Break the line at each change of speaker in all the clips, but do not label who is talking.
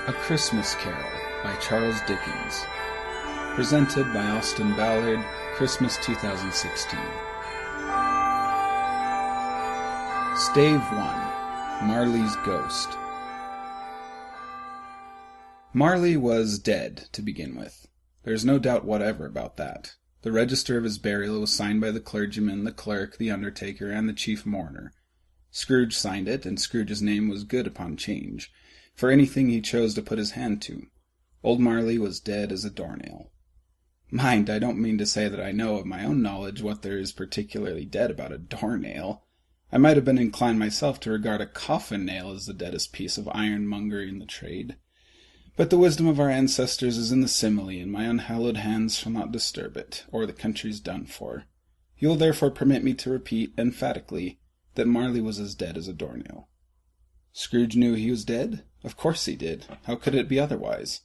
A Christmas Carol by Charles Dickens. Presented by Austin Ballard, Christmas 2016. Stave 1. Marley's Ghost. Marley was dead, to begin with. There's no doubt whatever about that. The register of his burial was signed by the clergyman, the clerk, the undertaker, and the chief mourner. Scrooge signed it, and Scrooge's name was good upon change, for anything he chose to put his hand to. Old Marley was dead as a doornail. Mind, I don't mean to say that I know of my own knowledge what there is particularly dead about a doornail. I might have been inclined myself to regard a coffin-nail as the deadest piece of ironmongery in the trade. But the wisdom of our ancestors is in the simile, and my unhallowed hands shall not disturb it, or the country's done for. You will therefore permit me to repeat, emphatically, that Marley was as dead as a doornail. Scrooge knew he was dead? Of course he did. How could it be otherwise?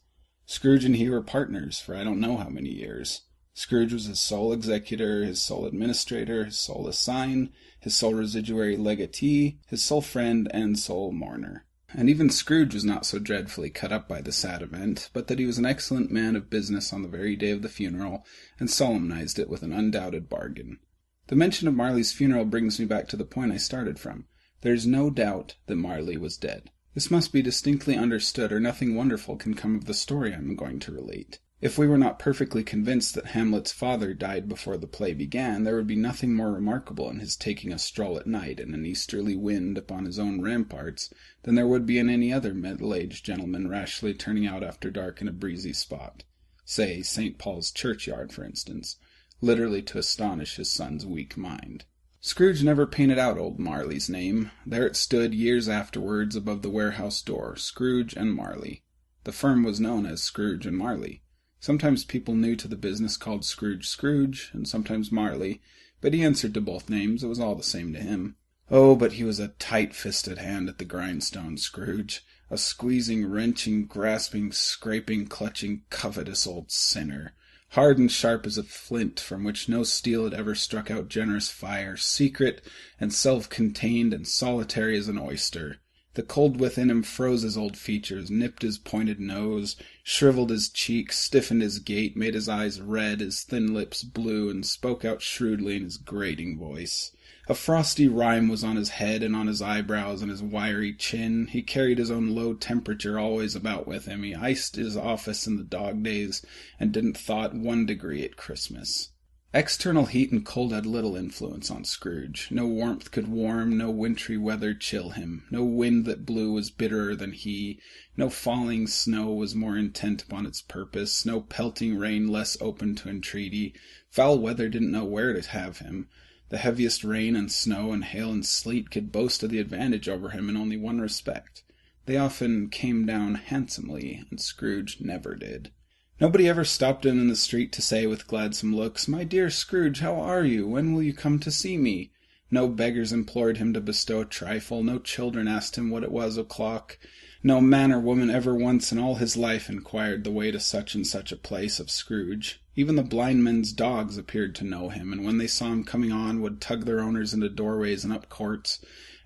Scrooge and he were partners for I don't know how many years. Scrooge was his sole executor, his sole administrator, his sole assign, his sole residuary legatee, his sole friend, and sole mourner. And even Scrooge was not so dreadfully cut up by the sad event, but that he was an excellent man of business on the very day of the funeral, and solemnized it with an undoubted bargain. The mention of Marley's funeral brings me back to the point I started from. There is no doubt that Marley was dead. This must be distinctly understood, or nothing wonderful can come of the story I am going to relate. If we were not perfectly convinced that Hamlet's father died before the play began, there would be nothing more remarkable in his taking a stroll at night in an easterly wind upon his own ramparts than there would be in any other middle-aged gentleman rashly turning out after dark in a breezy spot, say St. Paul's churchyard, for instance, literally to astonish his son's weak mind. Scrooge never painted out old Marley's name. There it stood years afterwards above the warehouse door, Scrooge and Marley. The firm was known as Scrooge and Marley. Sometimes people new to the business called Scrooge Scrooge, and sometimes Marley, but he answered to both names. It was all the same to him. Oh, but he was a tight-fisted hand at the grindstone, Scrooge. A squeezing, wrenching, grasping, scraping, clutching, covetous old sinner. Hard and sharp as a flint from which no steel had ever struck out generous fire, secret and self-contained and solitary as an oyster. The cold within him froze his old features, nipped his pointed nose, shriveled his cheeks, stiffened his gait, made his eyes red, his thin lips blue, and spoke out shrewdly in his grating voice. A frosty rime was on his head and on his eyebrows and his wiry chin. He carried his own low temperature always about with him. He iced his office in the dog days, and didn't thaw it 1 degree at Christmas. External heat and cold had little influence on Scrooge. No warmth could warm, no wintry weather chill him. No wind that blew was bitterer than he. No falling snow was more intent upon its purpose. No pelting rain less open to entreaty. Foul weather didn't know where to have him. The heaviest rain and snow and hail and sleet could boast of the advantage over him in only one respect. They often came down handsomely, and Scrooge never did. Nobody ever stopped him in the street to say with gladsome looks, "My dear Scrooge, how are you? When will you come to see me?" No beggars implored him to bestow a trifle. No children asked him what it was o'clock. No man or woman ever once in all his life inquired the way to such and such a place of Scrooge. Even the blind men's dogs appeared to know him, and when they saw him coming on, would tug their owners into doorways and up courts,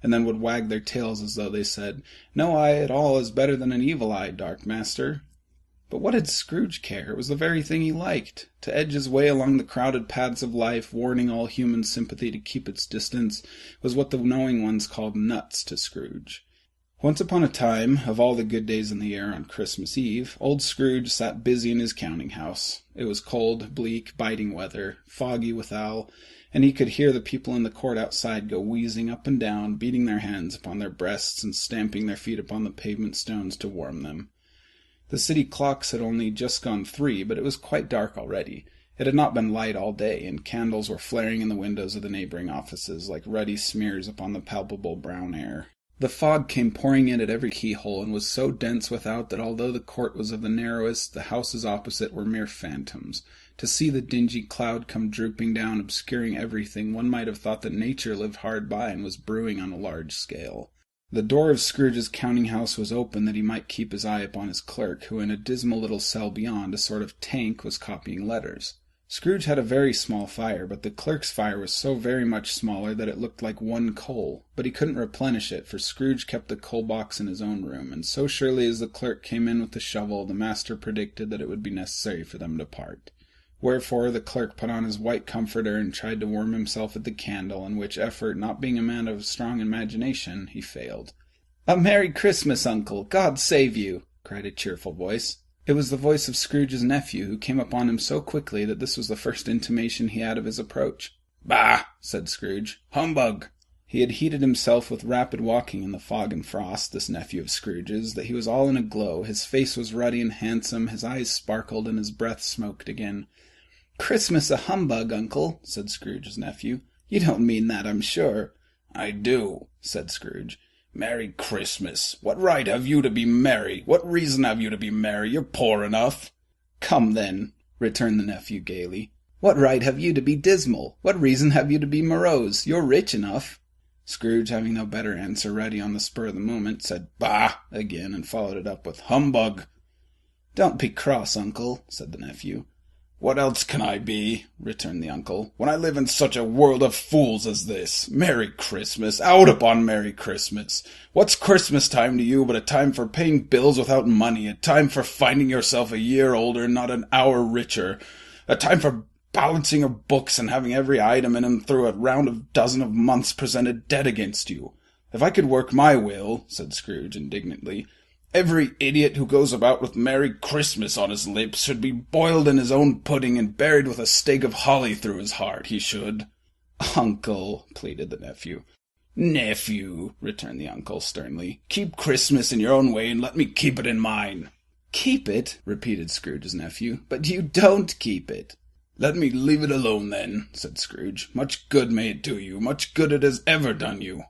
and then would wag their tails as though they said, "No eye at all is better than an evil eye, dark master." But what did Scrooge care? It was the very thing he liked. To edge his way along the crowded paths of life, warning all human sympathy to keep its distance, was what the knowing ones called nuts to Scrooge. Once upon a time, of all the good days in the year on Christmas Eve, old Scrooge sat busy in his counting-house. It was cold, bleak, biting weather, foggy withal, and he could hear the people in the court outside go wheezing up and down, beating their hands upon their breasts and stamping their feet upon the pavement stones to warm them. The city clocks had only just gone 3, but it was quite dark already. It had not been light all day, and candles were flaring in the windows of the neighboring offices like ruddy smears upon the palpable brown air. The fog came pouring in at every keyhole, and was so dense without that although the court was of the narrowest, the houses opposite were mere phantoms. To see the dingy cloud come drooping down, obscuring everything, one might have thought that nature lived hard by and was brewing on a large scale. The door of Scrooge's counting-house was open that he might keep his eye upon his clerk, who in a dismal little cell beyond, a sort of tank, was copying letters. Scrooge had a very small fire, but the clerk's fire was so very much smaller that it looked like one coal. But he couldn't replenish it, for Scrooge kept the coal box in his own room, and so surely as the clerk came in with the shovel, the master predicted that it would be necessary for them to part. Wherefore the clerk put on his white comforter and tried to warm himself at the candle, in which effort, not being a man of strong imagination, he failed. "A Merry Christmas, Uncle! God save you!" cried a cheerful voice. It was the voice of Scrooge's nephew, who came upon him so quickly that this was the first intimation he had of his approach. "Bah!" said Scrooge. "Humbug!" He had heated himself with rapid walking in the fog and frost, this nephew of Scrooge's, that he was all in a glow. His face was ruddy and handsome, his eyes sparkled, and his breath smoked again. "Christmas a humbug, Uncle," said Scrooge's nephew. "You don't mean that, I'm sure." "I do," said Scrooge. "Merry Christmas! What right have you to be merry? What reason have you to be merry? You're poor enough." "Come, then," returned the nephew gaily. "What right have you to be dismal? What reason have you to be morose? You're rich enough." Scrooge, having no better answer ready on the spur of the moment, said "Bah!" again, and followed it up with "Humbug!" "Don't be cross, Uncle," said the nephew. "What else can I be," returned the uncle, "when I live in such a world of fools as this? Merry Christmas! Out upon Merry Christmas! What's Christmas time to you but a time for paying bills without money, a time for finding yourself a year older and not an hour richer, a time for balancing your books and having every item in them through a round of dozen of months presented dead against you? If I could work my will," said Scrooge indignantly, "every idiot who goes about with Merry Christmas on his lips should be boiled in his own pudding and buried with a stake of holly through his heart, he should." "Uncle," pleaded the nephew. "Nephew," returned the uncle sternly, "keep Christmas in your own way and let me keep it in mine." "Keep it?" repeated Scrooge's nephew. "But you don't keep it." "Let me leave it alone, then," said Scrooge. "Much good may it do you, much good it has ever done you."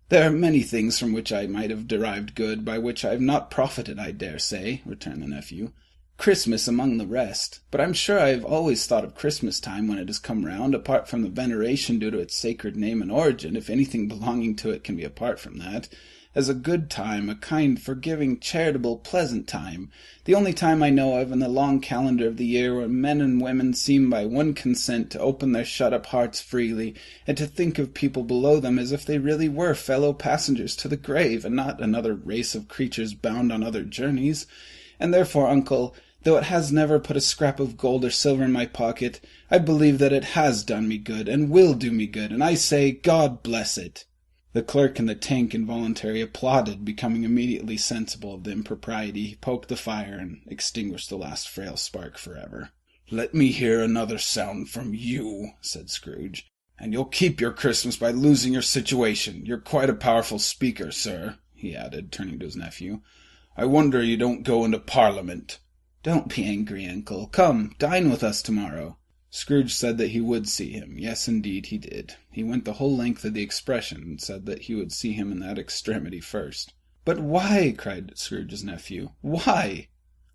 "There are many things from which I might have derived good, by which I have not profited, I dare say," returned the nephew. "Christmas among the rest. But I'm sure I have always thought of Christmas time when it has come round, apart from the veneration due to its sacred name and origin, if anything belonging to it can be apart from that, as a good time, a kind, forgiving, charitable, pleasant time, the only time I know of in the long calendar of the year when men and women seem by one consent to open their shut-up hearts freely, and to think of people below them as if they really were fellow passengers to the grave, and not another race of creatures bound on other journeys. And therefore, Uncle, though it has never put a scrap of gold or silver in my pocket, I believe that it has done me good, and will do me good, and I say, God bless it." The clerk and the tank involuntarily applauded, becoming immediately sensible of the impropriety. He poked the fire and extinguished the last frail spark forever. "Let me hear another sound from you," said Scrooge, "and you'll keep your Christmas by losing your situation. You're quite a powerful speaker, sir," he added, turning to his nephew. "I wonder you don't go into Parliament." "Don't be angry, Uncle. Come, dine with us tomorrow." Scrooge said that he would see him. Yes, indeed, he did. He went the whole length of the expression, and said that he would see him in that extremity first. "But why?" cried Scrooge's nephew. "Why?"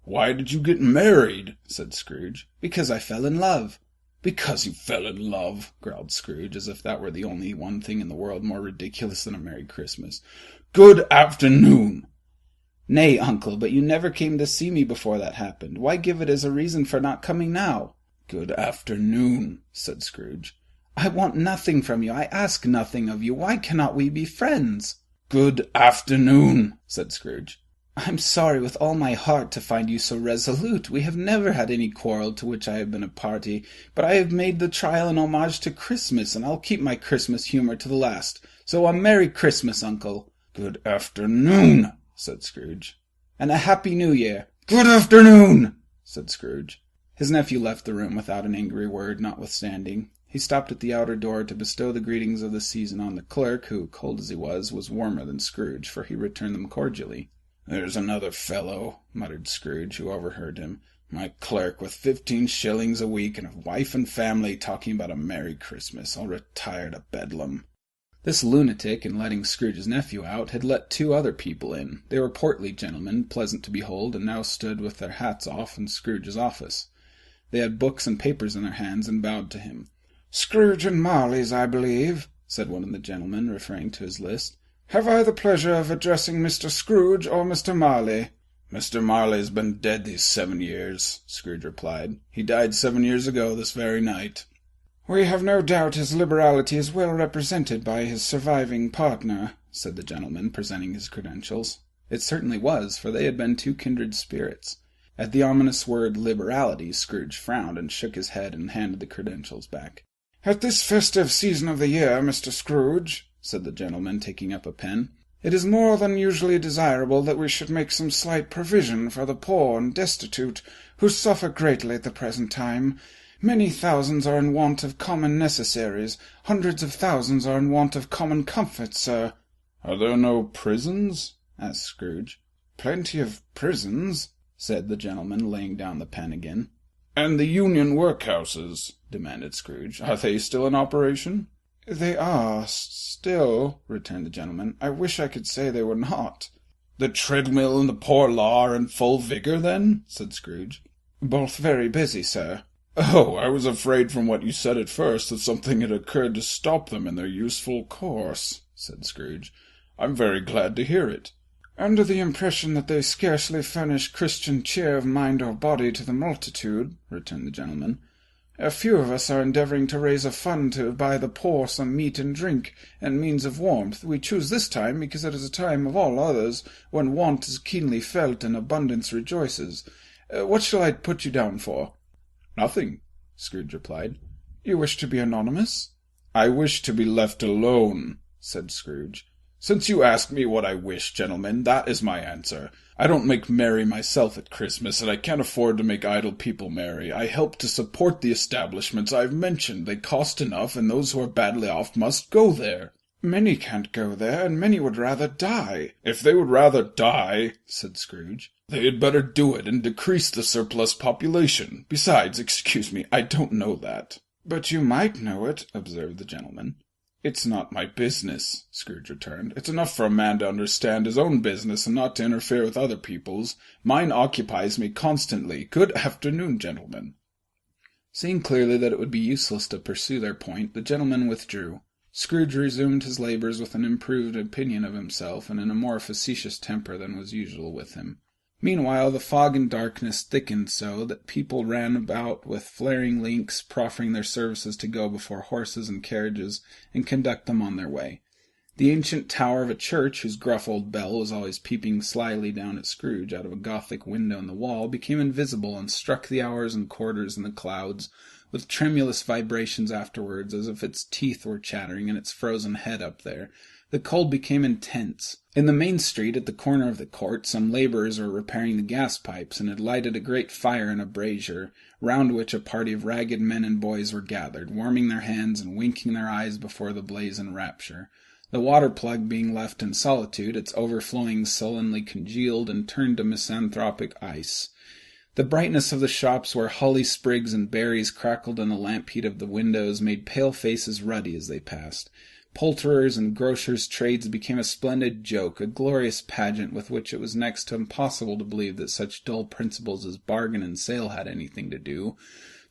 "Why did you get married?" said Scrooge. "Because I fell in love." "Because you fell in love," growled Scrooge, as if that were the only one thing in the world more ridiculous than a Merry Christmas. "Good afternoon." "Nay, Uncle, but you never came to see me before that happened. Why give it as a reason for not coming now?" "Good afternoon," said Scrooge. "I want nothing from you. I ask nothing of you. Why cannot we be friends?" "Good afternoon," said Scrooge. "I'm sorry with all my heart to find you so resolute. We have never had any quarrel to which I have been a party, but I have made the trial an homage to Christmas, and I'll keep my Christmas humour to the last. So a Merry Christmas, Uncle." "Good afternoon," said Scrooge. "And a Happy New Year." "Good afternoon," said Scrooge. His nephew left the room without an angry word, notwithstanding. He stopped at the outer door to bestow the greetings of the season on the clerk, who, cold as he was warmer than Scrooge, for he returned them cordially. "There's another fellow," muttered Scrooge, who overheard him. "My clerk, with 15 shillings a week, and a wife and family, talking about a Merry Christmas. I'll retire to Bedlam." This lunatic, in letting Scrooge's nephew out, had let 2 other people in. They were portly gentlemen, pleasant to behold, and now stood with their hats off in Scrooge's office. They had books and papers in their hands, and bowed to him. "Scrooge and Marley's, I believe," said one of the gentlemen, referring to his list. "Have I the pleasure of addressing Mr. Scrooge or Mr. Marley?" "Mr. Marley's been dead these 7 years," Scrooge replied. "He died 7 years ago this very night."
"We have no doubt his liberality is well represented by his surviving partner," said the gentleman, presenting his credentials.
It certainly was, for they had been two kindred spirits. At the ominous word liberality, Scrooge frowned and shook his head and handed the credentials back.
"At this festive season of the year, Mr. Scrooge," said the gentleman, taking up a pen, "it is more than usually desirable that we should make some slight provision for the poor and destitute, who suffer greatly at the present time. Many thousands are in want of common necessaries. Hundreds of thousands are in want of common comforts, sir."
"Are there no prisons?" asked Scrooge.
"Plenty of prisons," said the gentleman, laying down the pen again.
"And the Union workhouses?" demanded Scrooge. "Are they still in operation?"
"They are, still," returned the gentleman. "I wish I could say they were not."
"The treadmill and the poor law are in full vigour, then?" said Scrooge.
"Both very busy, sir."
"Oh, I was afraid from what you said at first that something had occurred to stop them in their useful course," said Scrooge. "I'm very glad to hear it."
"Under the impression that they scarcely furnish Christian cheer of mind or body to the multitude," returned the gentleman, "a few of us are endeavouring to raise a fund to buy the poor some meat and drink, and means of warmth. We choose this time because it is a time of all others when want is keenly felt and abundance rejoices. What shall I put you down for?"
"Nothing," Scrooge replied.
"You wish to be anonymous?"
"I wish to be left alone," said Scrooge. "Since you ask me what I wish, gentlemen, that is my answer. I don't make merry myself at Christmas, and I can't afford to make idle people merry. I help to support the establishments I've mentioned. They cost enough, and those who are badly off must go there."
"Many can't go there, and many would rather die."
"If they would rather die," said Scrooge, "they had better do it and decrease the surplus population. Besides, excuse me, I don't know that."
"But you might know it," observed the gentleman.
"It's not my business," Scrooge returned. "It's enough for a man to understand his own business and not to interfere with other people's. Mine occupies me constantly. Good afternoon, gentlemen." Seeing clearly that it would be useless to pursue their point, the gentlemen withdrew. Scrooge resumed his labours with an improved opinion of himself and in a more facetious temper than was usual with him. Meanwhile the fog and darkness thickened so that people ran about with flaring links, proffering their services to go before horses and carriages and conduct them on their way. The ancient tower of a church, whose gruff old bell was always peeping slyly down at Scrooge out of a Gothic window in the wall, became invisible and struck the hours and quarters in the clouds, with tremulous vibrations afterwards, as if its teeth were chattering in its frozen head up there. The cold became intense. In the main street, at the corner of the court, some labourers were repairing the gas pipes, and had lighted a great fire in a brazier, round which a party of ragged men and boys were gathered, warming their hands and winking their eyes before the blaze in rapture. The water-plug being left in solitude, its overflowing sullenly congealed and turned to misanthropic ice. The brightness of the shops where holly sprigs and berries crackled in the lamp heat of the windows made pale faces ruddy as they passed. Poulterers' and grocers' trades became a splendid joke, a glorious pageant with which it was next to impossible to believe that such dull principles as bargain and sale had anything to do.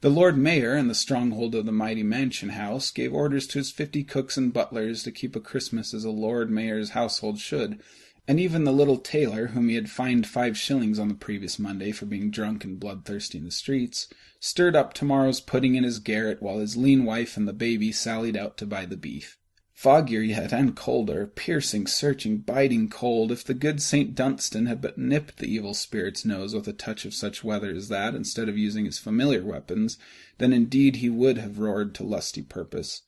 The Lord Mayor, in the stronghold of the mighty mansion house, gave orders to his 50 cooks and butlers to keep a Christmas as a Lord Mayor's household should, and even the little tailor, whom he had fined 5 shillings on the previous Monday for being drunk and bloodthirsty in the streets, stirred up tomorrow's pudding in his garret while his lean wife and the baby sallied out to buy the beef. Foggier yet, and colder, piercing, searching, biting cold, if the good St. Dunstan had but nipped the evil spirit's nose with a touch of such weather as that, instead of using his familiar weapons, then indeed he would have roared to lusty purpose.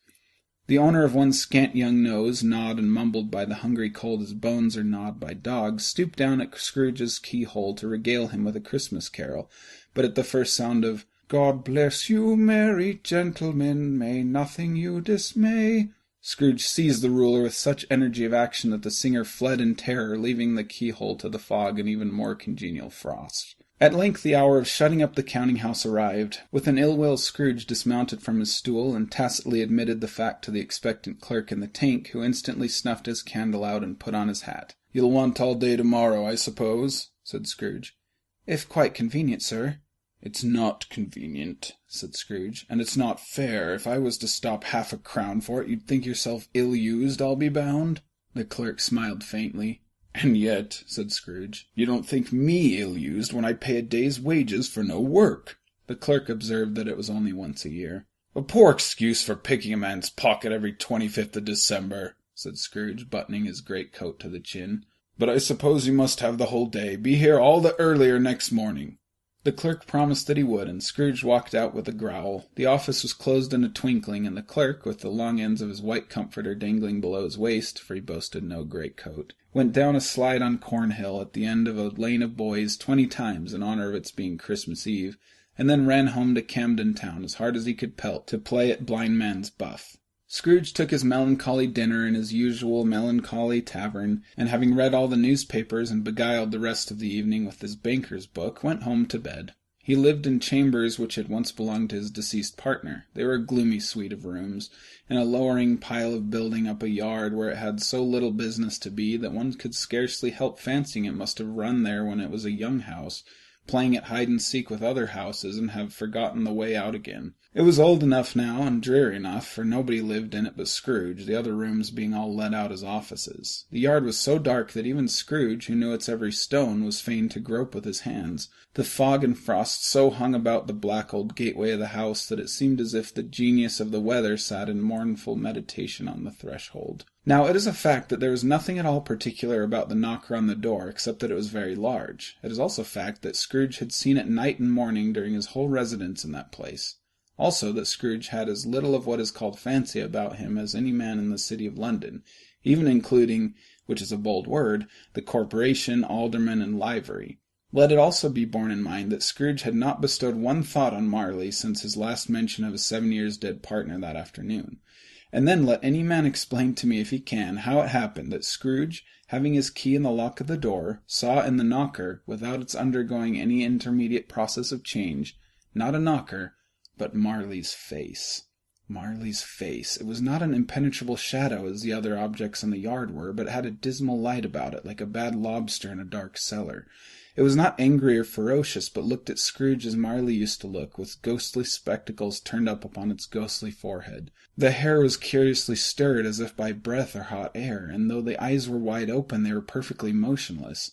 The owner of one scant young nose, gnawed and mumbled by the hungry cold as bones are gnawed by dogs, stooped down at Scrooge's keyhole to regale him with a Christmas carol, but at the first sound of "God bless you, merry gentlemen, may nothing you dismay," Scrooge seized the ruler with such energy of action that the singer fled in terror, leaving the keyhole to the fog and even more congenial frost. At length the hour of shutting up the counting-house arrived. With an ill-will Scrooge dismounted from his stool, and tacitly admitted the fact to the expectant clerk in the tank, who instantly snuffed his candle out and put on his hat. "You'll want all day tomorrow, I suppose?" said Scrooge.
"If quite convenient, sir."
"It's not convenient," said Scrooge, "and it's not fair. If I was to stop half a crown for it, you'd think yourself ill-used, I'll be bound." The clerk smiled faintly. "And yet," said Scrooge, "you don't think me ill-used when I pay a day's wages for no work." The clerk observed that it was only once a year. "A poor excuse for picking a man's pocket every 25th of December," said Scrooge, buttoning his greatcoat to the chin. "But I suppose you must have the whole day. Be here all the earlier next morning." The clerk promised that he would, and Scrooge walked out with a growl. The office was closed in a twinkling, and the clerk, with the long ends of his white comforter dangling below his waist, for he boasted no greatcoat, went down a slide on Cornhill at the end of a lane of boys 20 times in honor of its being Christmas Eve, and then ran home to Camden Town as hard as he could pelt to play at blind man's buff. Scrooge took his melancholy dinner in his usual melancholy tavern, and having read all the newspapers and beguiled the rest of the evening with his banker's book, went home to bed. He lived in chambers which had once belonged to his deceased partner. They were a gloomy suite of rooms, in a lowering pile of building up a yard where it had so little business to be that one could scarcely help fancying it must have run there when it was a young house, playing at hide-and-seek with other houses, and have forgotten the way out again. It was old enough now, and dreary enough, for nobody lived in it but Scrooge, the other rooms being all let out as offices. The yard was so dark that even Scrooge, who knew its every stone, was fain to grope with his hands. The fog and frost so hung about the black old gateway of the house that it seemed as if the genius of the weather sat in mournful meditation on the threshold. Now, it is a fact that there was nothing at all particular about the knocker on the door, except that it was very large. It is also a fact that Scrooge had seen it night and morning during his whole residence in that place. Also that Scrooge had as little of what is called fancy about him as any man in the city of London, even including, which is a bold word, the corporation, aldermen, and livery. Let it also be borne in mind that Scrooge had not bestowed one thought on Marley since his last mention of his 7 years dead partner that afternoon. And then let any man explain to me, if he can, how it happened that Scrooge, having his key in the lock of the door, saw in the knocker, without its undergoing any intermediate process of change, not a knocker, but Marley's face. Marley's face. It was not an impenetrable shadow as the other objects in the yard were, but it had a dismal light about it, like a bad lobster in a dark cellar. It was not angry or ferocious, but looked at Scrooge as Marley used to look, with ghostly spectacles turned up upon its ghostly forehead. The hair was curiously stirred, as if by breath or hot air, and though the eyes were wide open, they were perfectly motionless.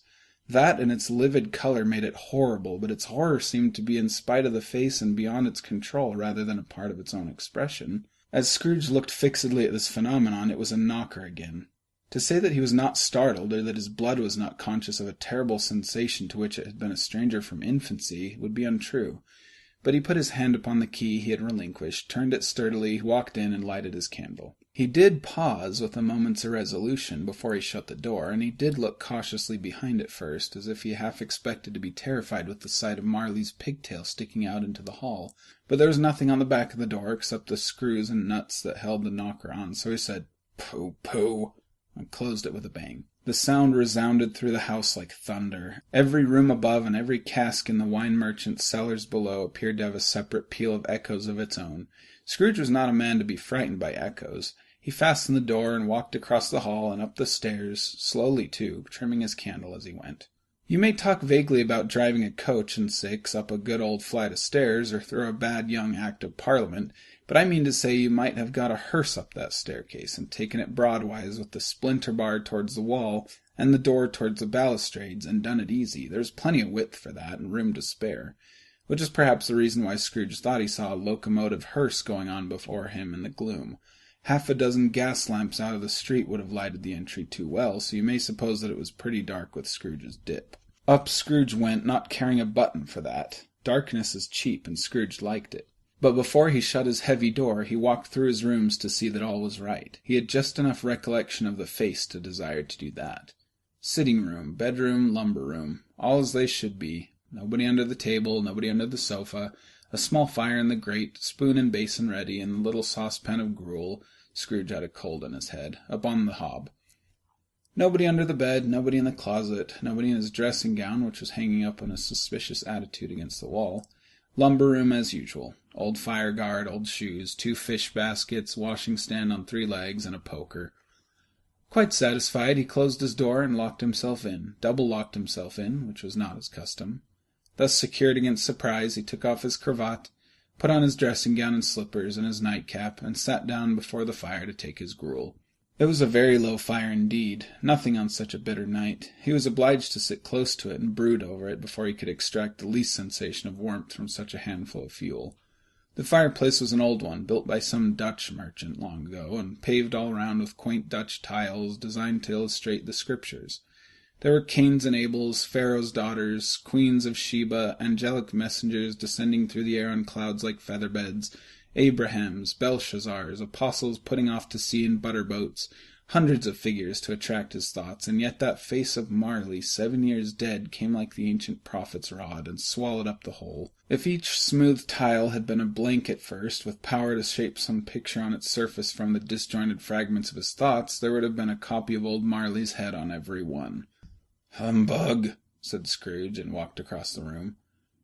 That and its livid color made it horrible, but its horror seemed to be in spite of the face and beyond its control rather than a part of its own expression. As Scrooge looked fixedly at this phenomenon, it was a knocker again. To say that he was not startled, or that his blood was not conscious of a terrible sensation to which it had been a stranger from infancy, would be untrue. But he put his hand upon the key he had relinquished, turned it sturdily, walked in, and lighted his candle. He did pause with a moment's irresolution before he shut the door, and he did look cautiously behind it first, as if he half expected to be terrified with the sight of Marley's pigtail sticking out into the hall. But there was nothing on the back of the door except the screws and nuts that held the knocker on, so he said, "Pooh, pooh," and closed it with a bang. The sound resounded through the house like thunder. Every room above and every cask in the wine merchant's cellars below appeared to have a separate peal of echoes of its own. Scrooge was not a man to be frightened by echoes. He fastened the door and walked across the hall and up the stairs, slowly too, trimming his candle as he went. You may talk vaguely about driving a coach and six up a good old flight of stairs, or through a bad young Act of Parliament, but I mean to say you might have got a hearse up that staircase, and taken it broadwise with the splinter bar towards the wall, and the door towards the balustrades, and done it easy. There's plenty of width for that, and room to spare. Which is perhaps the reason why Scrooge thought he saw a locomotive hearse going on before him in the gloom. Half a dozen gas lamps out of the street would have lighted the entry too well, so you may suppose that it was pretty dark with Scrooge's dip. Up Scrooge went, not caring a button for that. Darkness is cheap, and Scrooge liked it. But before he shut his heavy door, he walked through his rooms to see that all was right. He had just enough recollection of the face to desire to do that. Sitting-room, bedroom, lumber-room, all as they should be. Nobody under the table, nobody under the sofa, a small fire in the grate, spoon and basin ready, and the little saucepan of gruel — Scrooge had a cold in his head — upon the hob. Nobody under the bed, nobody in the closet, nobody in his dressing-gown, which was hanging up in a suspicious attitude against the wall. Lumber-room as usual. Old fire-guard, old shoes, 2 fish-baskets, washing-stand on 3 legs, and a poker. Quite satisfied, he closed his door and locked himself in, double-locked himself in, which was not his custom. Thus secured against surprise, he took off his cravat, put on his dressing-gown and slippers and his nightcap, and sat down before the fire to take his gruel. It was a very low fire indeed, nothing on such a bitter night. He was obliged to sit close to it and brood over it before he could extract the least sensation of warmth from such a handful of fuel. The fireplace was an old one, built by some Dutch merchant long ago, and paved all round with quaint Dutch tiles designed to illustrate the Scriptures. There were Cains and Abels, Pharaoh's daughters, queens of Sheba, angelic messengers descending through the air on clouds like feather-beds, Abrahams, Belshazzars, apostles putting off to sea in butter-boats, hundreds of figures to attract his thoughts, and yet that face of Marley, 7 years dead, came like the ancient prophet's rod, and swallowed up the whole. If each smooth tile had been a blank at first, with power to shape some picture on its surface from the disjointed fragments of his thoughts, there would have been a copy of old Marley's head on every one. "Humbug," said Scrooge, and walked across the room.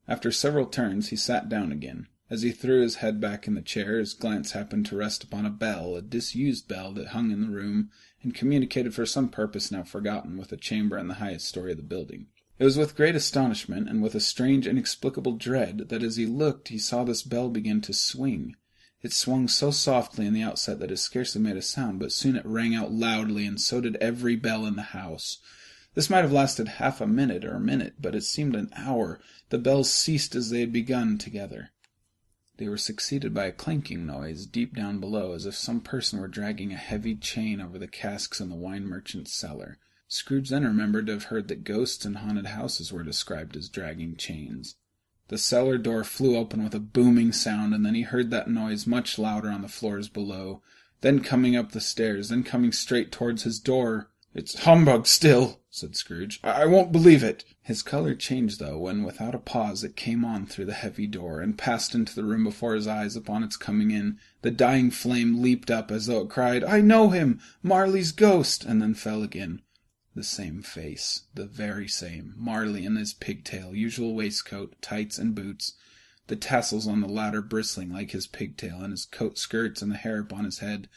After several turns he sat down again. As he threw his head back in the chair, his glance happened to rest upon a bell, a disused bell that hung in the room, and communicated for some purpose now forgotten with a chamber in the highest story of the building. It was with great astonishment, and with a strange inexplicable dread, that as he looked he saw this bell begin to swing. It swung so softly in the outset that it scarcely made a sound, but soon it rang out loudly, and so did every bell in the house. This might have lasted half a minute or a minute, but it seemed an hour. The bells ceased as they had begun together. They were succeeded by a clanking noise deep down below, as if some person were dragging a heavy chain over the casks in the wine merchant's cellar. Scrooge then remembered to have heard that ghosts in haunted houses were described as dragging chains. The cellar door flew open with a booming sound, and then he heard that noise much louder on the floors below, then coming up the stairs, then coming straight towards his door. "It's humbug still," said Scrooge. "I won't believe it." His colour changed, though, when without a pause it came on through the heavy door, and passed into the room before his eyes. Upon its coming in, the dying flame leaped up as though it cried, "I know him! Marley's ghost!" and then fell again. The same face, the very same, Marley in his pigtail, usual waistcoat, tights, and boots, the tassels on the latter bristling like his pigtail, and his coat skirts and the hair upon his head.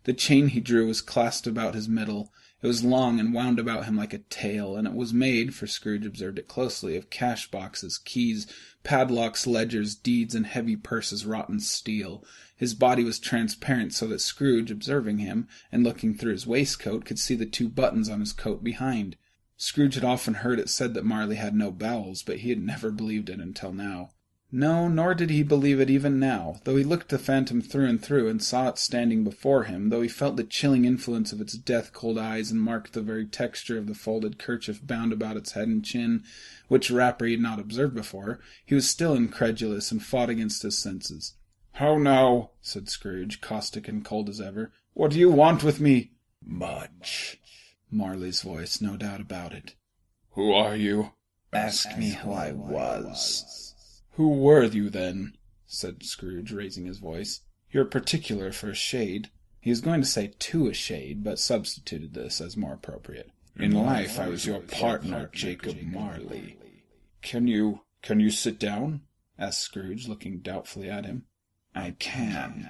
The chain he drew was clasped about his middle. It was long and wound about him like a tail, and it was made, for Scrooge observed it closely, of cash boxes, keys, padlocks, ledgers, deeds, and heavy purses wrought in steel. His body was transparent, so that Scrooge, observing him, and looking through his waistcoat, could see the 2 buttons on his coat behind. Scrooge had often heard it said that Marley had no bowels, but he had never believed it until now. No, nor did he believe it even now, though he looked the phantom through and through, and saw it standing before him, though he felt the chilling influence of its death-cold eyes, and marked the very texture of the folded kerchief bound about its head and chin, which wrapper he had not observed before, he was still incredulous, and fought against his senses. "How now?" said Scrooge, caustic and cold as ever. "What do you want with me?" "Much." Marley's voice, no doubt about it. "Who are you?"
"Ask me who I was."
"Who were you, then?" said Scrooge, raising his voice. "You're particular for a shade." He was going to say to a shade, but substituted this as more appropriate. "In life I was your partner, Jacob Marley." Can you sit down?" asked Scrooge, looking doubtfully at him. "I can."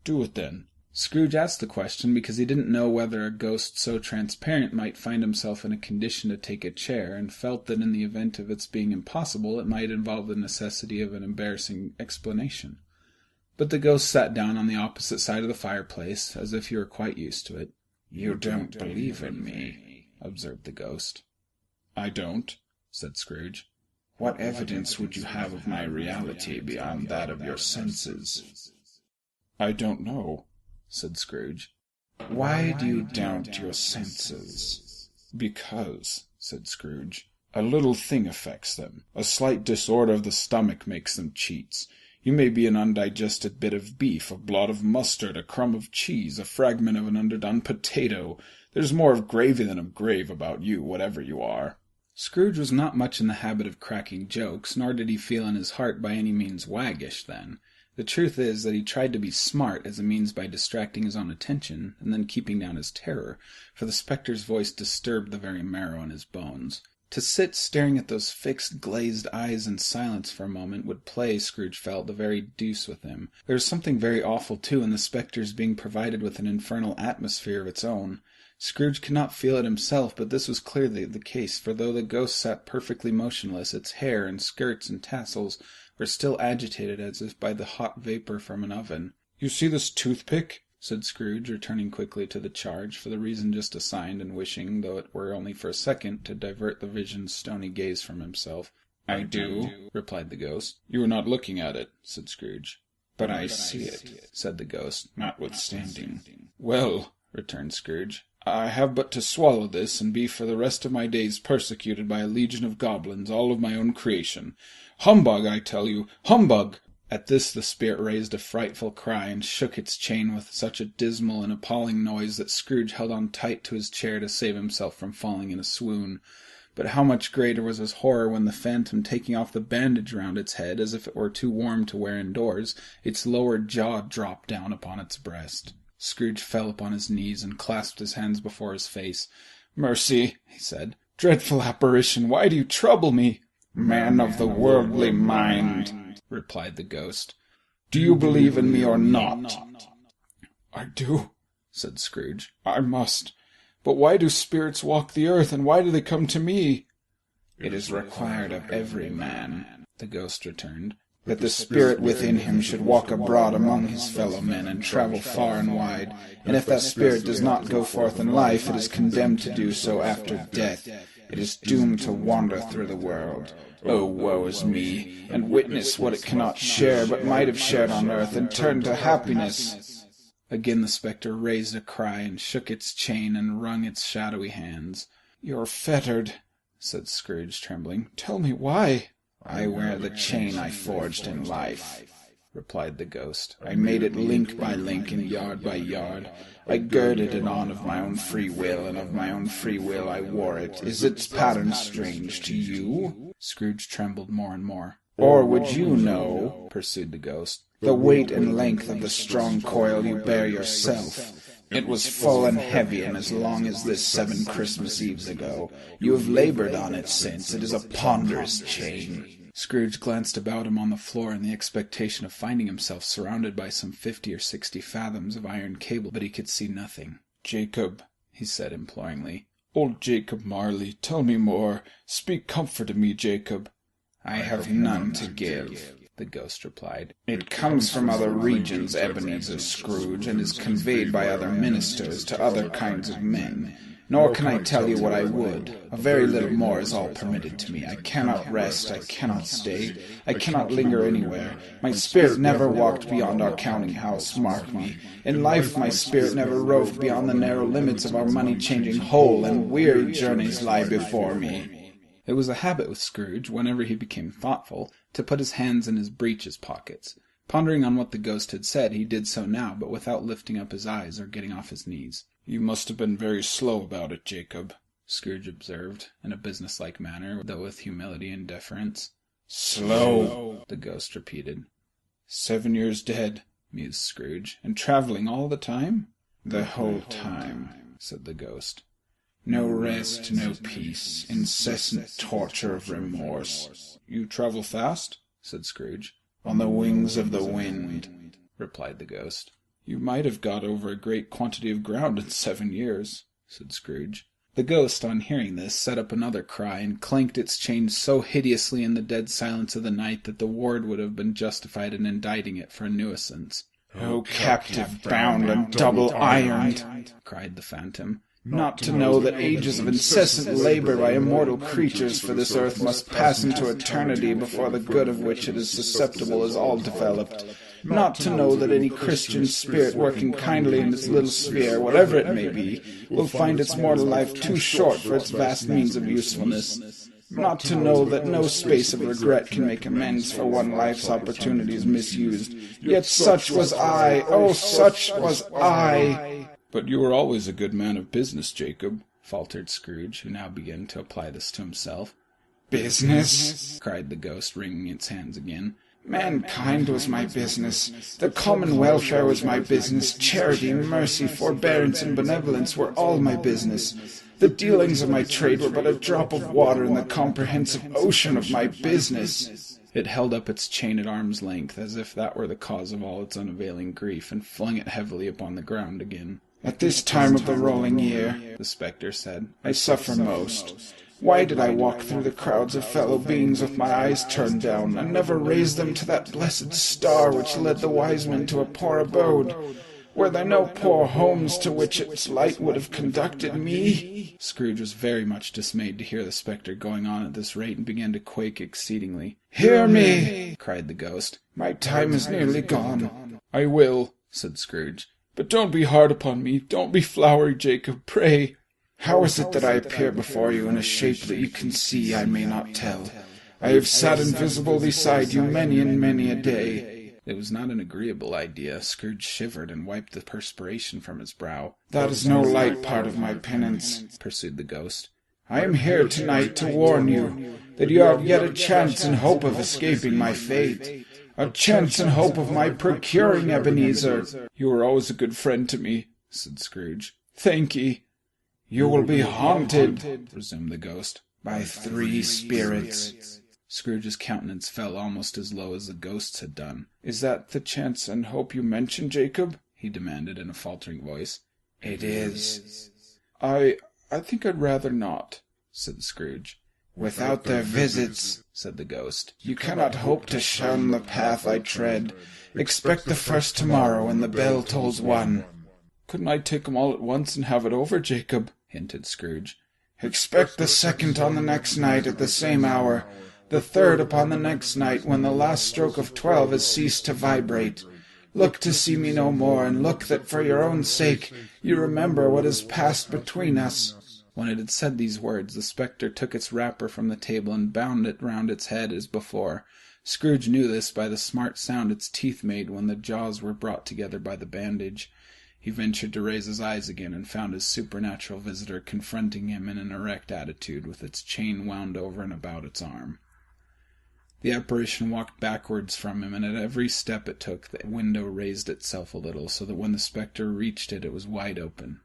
"Do it, then." Scrooge asked the question because he didn't know whether a ghost so transparent might find himself in a condition to take a chair, and felt that in the event of its being impossible it might involve the necessity of an embarrassing explanation. But the ghost sat down on the opposite side of the fireplace, as if he were quite used to it. "You don't believe in me," observed the ghost. "I don't," said Scrooge. "What evidence would you have of my reality beyond that of your senses?" "I don't know," said Scrooge. "Why do you doubt your senses?" "Because," said Scrooge, "a little thing affects them. A slight disorder of the stomach makes them cheats. You may be an undigested bit of beef, a blot of mustard, a crumb of cheese, a fragment of an underdone potato. There's more of gravy than of grave about you, whatever you are." Scrooge was not much in the habit of cracking jokes, nor did he feel in his heart by any means waggish then. The truth is that he tried to be smart as a means by distracting his own attention, and then keeping down his terror, for the spectre's voice disturbed the very marrow in his bones. To sit staring at those fixed, glazed eyes in silence for a moment would play, Scrooge felt, the very deuce with him. There was something very awful, too, in the spectre's being provided with an infernal atmosphere of its own. Scrooge could not feel it himself, but this was clearly the case, for though the ghost sat perfectly motionless, its hair and skirts and tassels were still agitated as if by the hot vapour from an oven. "You see this toothpick?" said Scrooge, returning quickly to the charge, for the reason just assigned, and wishing, though it were only for a second, to divert the vision's stony gaze from himself.
"I do," replied the ghost. "You are not looking at it," said Scrooge. "But I see it," said the ghost, "notwithstanding." "Well," returned Scrooge, "I have but to swallow this, and be for the rest of my days persecuted by a legion of goblins, all of my own creation. Humbug, I tell you! Humbug!" At this the spirit raised a frightful cry, and shook its chain with such a dismal and appalling noise that Scrooge held on tight to his chair to save himself from falling in a swoon. But how much greater was his horror when the phantom, taking off the bandage round its head, as if it were too warm to wear indoors, its lower jaw dropped down upon its breast. Scrooge fell upon his knees and clasped his hands before his face. "Mercy," he said. "Dreadful apparition, why do you trouble me?" "Man of the worldly mind," replied the ghost, "do you believe in me or not?" "I do," said Scrooge. "I must. But why do spirits walk the earth, and why do they come to me?" "It is required of every man," the ghost returned, "that the spirit within him should walk abroad among his fellow men, and travel far and wide. And if that spirit does not go forth in life, it is condemned to do so after death. It is doomed to wander through the world. Oh, woe is me, and witness what it cannot share, but might have shared on earth, and turned to happiness." Again the spectre raised a cry, and shook its chain, and wrung its shadowy hands. "You're fettered," said Scrooge, trembling. "Tell me why." "I wear the chain I forged in life," replied the ghost. "I made it link by link and yard by yard. I girded it on of my own free will, and of my own free will I wore it. Is its pattern strange to you?" Scrooge trembled more and more. "Or would you know," pursued the ghost, "the weight and length of the strong coil you bear yourself? It was full and heavy, and as long as this 7 Christmas Eves ago. You have labored on it since. It is a ponderous chain." Scrooge glanced about him on the floor in the expectation of finding himself surrounded by some 50 or 60 fathoms of iron cable, but he could see nothing. "Jacob," he said imploringly, "old Jacob Marley, tell me more. Speak comfort to me, Jacob." "I have none to give," the ghost replied. "It comes from other regions, Ebenezer Scrooge, and is conveyed by other ministers to other kinds of men. Nor can I tell you what I would. A very little more is all permitted to me. I cannot rest, I cannot stay, I cannot linger anywhere. My spirit never walked beyond our counting-house, mark me. In life my spirit never roved beyond the narrow limits of our money-changing hole, and weary journeys lie before me." It was a habit with Scrooge, whenever he became thoughtful, to put his hands in his breeches pockets. Pondering on what the ghost had said, he did so now, but without lifting up his eyes or getting off his knees. "You must have been very slow about it, Jacob," Scrooge observed, in a businesslike manner, though with humility and deference. "Slow," the ghost repeated. 7 years dead," mused Scrooge, "and travelling all the time?" "The whole time," said the ghost. "No rest, no peace, incessant torture of remorse." "You travel fast?" said Scrooge. "On the wings of the wind," replied the ghost. "You might have got over a great quantity of ground in 7 years," said Scrooge. The ghost, on hearing this, set up another cry, and clanked its chains so hideously in the dead silence of the night that the ward would have been justified in indicting it for a nuisance. "O captive bound and double-ironed," cried the phantom, "not to know that ages of incessant labour by immortal creatures for this earth must pass into eternity before the good of which it is susceptible is all developed. Not to know that any Christian spirit working kindly in its little sphere, whatever it may be, will find its mortal life too short for its vast means of usefulness. Not to know that no space of regret can make amends for one life's opportunities misused. Yet such was I, oh, such was I!" "But you were always a good man of business, Jacob," faltered Scrooge, who now began to apply this to himself. "Business!" cried the ghost, wringing its hands again. "Mankind was my business. The common welfare was my business. Charity, mercy, forbearance, and benevolence were all my business. The dealings of my trade were but a drop of water in the comprehensive ocean of my business." It held up its chain at arm's length, as if that were the cause of all its unavailing grief, and flung it heavily upon the ground again. "At this time of the rolling year," the spectre said, "I suffer most. Why did I walk through the crowds of fellow beings with my eyes turned down, and never raise them to that blessed star which led the wise men to a poor abode? Were there no poor homes to which its light would have conducted me?"
Scrooge was very much dismayed to hear the spectre going on at this rate, and began to quake exceedingly.
"Hear me!"
cried the ghost.
"My time is nearly gone."
"I will," said Scrooge. "But don't be hard upon me. Don't be flowery, Jacob, pray."
"How is it that I appear before you in a shape that you can see I may not tell? I have sat invisible beside you many and many a day."
It was not an agreeable idea. Scrooge shivered and wiped the perspiration from his brow.
"That is no light part of my penance,"
pursued the ghost.
"I am here tonight to warn you that you have yet a chance and hope of escaping my fate. A chance and hope of my procuring Ebenezer."
"You were always a good friend to me," said Scrooge.
"Thank ye." "You will be haunted,"
resumed the ghost,
"by 3 spirits."
Scrooge's countenance fell almost as low as the ghost's had done.
"Is that the chance and hope you mentioned, Jacob?"
he demanded in a faltering voice.
"It is."
I think I'd rather not," said Scrooge.
"Without their visits,"
said the ghost,
"you cannot hope to shun the path I tread. Expect the first tomorrow when the bell tolls 1.
"Couldn't I take 'em all at once and have it over, Jacob?" hinted Scrooge.
"Expect the second on the next night at the same hour. The third upon the next night, when the last stroke of 12 has ceased to vibrate. Look to see me no more, and look that for your own sake you remember what has passed between us."
When it had said these words, the spectre took its wrapper from the table and bound it round its head as before. Scrooge knew this by the smart sound its teeth made when the jaws were brought together by the bandage. He ventured to raise his eyes again, and found his supernatural visitor confronting him in an erect attitude, with its chain wound over and about its arm. The apparition walked backwards from him, and at every step it took, the window raised itself a little, so that when the spectre reached it, it was wide open.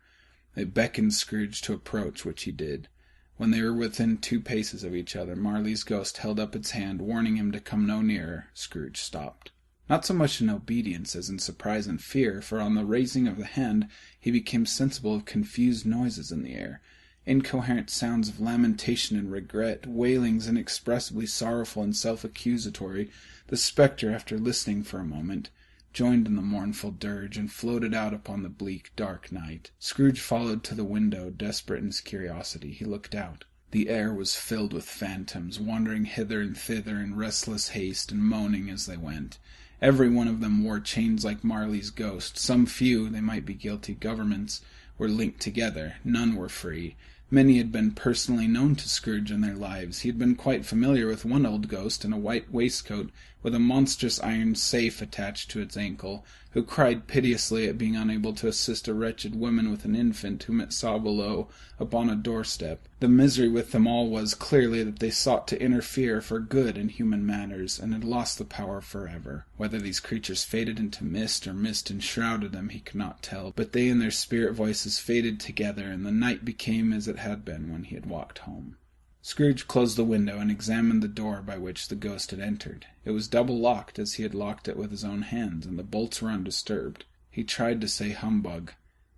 It beckoned Scrooge to approach, which he did. When they were within 2 paces of each other, Marley's ghost held up its hand, warning him to come no nearer. Scrooge stopped. Not so much in obedience as in surprise and fear, for on the raising of the hand he became sensible of confused noises in the air. Incoherent sounds of lamentation and regret, wailings inexpressibly sorrowful and self-accusatory. The spectre, after listening for a moment, joined in the mournful dirge, and floated out upon the bleak, dark night. Scrooge followed to the window, desperate in his curiosity. He looked out. The air was filled with phantoms, wandering hither and thither in restless haste, and moaning as they went. Every one of them wore chains like Marley's ghost. Some few, they might be guilty governments, were linked together. None were free. Many had been personally known to Scrooge in their lives. He had been quite familiar with one old ghost in a white waistcoat, with a monstrous iron safe attached to its ankle, who cried piteously at being unable to assist a wretched woman with an infant whom it saw below upon a doorstep. The misery with them all was, clearly, that they sought to interfere for good in human matters, and had lost the power forever. Whether these creatures faded into mist, or mist enshrouded them, he could not tell, but they and their spirit voices faded together, and the night became as it had been when he had walked home. Scrooge closed the window and examined the door by which the ghost had entered. It was double locked, as he had locked it with his own hands, and the bolts were undisturbed. He tried to say humbug,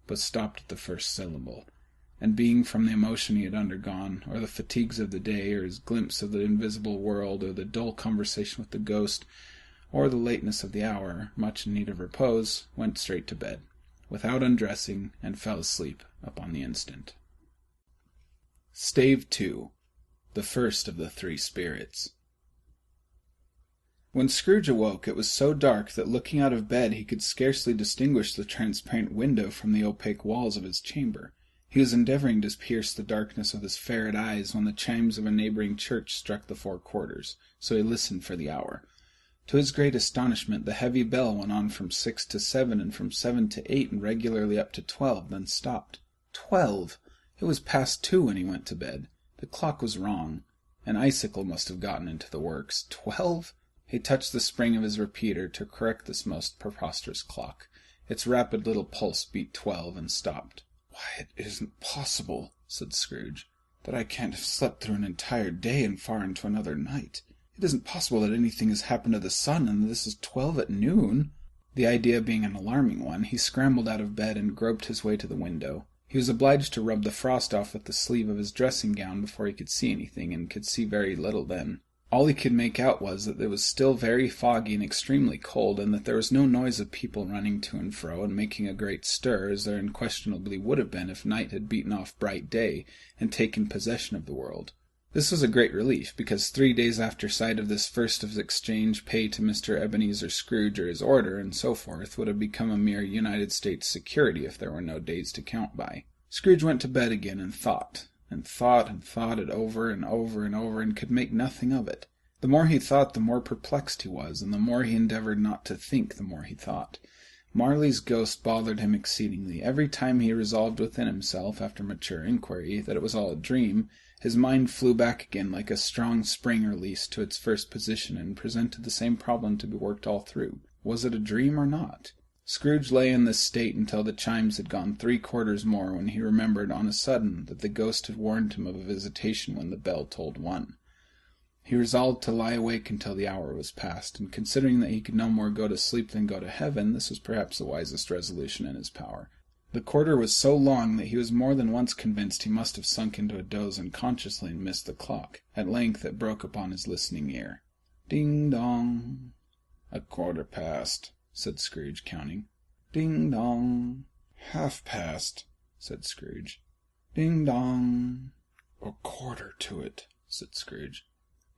but stopped at the first syllable, and being from the emotion he had undergone, or the fatigues of the day, or his glimpse of the invisible world, or the dull conversation with the ghost, or the lateness of the hour, much in need of repose, went straight to bed, without undressing, and fell asleep upon the instant. Stave 2. The first of the 3 spirits. When Scrooge awoke, it was so dark that looking out of bed he could scarcely distinguish the transparent window from the opaque walls of his chamber. He was endeavouring to pierce the darkness with his ferret eyes when the chimes of a neighbouring church struck the 4 quarters, so he listened for the hour. To his great astonishment, the heavy bell went on from 6 to 7, and from 7 to 8, and regularly up to 12, then stopped. 12! It was past 2 when he went to bed. The clock was wrong. An icicle must have gotten into the works. 12? He touched the spring of his repeater to correct this most preposterous clock. Its rapid little pulse beat 12 and stopped.
"Why, it isn't possible," said Scrooge, "that I can't have slept through an entire day and far into another night. It isn't possible that anything has happened to the sun, and this is 12 at noon." The idea being an alarming one, he scrambled out of bed and groped his way to the window. He was obliged to rub the frost off with the sleeve of his dressing-gown before he could see anything, and could see very little then.
All he could make out was that it was still very foggy and extremely cold, and that there was no noise of people running to and fro and making a great stir, as there unquestionably would have been if night had beaten off bright day and taken possession of the world. This was a great relief, because 3 days after sight of this first of exchange pay to Mr. Ebenezer Scrooge or his order, and so forth, would have become a mere United States security if there were no days to count by. Scrooge went to bed again and thought it over and over and over, and could make nothing of it. The more he thought, the more perplexed he was, and the more he endeavoured not to think, the more he thought. Marley's ghost bothered him exceedingly. Every time he resolved within himself, after mature inquiry, that it was all a dream, his mind flew back again like a strong spring released to its first position, and presented the same problem to be worked all through. Was it a dream or not? Scrooge lay in this state until the chimes had gone 3/4 more, when he remembered on a sudden that the ghost had warned him of a visitation when the bell tolled 1. He resolved to lie awake until the hour was past, and considering that he could no more go to sleep than go to heaven, this was perhaps the wisest resolution in his power. The quarter was so long that he was more than once convinced he must have sunk into a doze unconsciously and missed the clock. At length it broke upon his listening ear. Ding dong. 1/4 past, said Scrooge, counting. Ding dong. 1/2 past, said Scrooge. Ding dong. 1/4 to it, said Scrooge.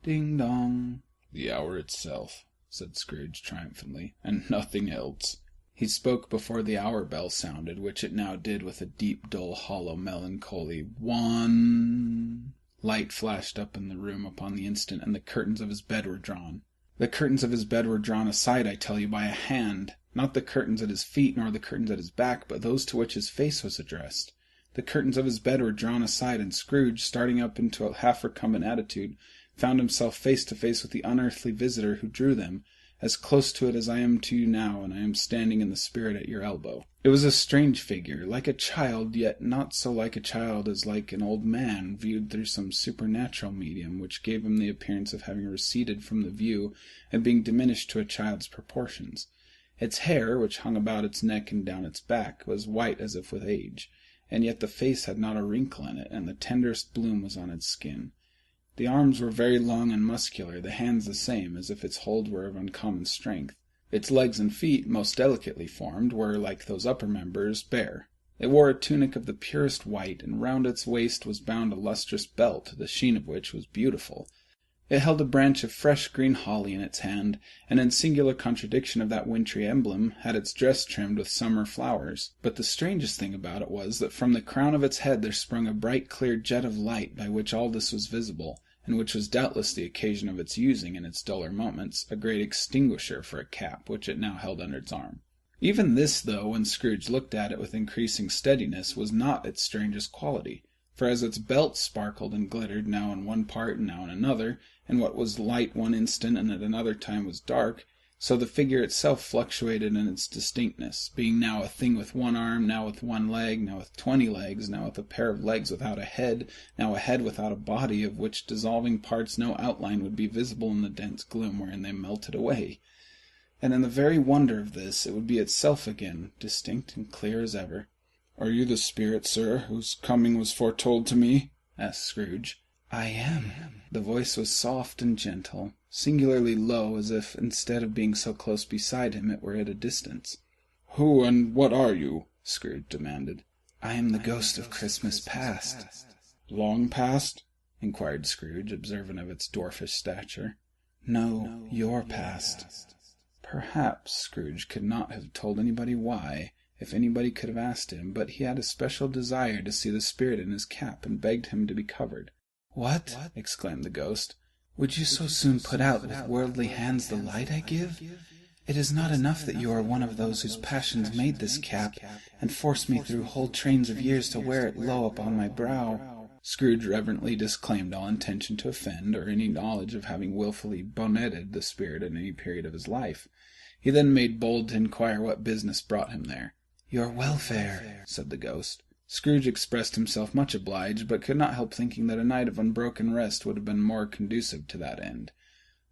Ding dong. The hour itself, said Scrooge triumphantly, and nothing else. He spoke before the hour bell sounded, which it now did with a deep, dull, hollow, melancholy 1. Light flashed up in the room upon the instant, and the curtains of his bed were drawn. The curtains of his bed were drawn aside, I tell you, by a hand. Not the curtains at his feet, nor the curtains at his back, but those to which his face was addressed. The curtains of his bed were drawn aside, and Scrooge, starting up into a half-recumbent attitude, found himself face to face with the unearthly visitor who drew them, as close to it as I am to you now, and I am standing in the spirit at your elbow. It was a strange figure, like a child, yet not so like a child as like an old man, viewed through some supernatural medium, which gave him the appearance of having receded from the view, and being diminished to a child's proportions. Its hair, which hung about its neck and down its back, was white as if with age, and yet the face had not a wrinkle in it, and the tenderest bloom was on its skin. The arms were very long and muscular, the hands the same, as if its hold were of uncommon strength. Its legs and feet, most delicately formed, were, like those upper members, bare. It wore a tunic of the purest white, and round its waist was bound a lustrous belt, the sheen of which was beautiful. It held a branch of fresh green holly in its hand, and in singular contradiction of that wintry emblem, had its dress trimmed with summer flowers. But the strangest thing about it was, that from the crown of its head there sprung a bright clear jet of light, by which all this was visible, and which was doubtless the occasion of its using, in its duller moments, a great extinguisher for a cap, which it now held under its arm. Even this, though, when Scrooge looked at it with increasing steadiness, was not its strangest quality, for as its belt sparkled and glittered, now in one part and now in another, and what was light one instant and at another time was dark, so the figure itself fluctuated in its distinctness, being now a thing with one arm, now with one leg, now with 20 legs, now with a pair of legs without a head, now a head without a body, of which dissolving parts no outline would be visible in the dense gloom wherein they melted away. And in the very wonder of this, it would be itself again, distinct and clear as ever. "Are you the spirit, sir, whose coming was foretold to me?" asked Scrooge. "I am." The voice was soft and gentle, singularly low, as if, instead of being so close beside him, it were at a distance. "Who and what are you?" Scrooge demanded. "I am the ghost of Christmas past." "Long past?" inquired Scrooge, observant of its dwarfish stature. "No, your past." Perhaps Scrooge could not have told anybody why, if anybody could have asked him, but he had a special desire to see the spirit in his cap, and begged him to be covered. "What?" exclaimed the ghost. "Would you so soon put out with worldly hands the light I give? It is not enough that you are one of those whose passions made this cap, and forced me through whole trains of years to wear it low upon my brow." Scrooge reverently disclaimed all intention to offend, or any knowledge of having wilfully bonneted the spirit at any period of his life. He then made bold to inquire what business brought him there. "Your welfare," said the ghost. Scrooge expressed himself much obliged, but could not help thinking that a night of unbroken rest would have been more conducive to that end.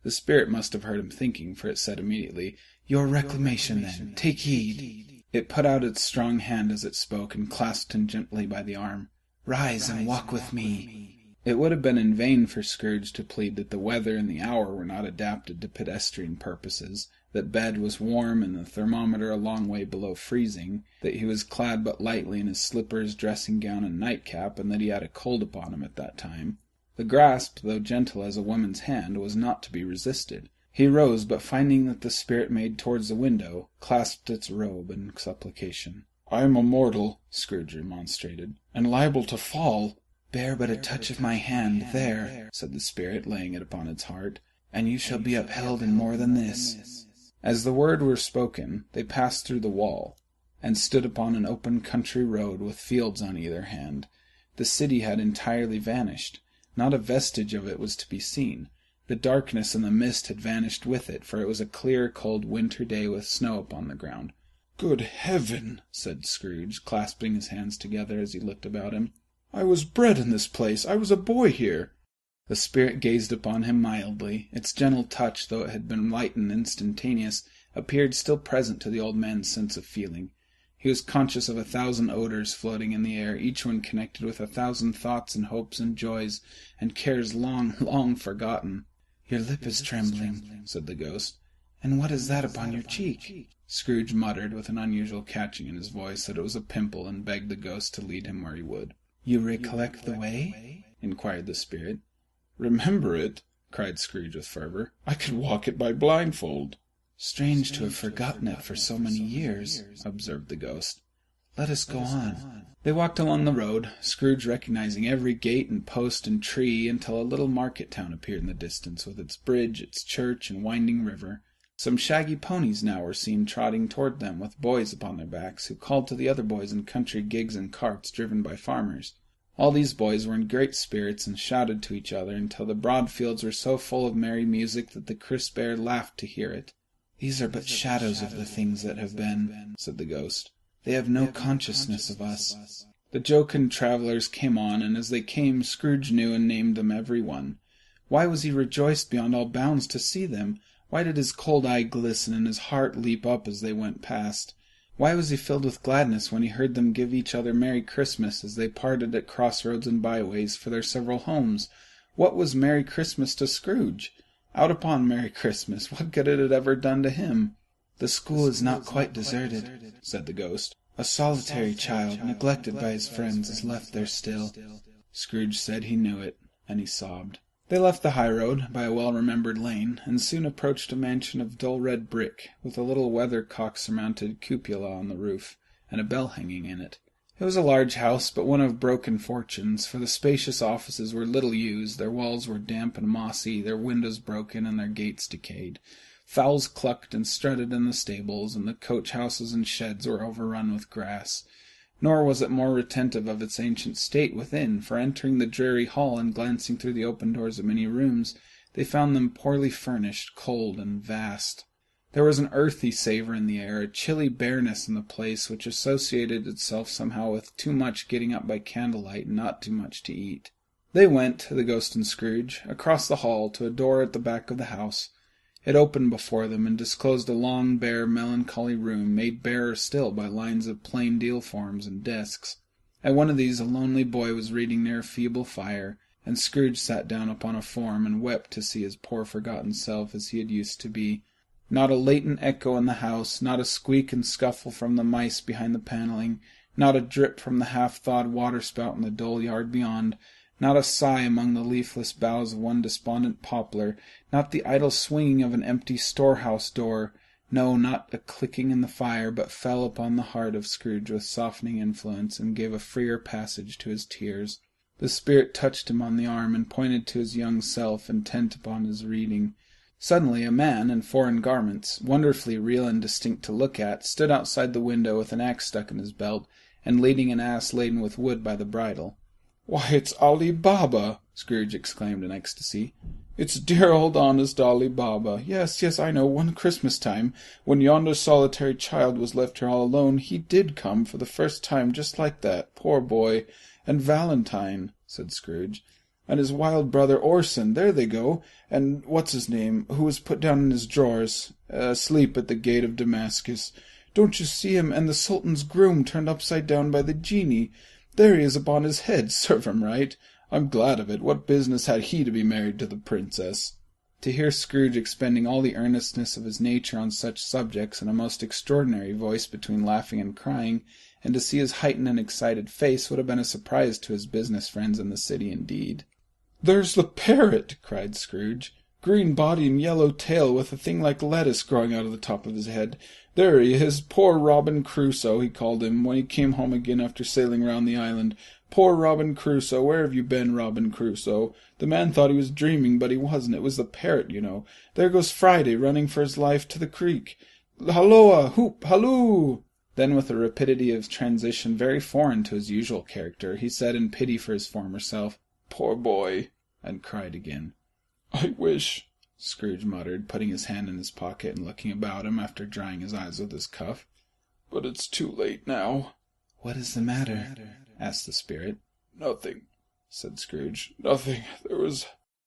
The spirit must have heard him thinking, for it said immediately, "Your reclamation, then. Take heed." It put out its strong hand as it spoke, and clasped him gently by the arm. "Rise and walk with me." It would have been in vain for Scrooge to plead that the weather and the hour were not adapted to pedestrian purposes, that bed was warm and the thermometer a long way below freezing, that he was clad but lightly in his slippers, dressing gown, and nightcap, and that he had a cold upon him at that time. The grasp, though gentle as a woman's hand, was not to be resisted. He rose, but finding that the spirit made towards the window, clasped its robe in supplication.
"I am a mortal," Scrooge remonstrated, "and liable to fall."
"Bear but a touch of my hand, there," said the spirit, laying it upon its heart, "and you shall be upheld in more than this." As the word were spoken, they passed through the wall, and stood upon an open country road with fields on either hand. The city had entirely vanished. Not a vestige of it was to be seen. The darkness and the mist had vanished with it, for it was a clear, cold winter day with snow upon the ground.
"Good heaven!" said Scrooge, clasping his hands together as he looked about him. "I was bred in this place. I was a boy here."
The spirit gazed upon him mildly. Its gentle touch, though it had been light and instantaneous, appeared still present to the old man's sense of feeling. He was conscious of 1,000 odors floating in the air, each one connected with 1,000 thoughts and hopes and joys, and cares long, long forgotten. "Your lip is trembling," said the ghost. "And what is that upon your cheek?" Scrooge muttered, with an unusual catching in his voice, that it was a pimple, and begged the ghost to lead him where he would. "You recollect the way?" inquired the spirit.
"Remember it?" cried Scrooge with fervour. "I could walk it by blindfold."
"Strange to have forgotten it for so many years," observed the ghost. "Let us go on." They walked along the road, Scrooge recognizing every gate and post and tree, until a little market town appeared in the distance, with its bridge, its church, and winding river. Some shaggy ponies now were seen trotting toward them, with boys upon their backs, who called to the other boys in country gigs and carts driven by farmers. All these boys were in great spirits, and shouted to each other, until the broad fields were so full of merry music that the crisp air laughed to hear it. "These are but shadows of the things that have been," said the ghost. "They have no consciousness of us." The jocund travellers came on, and as they came, Scrooge knew and named them every one. Why was he rejoiced beyond all bounds to see them? Why did his cold eye glisten and his heart leap up as they went past? Why was he filled with gladness when he heard them give each other Merry Christmas as they parted at crossroads and byways for their several homes? What was Merry Christmas to Scrooge? Out upon Merry Christmas, what good had it ever done to him? "The school is not quite deserted," said the ghost. "A solitary child, neglected by his friends, is left there still." Scrooge said he knew it, and he sobbed. They left the highroad by a well-remembered lane, and soon approached a mansion of dull red brick, with a little weathercock-surmounted cupola on the roof, and a bell hanging in it. It was a large house, but one of broken fortunes, for the spacious offices were little used, their walls were damp and mossy, their windows broken, and their gates decayed. Fowls clucked and strutted in the stables, and the coach-houses and sheds were overrun with grass. Nor was it more retentive of its ancient state within, for entering the dreary hall and glancing through the open doors of many rooms, they found them poorly furnished, cold, and vast. There was an earthy savour in the air, a chilly bareness in the place, which associated itself somehow with too much getting up by candlelight and not too much to eat. They went, the ghost and Scrooge, across the hall to a door at the back of the house. It opened before them, and disclosed a long, bare, melancholy room, made barer still by lines of plain deal forms and desks. At one of these a lonely boy was reading near a feeble fire, and Scrooge sat down upon a form and wept to see his poor forgotten self as he had used to be. Not a latent echo in the house, not a squeak and scuffle from the mice behind the panelling, not a drip from the half-thawed waterspout in the dull yard beyond, not a sigh among the leafless boughs of one despondent poplar, not the idle swinging of an empty storehouse door, no, not a clicking in the fire, but fell upon the heart of Scrooge with softening influence, and gave a freer passage to his tears. The spirit touched him on the arm, and pointed to his young self, intent upon his reading. Suddenly a man in foreign garments, wonderfully real and distinct to look at, stood outside the window with an axe stuck in his belt, and leading an ass laden with wood by the bridle.
"Why, it's Ali Baba!" Scrooge exclaimed in ecstasy. "It's dear old honest Ali Baba. Yes, I know, one Christmas time, when yonder solitary child was left here all alone, he did come for the first time just like that, poor boy. And Valentine," said Scrooge, "and his wild brother Orson, there they go, and what's-his-name, who was put down in his drawers, asleep at the gate of Damascus. Don't you see him, and the Sultan's groom turned upside down by the genie? There he is upon his head, serve him right. I'm glad of it. What business had he to be married to the princess?"
To hear Scrooge expending all the earnestness of his nature on such subjects in a most extraordinary voice between laughing and crying, and to see his heightened and excited face, would have been a surprise to his business friends in the city indeed.
"There's the parrot!" cried Scrooge. "Green body and yellow tail, with a thing like lettuce growing out of the top of his head. There he is, poor Robin Crusoe, he called him, when he came home again after sailing round the island. Poor Robin Crusoe, where have you been, Robin Crusoe? The man thought he was dreaming, but he wasn't. It was the parrot, you know. There goes Friday, running for his life to the creek. Halloa! Hoop! Halloo!"
Then, with a rapidity of transition very foreign to his usual character, he said in pity for his former self,
"Poor boy!"
and cried again.
"I wish,"
Scrooge muttered, putting his hand in his pocket and looking about him after drying his eyes with his cuff.
"But it's too late now."
"What is the matter?" asked the spirit.
"Nothing," said Scrooge. "Nothing. There was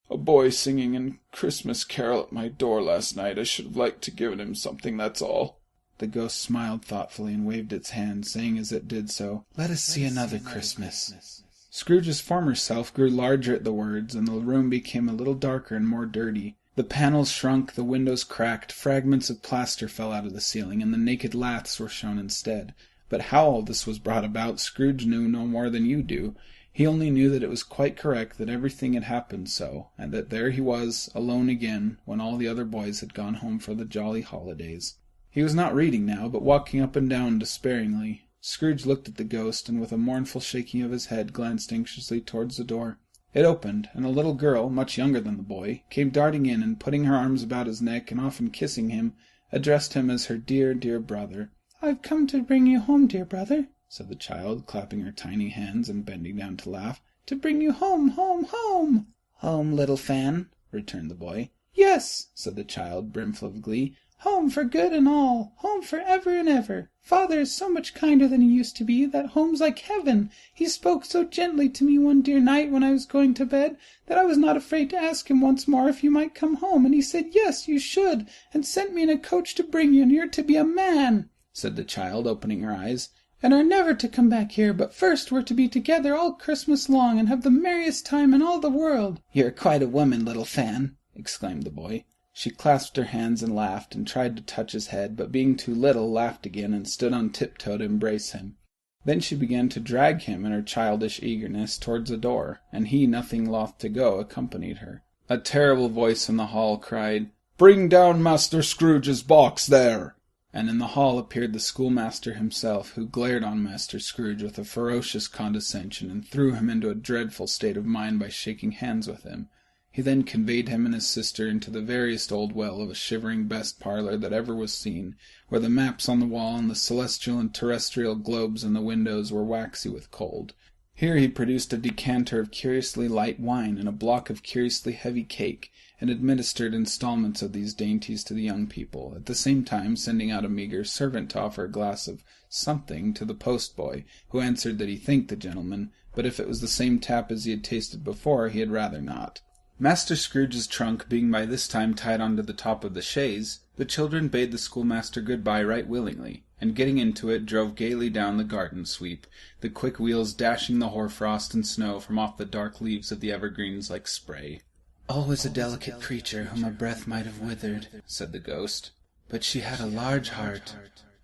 a boy singing a Christmas carol at my door last night. I should have liked to given him something, that's all."
The ghost smiled thoughtfully and waved its hand, saying as it did so, "Let us see another Christmas." Scrooge's former self grew larger at the words, and the room became a little darker and more dirty. The panels shrunk, the windows cracked, fragments of plaster fell out of the ceiling, and the naked laths were shown instead. But how all this was brought about, Scrooge knew no more than you do. He only knew that it was quite correct that everything had happened so, and that there he was, alone again, when all the other boys had gone home for the jolly holidays. He was not reading now, but walking up and down despairingly. Scrooge looked at the ghost, and with a mournful shaking of his head glanced anxiously towards the door. It opened, and a little girl, much younger than the boy, came darting in, and putting her arms about his neck, and often kissing him, addressed him as her dear, dear brother. "I've come to bring you home, dear brother," said the child, clapping her tiny hands and bending down to laugh. "To bring you home, home, home!" "Home, little Fan?" returned the boy. "Yes," said the child, brimful of glee. "Home for good and all. Home for ever and ever. Father is so much kinder than he used to be, that home's like heaven. He spoke so gently to me one dear night when I was going to bed, that I was not afraid to ask him once more if you might come home, and he said yes, you should, and sent me in a coach to bring you, and you're to be a man," said the child, opening her eyes, "and are never to come back here, but first we're to be together all Christmas long, and have the merriest time in all the world." "You're quite a woman, little Fan," exclaimed the boy. She clasped her hands and laughed, and tried to touch his head, but being too little, laughed again, and stood on tiptoe to embrace him. Then she began to drag him in her childish eagerness towards the door, and he, nothing loth to go, accompanied her. A terrible voice in the hall cried, "Bring down Master Scrooge's box there!" And in the hall appeared the schoolmaster himself, who glared on Master Scrooge with a ferocious condescension, and threw him into a dreadful state of mind by shaking hands with him. He then conveyed him and his sister into the veriest old well of a shivering best parlour that ever was seen, where the maps on the wall and the celestial and terrestrial globes in the windows were waxy with cold. Here he produced a decanter of curiously light wine and a block of curiously heavy cake, and administered instalments of these dainties to the young people, at the same time sending out a meagre servant to offer a glass of something to the post-boy, who answered that he thanked the gentleman, but if it was the same tap as he had tasted before, he had rather not. Master Scrooge's trunk being by this time tied on to the top of the chaise, the children bade the schoolmaster good-bye right willingly, and getting into it, drove gaily down the garden sweep, the quick wheels dashing the hoarfrost and snow from off the dark leaves of the evergreens like spray. "Always a delicate creature whom a breath might have withered," said the ghost. "But she had a large heart."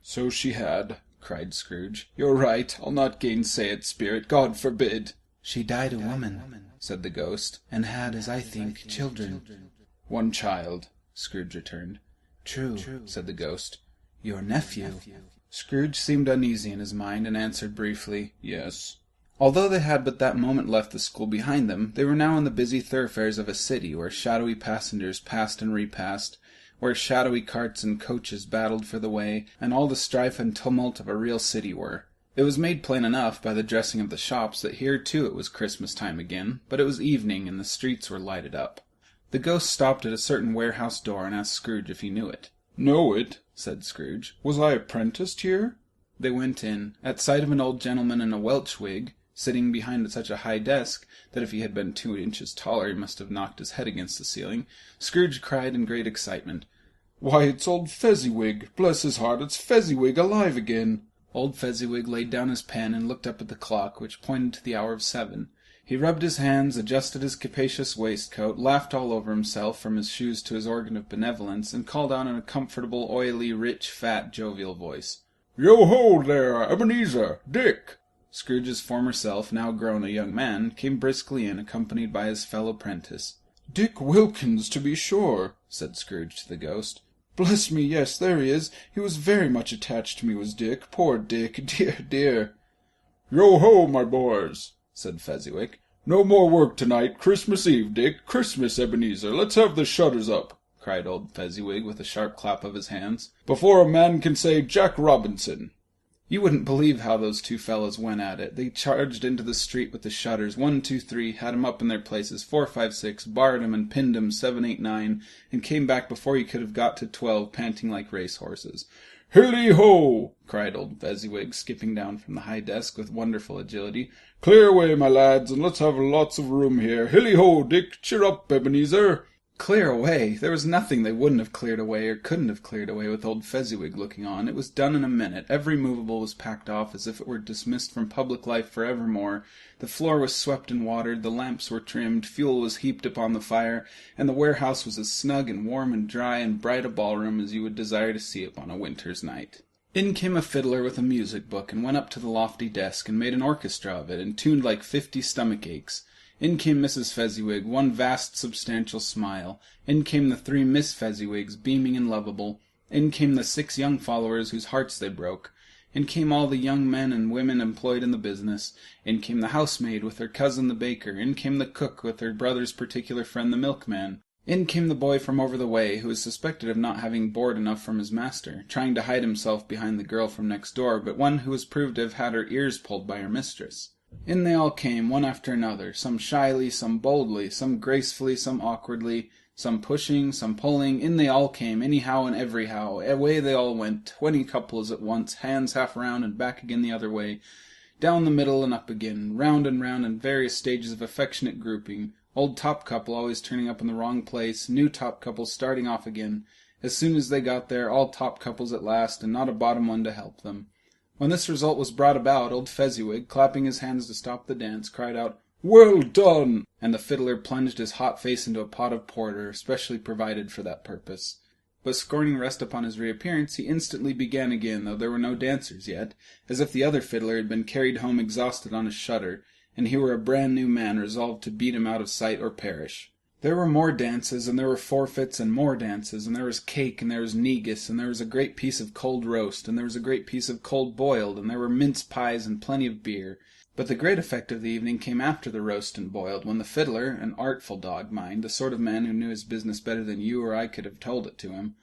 "So she had," cried Scrooge. "You're right. I'll not gainsay it, spirit. God forbid."
"She died a woman," said the ghost, "and had, as I think, children."
"One child,"
Scrooge returned. "True," said the ghost. "Your nephew." Scrooge seemed uneasy in his mind, and answered briefly, "Yes." Although they had but that moment left the school behind them, they were now in the busy thoroughfares of a city, where shadowy passengers passed and repassed, where shadowy carts and coaches battled for the way, and all the strife and tumult of a real city were. It was made plain enough by the dressing of the shops that here too it was Christmas time again, but it was evening, and the streets were lighted up. The ghost stopped at a certain warehouse door and asked Scrooge if he knew it.
"Know it?"
said Scrooge.
"Was I apprenticed here?"
They went in. At sight of an old gentleman in a Welsh wig, sitting behind such a high desk that if he had been 2 inches taller he must have knocked his head against the ceiling, Scrooge cried in great excitement,
"Why, it's old Fezziwig! Bless his heart, it's Fezziwig alive again!"
Old Fezziwig laid down his pen and looked up at the clock, which pointed to the hour of 7. He rubbed his hands, adjusted his capacious waistcoat, laughed all over himself from his shoes to his organ of benevolence, and called out in a comfortable, oily, rich, fat, jovial voice, "Yo-ho there, Ebenezer! Dick!" Scrooge's former self, now grown a young man, came briskly in, accompanied by his fellow prentice.
"Dick Wilkins, to be sure," said Scrooge to the ghost. "Bless me, yes, there he is. He was very much attached to me, was Dick. Poor Dick, dear, dear."
"Yo-ho, my boys," said Fezziwig. "No more work tonight. Christmas Eve, Dick. Christmas, Ebenezer. Let's have the shutters up," cried old Fezziwig with a sharp clap of his hands, "before a man can say Jack Robinson."
You wouldn't believe how those two fellows went at it. They charged into the street with the shutters, 1, 2, 3, had 'em up in their places, 4, 5, 6, barred 'em and pinned 'em, 7, 8, 9, and came back before you could have got to 12, panting like racehorses.
"Hilly-ho!"
cried old Fezziwig, skipping down from the high desk with wonderful agility.
"Clear away, my lads, and let's have lots of room here. Hilly-ho, Dick. Cheer up, Ebenezer."
Clear away! There was nothing they wouldn't have cleared away or couldn't have cleared away with old Fezziwig looking on. It was done in a minute. Every movable was packed off as if it were dismissed from public life for evermore. The floor was swept and watered, the lamps were trimmed, fuel was heaped upon the fire, and the warehouse was as snug and warm and dry and bright a ballroom as you would desire to see upon a winter's night. In came a fiddler with a music book, and went up to the lofty desk, and made an orchestra of it, and tuned like 50 stomach aches. In came Mrs. Fezziwig, one vast substantial smile. In came the 3 Miss Fezziwigs, beaming and lovable. In came the 6 young followers whose hearts they broke. In came all the young men and women employed in the business. In came the housemaid with her cousin the baker. In came the cook with her brother's particular friend the milkman. In came the boy from over the way, who was suspected of not having board enough from his master, trying to hide himself behind the girl from next door, but one who was proved to have had her ears pulled by her mistress. In they all came, one after another, some shyly, some boldly, some gracefully, some awkwardly, some pushing, some pulling. In they all came, anyhow and everyhow. Away they all went, 20 couples at once, hands half round and back again the other way, down the middle and up again, round and round in various stages of affectionate grouping, old top couple always turning up in the wrong place, new top couple starting off again. As soon as they got there, all top couples at last, and not a bottom one to help them. When this result was brought about, old Fezziwig, clapping his hands to stop the dance, cried out, "Well done!" and the fiddler plunged his hot face into a pot of porter, specially provided for that purpose. But scorning rest upon his reappearance, he instantly began again, though there were no dancers yet, as if the other fiddler had been carried home exhausted on his shutter, and he were a brand new man resolved to beat him out of sight or perish. There were more dances, and there were forfeits, and more dances, and there was cake, and there was negus, and there was a great piece of cold roast, and there was a great piece of cold boiled, and there were mince pies and plenty of beer. But the great effect of the evening came after the roast and boiled, when the fiddler, an artful dog, mind, the sort of man who knew his business better than you or I could have told it to him,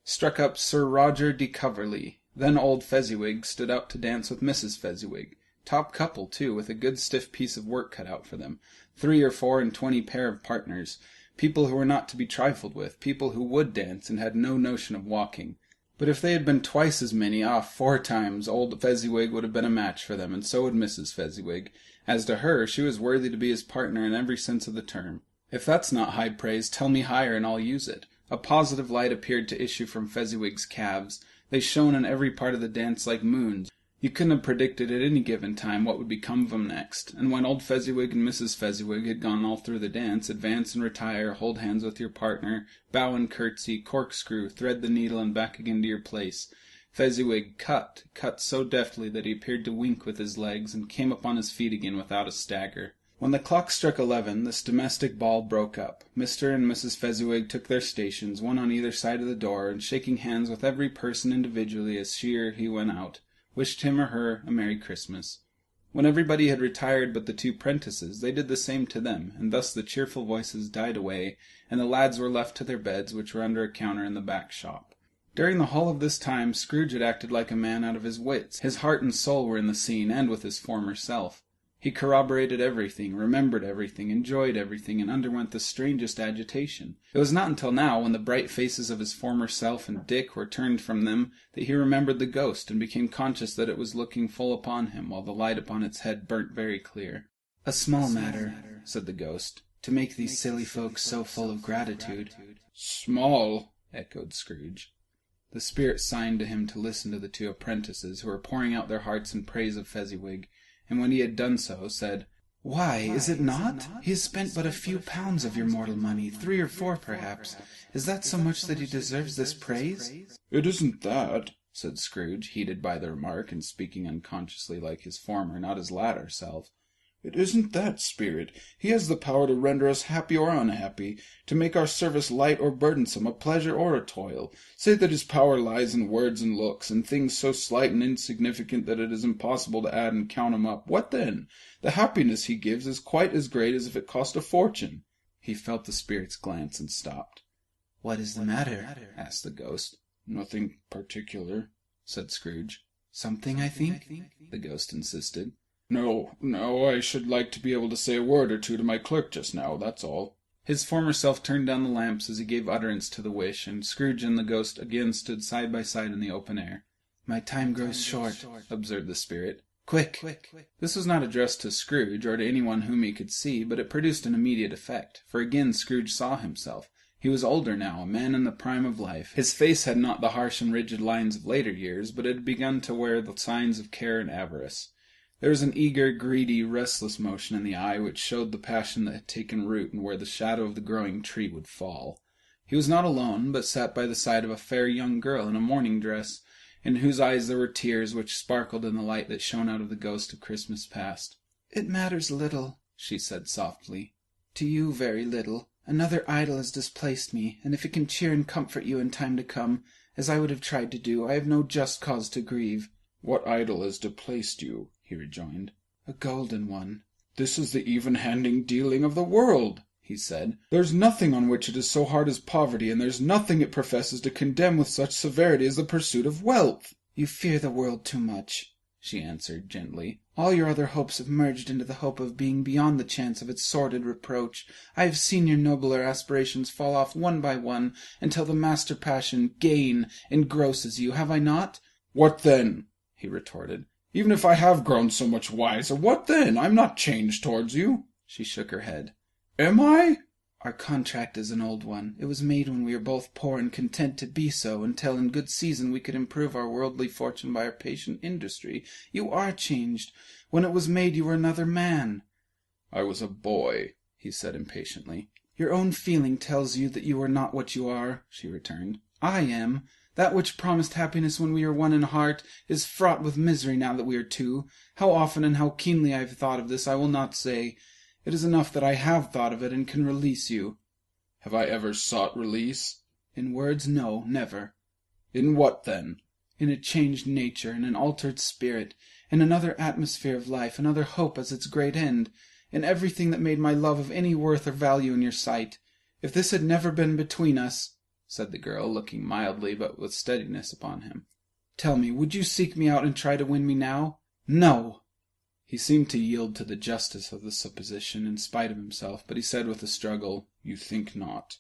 struck up Sir Roger de Coverley. Then old Fezziwig stood out to dance with Mrs. Fezziwig. Top couple, too, with a good stiff piece of work cut out for them. 3 or 4 and 20 pair of partners. People who were not to be trifled with. People who would dance, and had no notion of walking. But if they had been twice as many, 4 times, old Fezziwig would have been a match for them, and so would Mrs. Fezziwig. As to her, she was worthy to be his partner in every sense of the term. If that's not high praise, tell me higher, and I'll use it. A positive light appeared to issue from Fezziwig's calves. They shone in every part of the dance like moons. You couldn't have predicted at any given time what would become of 'em next, and when old Fezziwig and Mrs. Fezziwig had gone all through the dance, advance and retire, hold hands with your partner, bow and curtsy, corkscrew, thread the needle and back again to your place, Fezziwig cut so deftly that he appeared to wink with his legs, and came upon his feet again without a stagger. When the clock struck 11, this domestic ball broke up. Mr. and Mrs. Fezziwig took their stations, one on either side of the door, and shaking hands with every person individually as she or he went out, wished him or her a Merry Christmas. When everybody had retired but the 2 prentices, they did the same to them, and thus the cheerful voices died away, and the lads were left to their beds, which were under a counter in the back shop. During the whole of this time, Scrooge had acted like a man out of his wits. His heart and soul were in the scene, and with his former self. He corroborated everything, remembered everything, enjoyed everything, and underwent the strangest agitation. It was not until now, when the bright faces of his former self and Dick were turned from them, that he remembered the ghost, and became conscious that it was looking full upon him, while the light upon its head burnt very clear. "A small matter," said the ghost, "to make these silly folks so full of gratitude."
"Small,"
echoed Scrooge. The spirit signed to him to listen to the 2 apprentices, who were pouring out their hearts in praise of Fezziwig, and when he had done so, said,
Why, is it not? He has spent but a few pounds of your mortal money, 3 or 4 perhaps. Is that so much that he deserves this praise?
It isn't that, said Scrooge, heated by the remark, and speaking unconsciously like his former, not his latter self. It isn't that, Spirit. He has the power to render us happy or unhappy, to make our service light or burdensome, a pleasure or a toil. Say that his power lies in words and looks, and things so slight and insignificant that it is impossible to add and count 'em up. What then? The happiness he gives is quite as great as if it cost a fortune.
He felt the Spirit's glance and stopped.
What is the matter?
asked the ghost.
Nothing particular, said Scrooge.
Something, I think?
The ghost insisted.
No, I should like to be able to say a word or two to my clerk just now, that's all.
His former self turned down the lamps as he gave utterance to the wish, and Scrooge and the ghost again stood side by side in the open air.
My time grows short,
observed the Spirit.
Quick!
This was not addressed to Scrooge, or to anyone whom he could see, but it produced an immediate effect, for again Scrooge saw himself. He was older now, a man in the prime of life. His face had not the harsh and rigid lines of later years, but it had begun to wear the signs of care and avarice. There was an eager, greedy, restless motion in the eye which showed the passion that had taken root and where the shadow of the growing tree would fall. He was not alone, but sat by the side of a fair young girl in a mourning dress, in whose eyes there were tears which sparkled in the light that shone out of the ghost of Christmas past.
"It matters little," she said softly. "To you very little. Another idol has displaced me, and if it can cheer and comfort you in time to come, as I would have tried to do, I have no just cause to grieve."
"What idol has displaced you?" he rejoined.
"A golden one."
"This is the even-handing dealing of the world," he said. "There's nothing on which it is so hard as poverty, and there's nothing it professes to condemn with such severity as the pursuit of wealth."
"You fear the world too much," she answered gently. "All your other hopes have merged into the hope of being beyond the chance of its sordid reproach. I have seen your nobler aspirations fall off one by one, until the master passion, gain, engrosses you, have I not?"
"What then?" he retorted. "Even if I have grown so much wiser, what then? I'm not changed towards you."
She shook her head.
"Am I?"
"Our contract is an old one. It was made when we were both poor and content to be so, until in good season we could improve our worldly fortune by our patient industry. You are changed. When it was made you were another man."
"I was a boy," he said impatiently.
"Your own feeling tells you that you are not what you are," she returned. "I am. That which promised happiness when we were one in heart is fraught with misery now that we are two. How often and how keenly I have thought of this I will not say. It is enough that I have thought of it and can release you."
"Have I ever sought release?"
"In words, no, never."
"In what, then?"
"In a changed nature, in an altered spirit, in another atmosphere of life, another hope as its great end, in everything that made my love of any worth or value in your sight. If this had never been between us," said the girl, looking mildly but with steadiness upon him, "tell me, would you seek me out and try to win me now?" "No!" He seemed to yield to the justice of the supposition in spite of himself, but he said with a struggle, "You think not?"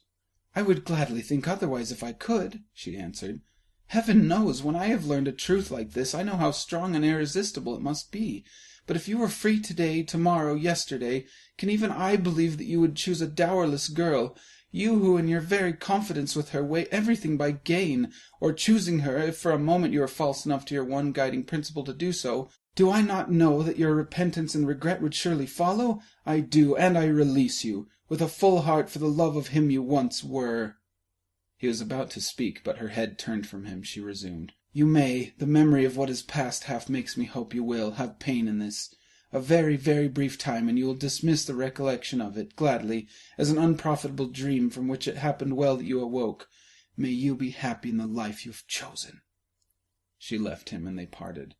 "I would gladly think otherwise if I could," she answered. "Heaven knows, when I have learned a truth like this, I know how strong and irresistible it must be. But if you were free today, tomorrow, yesterday, can even I believe that you would choose a dowerless girl, you who in your very confidence with her weigh everything by gain, or choosing her, if for a moment you are false enough to your one guiding principle to do so? Do I not know that your repentance and regret would surely follow? I do, and I release you, with a full heart for the love of him you once were." He was about to speak, but her head turned from him. She resumed. "You may, the memory of what is past half makes me hope you will, have pain in this. A very, very brief time, and you will dismiss the recollection of it, gladly, as an unprofitable dream from which it happened well that you awoke. May you be happy in the life you have chosen." She left him, and they parted.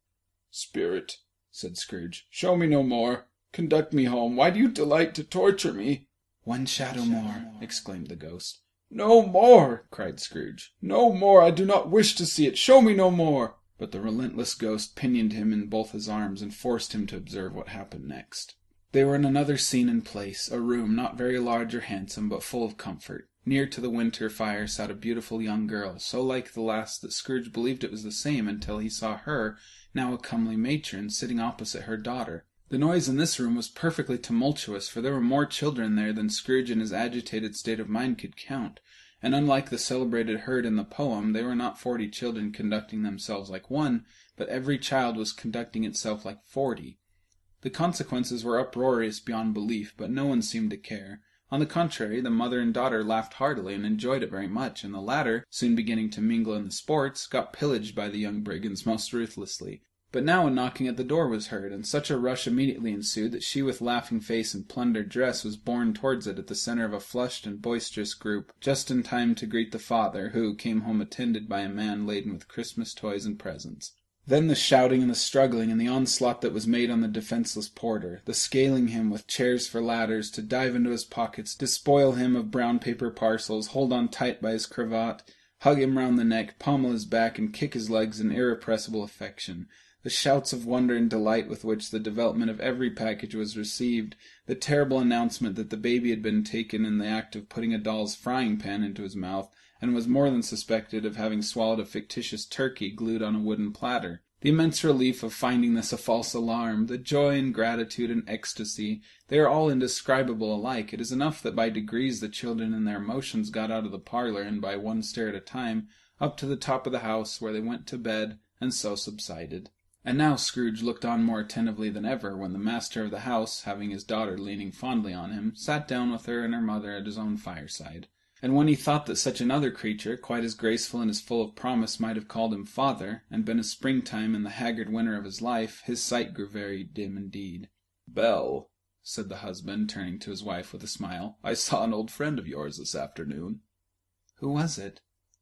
"Spirit," said Scrooge, "show me no more. Conduct me home. Why do you delight to torture me?"
"One shadow more," exclaimed the ghost.
"No more!" cried Scrooge. "No more! I do not wish to see it. Show me no more!"
But the relentless ghost pinioned him in both his arms and forced him to observe what happened next. They were in another scene and place, a room not very large or handsome, but full of comfort. Near to the winter fire sat a beautiful young girl, so like the last that Scrooge believed it was the same until he saw her, now a comely matron, sitting opposite her daughter. The noise in this room was perfectly tumultuous, for there were more children there than Scrooge in his agitated state of mind could count, and unlike the celebrated herd in the poem, they were not 40 children conducting themselves like one, but every child was conducting itself like 40. The consequences were uproarious beyond belief, but no one seemed to care. On the contrary, the mother and daughter laughed heartily and enjoyed it very much, and the latter, soon beginning to mingle in the sports, got pillaged by the young brigands most ruthlessly. But now a knocking at the door was heard, and such a rush immediately ensued that she with laughing face and plundered dress was borne towards it at the centre of a flushed and boisterous group, just in time to greet the father, who came home attended by a man laden with Christmas toys and presents. Then the shouting and the struggling, and the onslaught that was made on the defenceless porter, the scaling him with chairs for ladders, to dive into his pockets, despoil him of brown paper parcels, hold on tight by his cravat, hug him round the neck, pommel his back, and kick his legs in irrepressible affection. The shouts of wonder and delight with which the development of every package was received, the terrible announcement that the baby had been taken in the act of putting a doll's frying-pan into his mouth, and was more than suspected of having swallowed a fictitious turkey glued on a wooden platter. The immense relief of finding this a false alarm, the joy and gratitude and ecstasy, they are all indescribable alike. It is enough that by degrees the children in their emotions got out of the parlour, and by one stair at a time, up to the top of the house, where they went to bed, and so subsided. And now Scrooge looked on more attentively than ever, when the master of the house, having his daughter leaning fondly on him, sat down with her and her mother at his own fireside. And when he thought that such another creature, quite as graceful and as full of promise, might have called him father, and been a springtime in the haggard winter of his life, his sight grew very dim indeed.
"Belle," said the husband, turning to his wife with a smile, "I saw an old friend of yours this afternoon."
"Who was it?"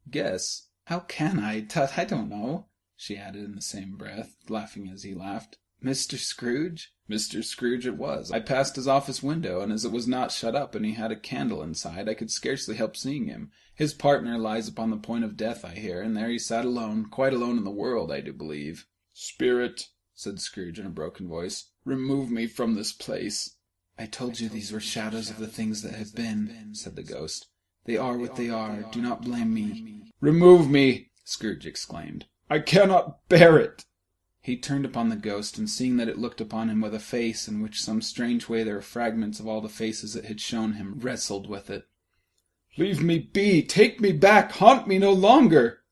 "Guess."
"How can I? Tut, I don't know," she added in the same breath, laughing as he laughed. "Mr. Scrooge?"
"Mr. Scrooge it was. I passed his office window, and as it was not shut up and he had a candle inside, I could scarcely help seeing him. His partner lies upon the point of death, I hear, and there he sat alone, quite alone in the world, I do believe." "Spirit," said Scrooge in a broken voice, "remove me from this place."
"I told you these were shadows of the things that have been," said the ghost. "They are what they are. Do not blame me."
"Remove me!" Scrooge exclaimed. "I cannot bear it."
He turned upon the ghost, and seeing that it looked upon him with a face in which some strange way there were fragments of all the faces it had shown him, wrestled with it.
"Leave me be! Take me back! Haunt me no longer!"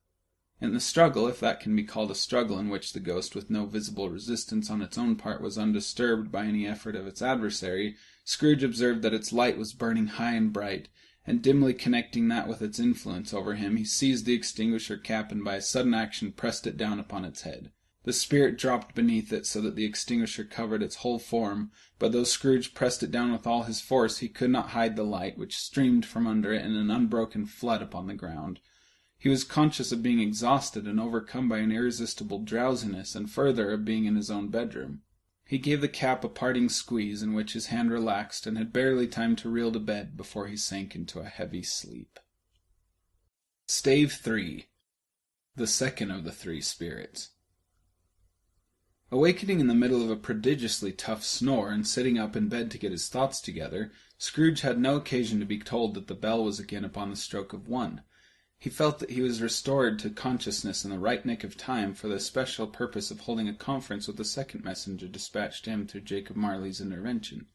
In the struggle, if that can be called a struggle in which the ghost, with no visible resistance on its own part, was undisturbed by any effort of its adversary, Scrooge observed that its light was burning high and bright, and dimly connecting that with its influence over him, he seized the extinguisher cap and by a sudden action pressed it down upon its head. The spirit dropped beneath it, so that the extinguisher covered its whole form, but though Scrooge pressed it down with all his force, he could not hide the light, which streamed from under it in an unbroken flood upon the ground. He was conscious of being exhausted and overcome by an irresistible drowsiness, and further, of being in his own bedroom. He gave the cap a parting squeeze, in which his hand relaxed, and had barely time to reel to bed before he sank into a heavy sleep. Stave 3. The second of the three spirits. Awakening in the middle of a prodigiously tough snore, and sitting up in bed to get his thoughts together, Scrooge had no occasion to be told that the bell was again upon the stroke of 1. He felt that he was restored to consciousness in the right nick of time for the special purpose of holding a conference with the second messenger dispatched to him through Jacob Marley's intervention.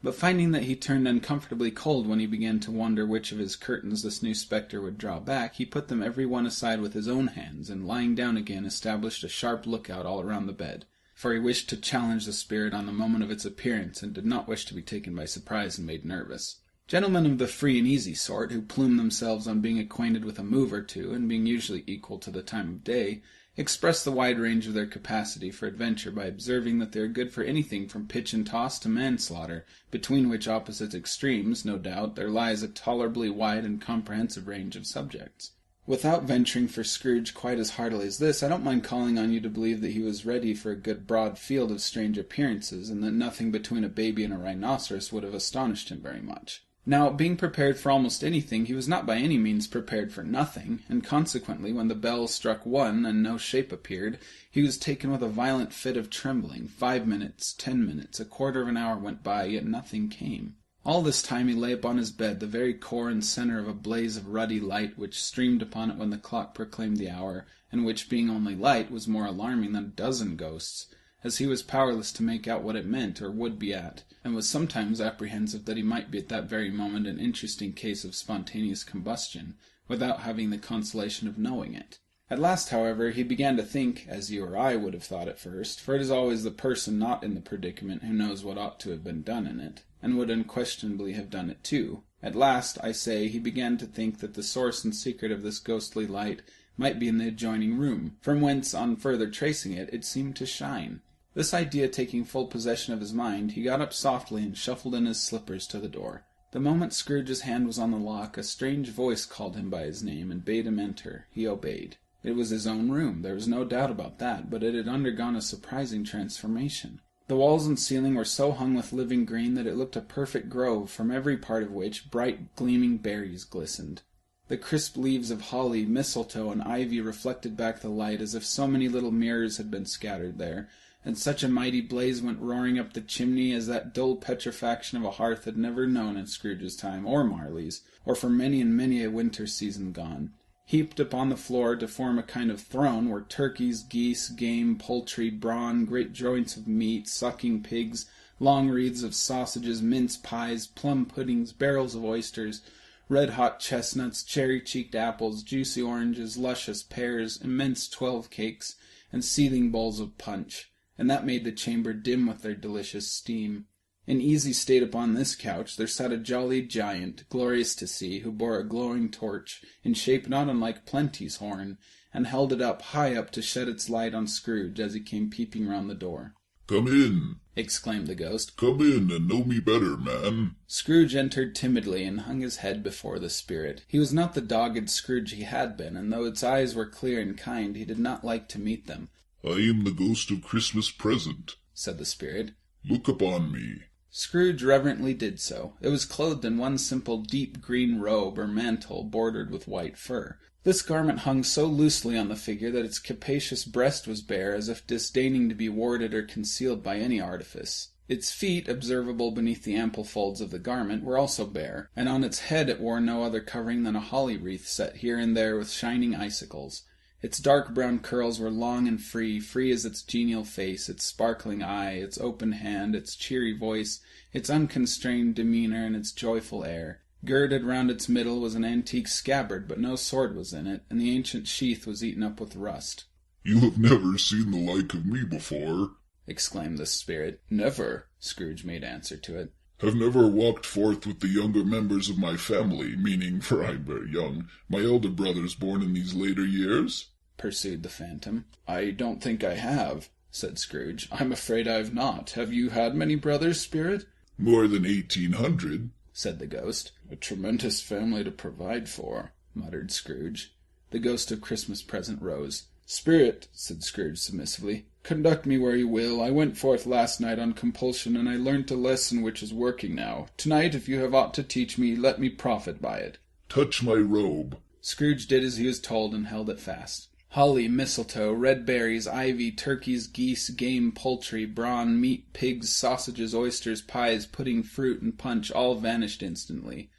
But finding that he turned uncomfortably cold when he began to wonder which of his curtains this new spectre would draw back, he put them every one aside with his own hands, and lying down again established a sharp lookout all around the bed, for he wished to challenge the spirit on the moment of its appearance, and did not wish to be taken by surprise and made nervous. Gentlemen of the free and easy sort, who plume themselves on being acquainted with a move or two, and being usually equal to the time of day, express the wide range of their capacity for adventure by observing that they are good for anything from pitch and toss to manslaughter, between which opposite extremes, no doubt, there lies a tolerably wide and comprehensive range of subjects. Without venturing for Scrooge quite as heartily as this, I don't mind calling on you to believe that he was ready for a good broad field of strange appearances, and that nothing between a baby and a rhinoceros would have astonished him very much. Now, being prepared for almost anything, he was not by any means prepared for nothing, and consequently, when the bell struck 1 and no shape appeared, he was taken with a violent fit of trembling. 5 minutes, 10 minutes, a quarter of an hour went by, yet nothing came. All this time he lay upon his bed, the very core and centre of a blaze of ruddy light which streamed upon it when the clock proclaimed the hour, and which, being only light, was more alarming than a dozen ghosts, as he was powerless to make out what it meant or would be at, and was sometimes apprehensive that he might be at that very moment an interesting case of spontaneous combustion, without having the consolation of knowing it. At last, however, he began to think, as you or I would have thought at first, for it is always the person not in the predicament who knows what ought to have been done in it, and would unquestionably have done it too. At last, I say, he began to think that the source and secret of this ghostly light might be in the adjoining room, from whence, on further tracing it, it seemed to shine. This idea taking full possession of his mind, he got up softly and shuffled in his slippers to the door. The moment Scrooge's hand was on the lock, a strange voice called him by his name and bade him enter. He obeyed. It was his own room, there was no doubt about that, but it had undergone a surprising transformation. The walls and ceiling were so hung with living green that it looked a perfect grove, from every part of which bright, gleaming berries glistened. The crisp leaves of holly, mistletoe, and ivy reflected back the light as if so many little mirrors had been scattered there, and such a mighty blaze went roaring up the chimney as that dull petrifaction of a hearth had never known in Scrooge's time, or Marley's, or for many and many a winter season gone. Heaped upon the floor to form a kind of throne were turkeys, geese, game, poultry, brawn, great joints of meat, sucking pigs, long wreaths of sausages, mince pies, plum puddings, barrels of oysters, red-hot chestnuts, cherry-cheeked apples, juicy oranges, luscious pears, immense 12 cakes, and seething bowls of punch, and that made the chamber dim with their delicious steam. In easy state upon this couch there sat a jolly giant, glorious to see, who bore a glowing torch, in shape not unlike Plenty's horn, and held it up high up to shed its light on Scrooge as he came peeping round the door.
"Come in,"
exclaimed the ghost.
"Come in and know me better, man."
Scrooge entered timidly and hung his head before the spirit. He was not the dogged Scrooge he had been, and though its eyes were clear and kind, he did not like to meet them.
"I am the ghost of Christmas present,"
said the spirit.
"Look upon me."
Scrooge reverently did so. It was clothed in one simple deep green robe or mantle bordered with white fur. This garment hung so loosely on the figure that its capacious breast was bare, as if disdaining to be warded or concealed by any artifice. Its feet, observable beneath the ample folds of the garment, were also bare, and on its head it wore no other covering than a holly wreath set here and there with shining icicles. Its dark brown curls were long and free as its genial face, its sparkling eye, its open hand, its cheery voice, its unconstrained demeanour, and its joyful air. Girded round its middle was an antique scabbard, but no sword was in it, and the ancient sheath was eaten up with rust.
"You have never seen the like of me before,"
exclaimed the spirit. "Never," Scrooge made answer to it.
"Have never walked forth with the younger members of my family, meaning, for I am very young, my elder brothers born in these later years?"
pursued the phantom. "I don't think I have," said Scrooge. "I'm afraid I've not. Have you had many brothers, spirit?"
"More than 1,800,
said the ghost. "A tremendous family to provide for," muttered Scrooge. The ghost of Christmas present rose. "Spirit," said Scrooge submissively, "conduct me where you will. I went forth last night on compulsion, and I learnt a lesson which is working now. Tonight, if you have aught to teach me, let me profit by it."
"Touch my robe."
Scrooge did as he was told, and held it fast. Holly, mistletoe, red berries, ivy, turkeys, geese, game, poultry, brawn, meat, pigs, sausages, oysters, pies, pudding, fruit, and punch all vanished instantly.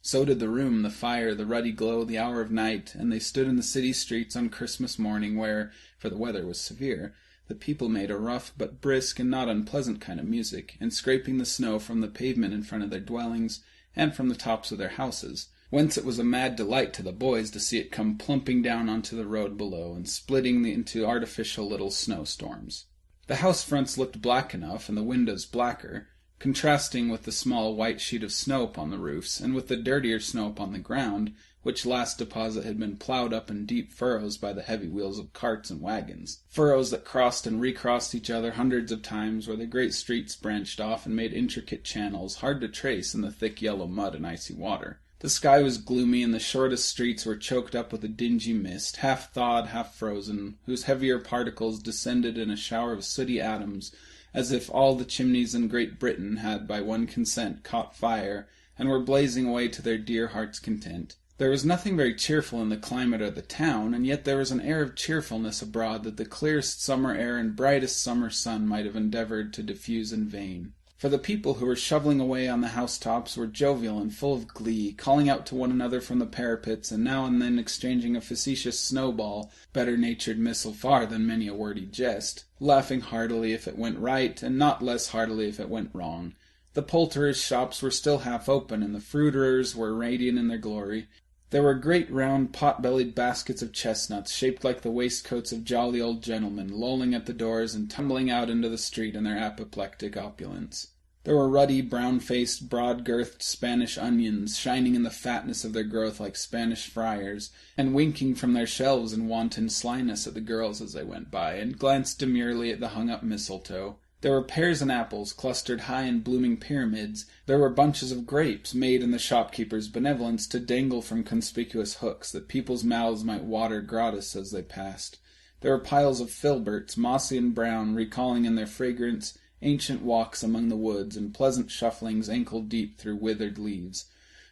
So did the room, the fire, the ruddy glow, the hour of night, and they stood in the city streets on Christmas morning where, for the weather was severe, the people made a rough but brisk and not unpleasant kind of music, and scraping the snow from the pavement in front of their dwellings, and from the tops of their houses, whence it was a mad delight to the boys to see it come plumping down onto the road below, and splitting into artificial little snowstorms. The house fronts looked black enough, and the windows blacker, contrasting with the small white sheet of snow upon the roofs, and with the dirtier snow upon the ground, which last deposit had been ploughed up in deep furrows by the heavy wheels of carts and wagons, furrows that crossed and recrossed each other hundreds of times, where the great streets branched off and made intricate channels, hard to trace in the thick yellow mud and icy water. The sky was gloomy, and the shortest streets were choked up with a dingy mist, half thawed, half frozen, whose heavier particles descended in a shower of sooty atoms, as if all the chimneys in Great Britain had by one consent caught fire, and were blazing away to their dear heart's content. There was nothing very cheerful in the climate of the town, and yet there was an air of cheerfulness abroad that the clearest summer air and brightest summer sun might have endeavoured to diffuse in vain. For the people who were shovelling away on the housetops were jovial and full of glee, calling out to one another from the parapets, and now and then exchanging a facetious snowball, better-natured missile far than many a wordy jest, laughing heartily if it went right, and not less heartily if it went wrong. The poulterers' shops were still half open, and the fruiterers were radiant in their glory. There were great round pot-bellied baskets of chestnuts, shaped like the waistcoats of jolly old gentlemen, lolling at the doors and tumbling out into the street in their apoplectic opulence. There were ruddy, brown-faced, broad-girthed Spanish onions, shining in the fatness of their growth like Spanish friars, and winking from their shelves in wanton slyness at the girls as they went by, and glanced demurely at the hung-up mistletoe. There were pears and apples clustered high in blooming pyramids. There were bunches of grapes made in the shopkeeper's benevolence to dangle from conspicuous hooks, that people's mouths might water gratis as they passed. There were piles of filberts, mossy and brown, recalling in their fragrance ancient walks among the woods, and pleasant shufflings ankle-deep through withered leaves.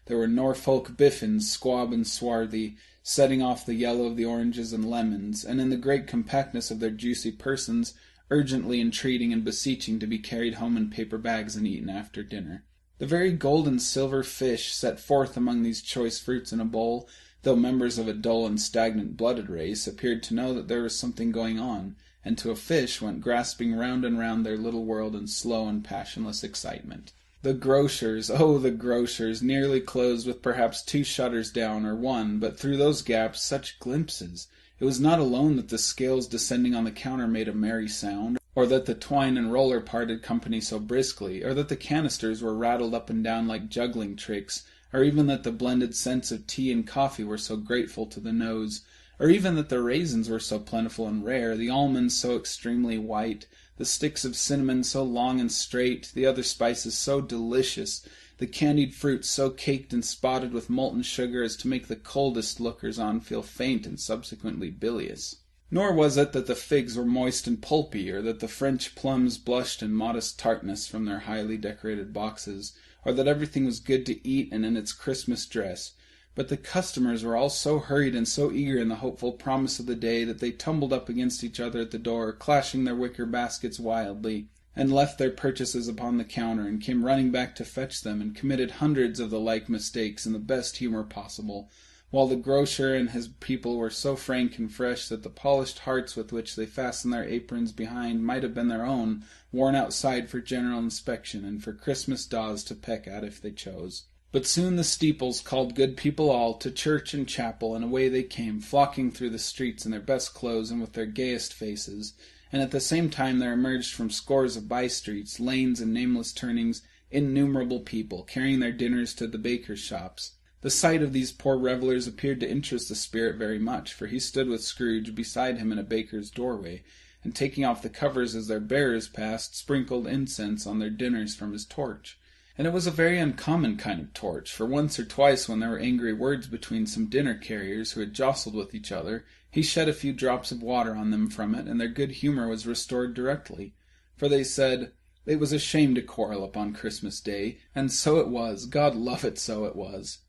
There were Norfolk biffins, squab and swarthy, setting off the yellow of the oranges and lemons, and in the great compactness of their juicy persons, urgently entreating and beseeching to be carried home in paper bags and eaten after dinner. The very gold and silver fish set forth among these choice fruits in a bowl, though members of a dull and stagnant-blooded race, appeared to know that there was something going on, and to a fish went grasping round and round their little world in slow and passionless excitement. The grocers, oh, the grocers, nearly closed with perhaps 2 shutters down, or 1, but through those gaps such glimpses! It was not alone that the scales descending on the counter made a merry sound, or that the twine and roller parted company so briskly, or that the canisters were rattled up and down like juggling tricks, or even that the blended scents of tea and coffee were so grateful to the nose, or even that the raisins were so plentiful and rare, the almonds so extremely white, the sticks of cinnamon so long and straight, the other spices so delicious, the candied fruits so caked and spotted with molten sugar as to make the coldest lookers-on feel faint and subsequently bilious. Nor was it that the figs were moist and pulpy, or that the French plums blushed in modest tartness from their highly decorated boxes, or that everything was good to eat and in its Christmas dress, but the customers were all so hurried and so eager in the hopeful promise of the day that they tumbled up against each other at the door, clashing their wicker baskets wildly, and left their purchases upon the counter, and came running back to fetch them, and committed hundreds of the like mistakes in the best humour possible, while the grocer and his people were so frank and fresh that the polished hearts with which they fastened their aprons behind might have been their own, worn outside for general inspection, and for Christmas daws to peck at if they chose. But soon the steeples called good people all to church and chapel, and away they came, flocking through the streets in their best clothes and with their gayest faces, and at the same time there emerged from scores of by-streets, lanes, and nameless turnings innumerable people, carrying their dinners to the bakers' shops. The sight of these poor revellers appeared to interest the spirit very much, for he stood with Scrooge beside him in a baker's doorway, and taking off the covers as their bearers passed, sprinkled incense on their dinners from his torch. And it was a very uncommon kind of torch, for once or twice when there were angry words between some dinner carriers who had jostled with each other, he shed a few drops of water on them from it, and their good humour was restored directly. For they said, it was a shame to quarrel upon Christmas Day, and so it was, God love it, so it was.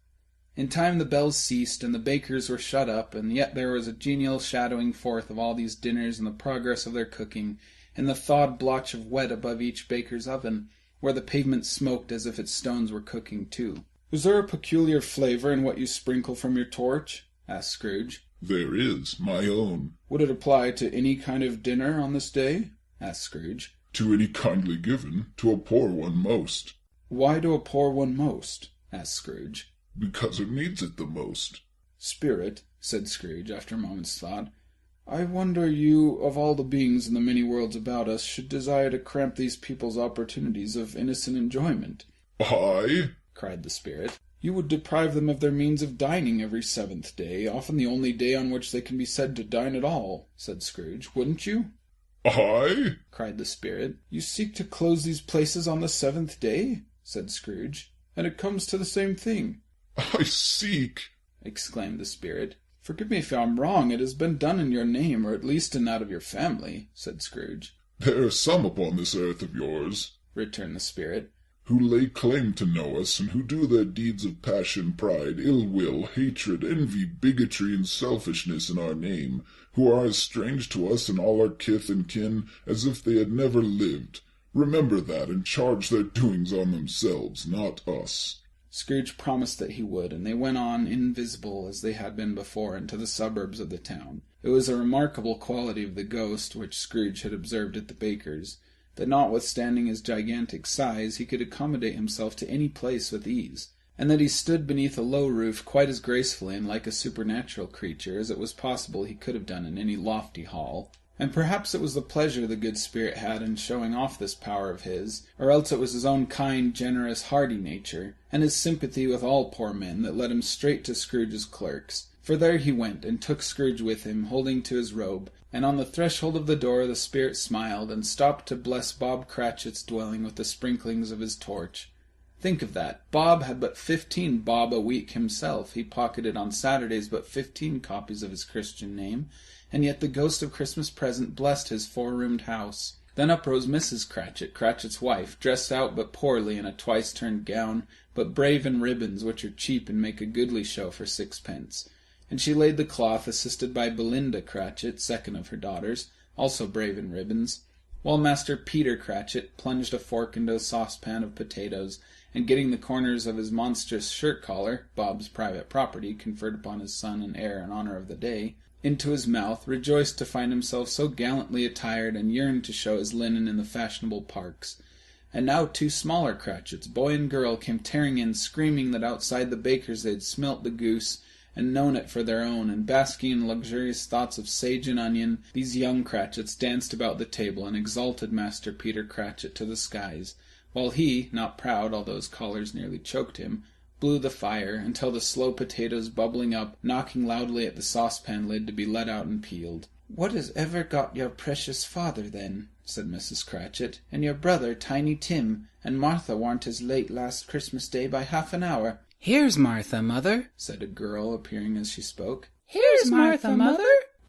In time the bells ceased, and the bakers were shut up, and yet there was a genial shadowing forth of all these dinners and the progress of their cooking, in the thawed blotch of wet above each baker's oven, where the pavement smoked as if its stones were cooking too.
"Is there a peculiar flavour in what you sprinkle from your torch?" asked Scrooge.
"There is, my own."
"Would it apply to any kind of dinner on this day?" asked Scrooge.
"To any kindly given, to a poor one most."
"Why to a poor one most?" asked Scrooge.
"Because it needs it the most."
"Spirit," said Scrooge, after a moment's thought, "I wonder you, of all the beings in the many worlds about us, should desire to cramp these people's opportunities of innocent enjoyment."
"I?"
cried the spirit. "You would deprive them of their means of dining every 7th day, often the only day on which they can be said to dine at all," said Scrooge. "Wouldn't you?"
"I?"
cried the spirit. "You seek to close these places on the 7th day?" said Scrooge. "And it comes to the same thing."
"I seek!"
exclaimed the spirit. "Forgive me if I am wrong. It has been done in your name, or at least in that of your family," said Scrooge.
"There are some upon this earth of yours,"
returned the spirit,
"who lay claim to know us, and who do their deeds of passion, pride, ill will, hatred, envy, bigotry, and selfishness in our name, who are as strange to us and all our kith and kin as if they had never lived. Remember that, and charge their doings on themselves, not us."
Scrooge promised that he would, and they went on, invisible as they had been before, into the suburbs of the town. It was a remarkable quality of the ghost, which Scrooge had observed at the baker's, that notwithstanding his gigantic size, he could accommodate himself to any place with ease, and that he stood beneath a low roof quite as gracefully and like a supernatural creature as it was possible he could have done in any lofty hall. And perhaps it was the pleasure the good spirit had in showing off this power of his, or else it was his own kind, generous, hearty nature, and his sympathy with all poor men that led him straight to Scrooge's clerks. For there he went, and took Scrooge with him, holding to his robe, and on the threshold of the door the spirit smiled, and stopped to bless Bob Cratchit's dwelling with the sprinklings of his torch. Think of that. Bob had but 15 bob a week himself. He pocketed on Saturdays but 15 copies of his Christian name, and yet the ghost of Christmas present blessed his 4-roomed house. Then up rose Mrs. Cratchit, Cratchit's wife, dressed out but poorly in a twice-turned gown, but brave in ribbons, which are cheap and make a goodly show for 6 pence. And she laid the cloth, assisted by Belinda Cratchit, second of her daughters, also brave in ribbons, while Master Peter Cratchit plunged a fork into a saucepan of potatoes, and getting the corners of his monstrous shirt-collar, Bob's private property, conferred upon his son and heir in honour of the day, into his mouth, rejoiced to find himself so gallantly attired, and yearned to show his linen in the fashionable parks. And now 2 smaller Cratchits, boy and girl, came tearing in, screaming that outside the baker's they had smelt the goose, and known it for their own, and basking in luxurious thoughts of sage and onion, these young Cratchits danced about the table, and exalted Master Peter Cratchit to the skies, while he, not proud, although his collars nearly choked him, blew the fire, until the slow potatoes bubbling up, knocking loudly at the saucepan lid to be let out and peeled. "What has ever got your precious father, then?" said Mrs. Cratchit, "and your brother, Tiny Tim, and Martha warn't as late last Christmas Day by half an hour."
"Here's Martha, mother,"
said a girl, appearing as she spoke.
"Here's Martha, mother,"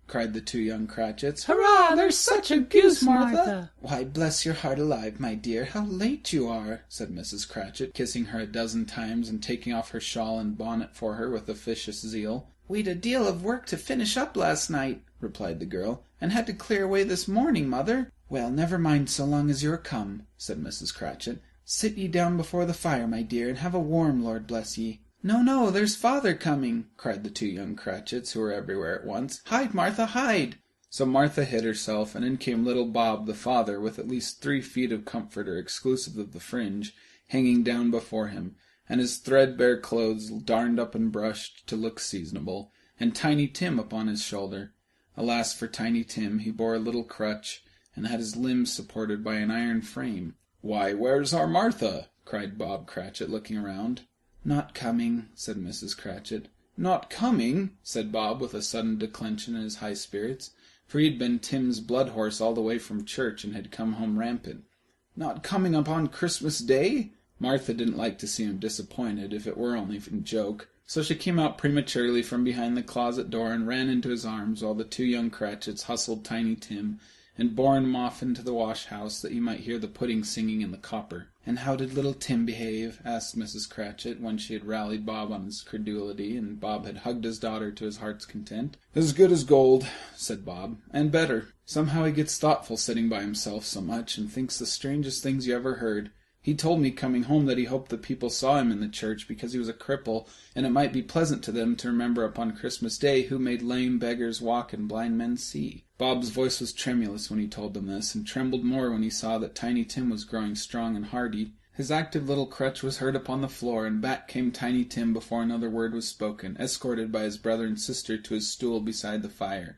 cried the 2 young Cratchits.
"Hurrah, there's such a goose, Martha."
"Why, bless your heart alive, my dear, how late you are," said Mrs. Cratchit, kissing her a dozen times, and taking off her shawl and bonnet for her with officious zeal. "We'd a deal of work to finish up last night," replied the girl, "and had to clear away this morning, mother." "Well, never mind so long as you're come," said Mrs. Cratchit. "Sit ye down before the fire, my dear, and have a warm, Lord bless ye." "No, no, there's father coming," cried the 2 young Cratchits, who were everywhere at once. "Hide, Martha, hide!" So Martha hid herself, and in came little Bob, the father, with at least 3 feet of comforter, exclusive of the fringe, hanging down before him, and his threadbare clothes darned up and brushed to look seasonable, and Tiny Tim upon his shoulder. Alas for Tiny Tim, he bore a little crutch, and had his limbs supported by an iron frame.
"Why, where's our Martha?" cried Bob Cratchit, looking around.
"Not coming," said Mrs. Cratchit.
"Not coming?"
said Bob, with a sudden declension in his high spirits, for he had been Tim's blood horse all the way from church, and had come home rampant.
"Not coming upon Christmas Day?"
Martha didn't like to see him disappointed, if it were only in joke, so she came out prematurely from behind the closet door and ran into his arms, while the 2 young Cratchits hustled Tiny Tim, and bore him off into the wash-house, that he might hear the pudding singing in the copper. "And how did little Tim behave?" asked Mrs. Cratchit, when she had rallied Bob on his credulity, and Bob had hugged his daughter to his heart's content.
"As good as gold," said
Bob, "and better. Somehow he gets thoughtful sitting by himself so much, and thinks the strangest things you ever heard. He told me coming home that he hoped the people saw him in the church because he was a cripple, and it might be pleasant to them to remember upon Christmas Day who made lame beggars walk and blind men see." Bob's voice was tremulous when he told them this, and trembled more when he saw that Tiny Tim was growing strong and hardy. His active little crutch was heard upon the floor, and back came Tiny Tim before another word was spoken, escorted by his brother and sister to his stool beside the fire.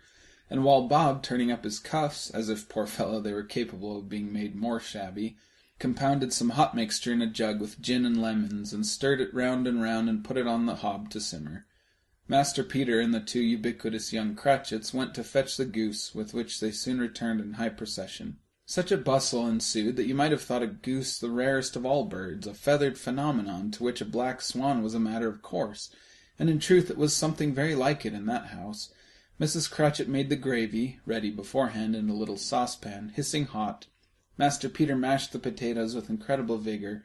And while Bob, turning up his cuffs, as if, poor fellow, they were capable of being made more shabby, compounded some hot mixture in a jug with gin and lemons, and stirred it round and put it on the hob to simmer, Master Peter and the 2 ubiquitous young Cratchits went to fetch the goose, with which they soon returned in high procession. Such a bustle ensued that you might have thought a goose the rarest of all birds, a feathered phenomenon to which a black swan was a matter of course, and in truth it was something very like it in that house. Mrs. Cratchit made the gravy, ready beforehand in a little saucepan, hissing hot. Master Peter mashed the potatoes with incredible vigor.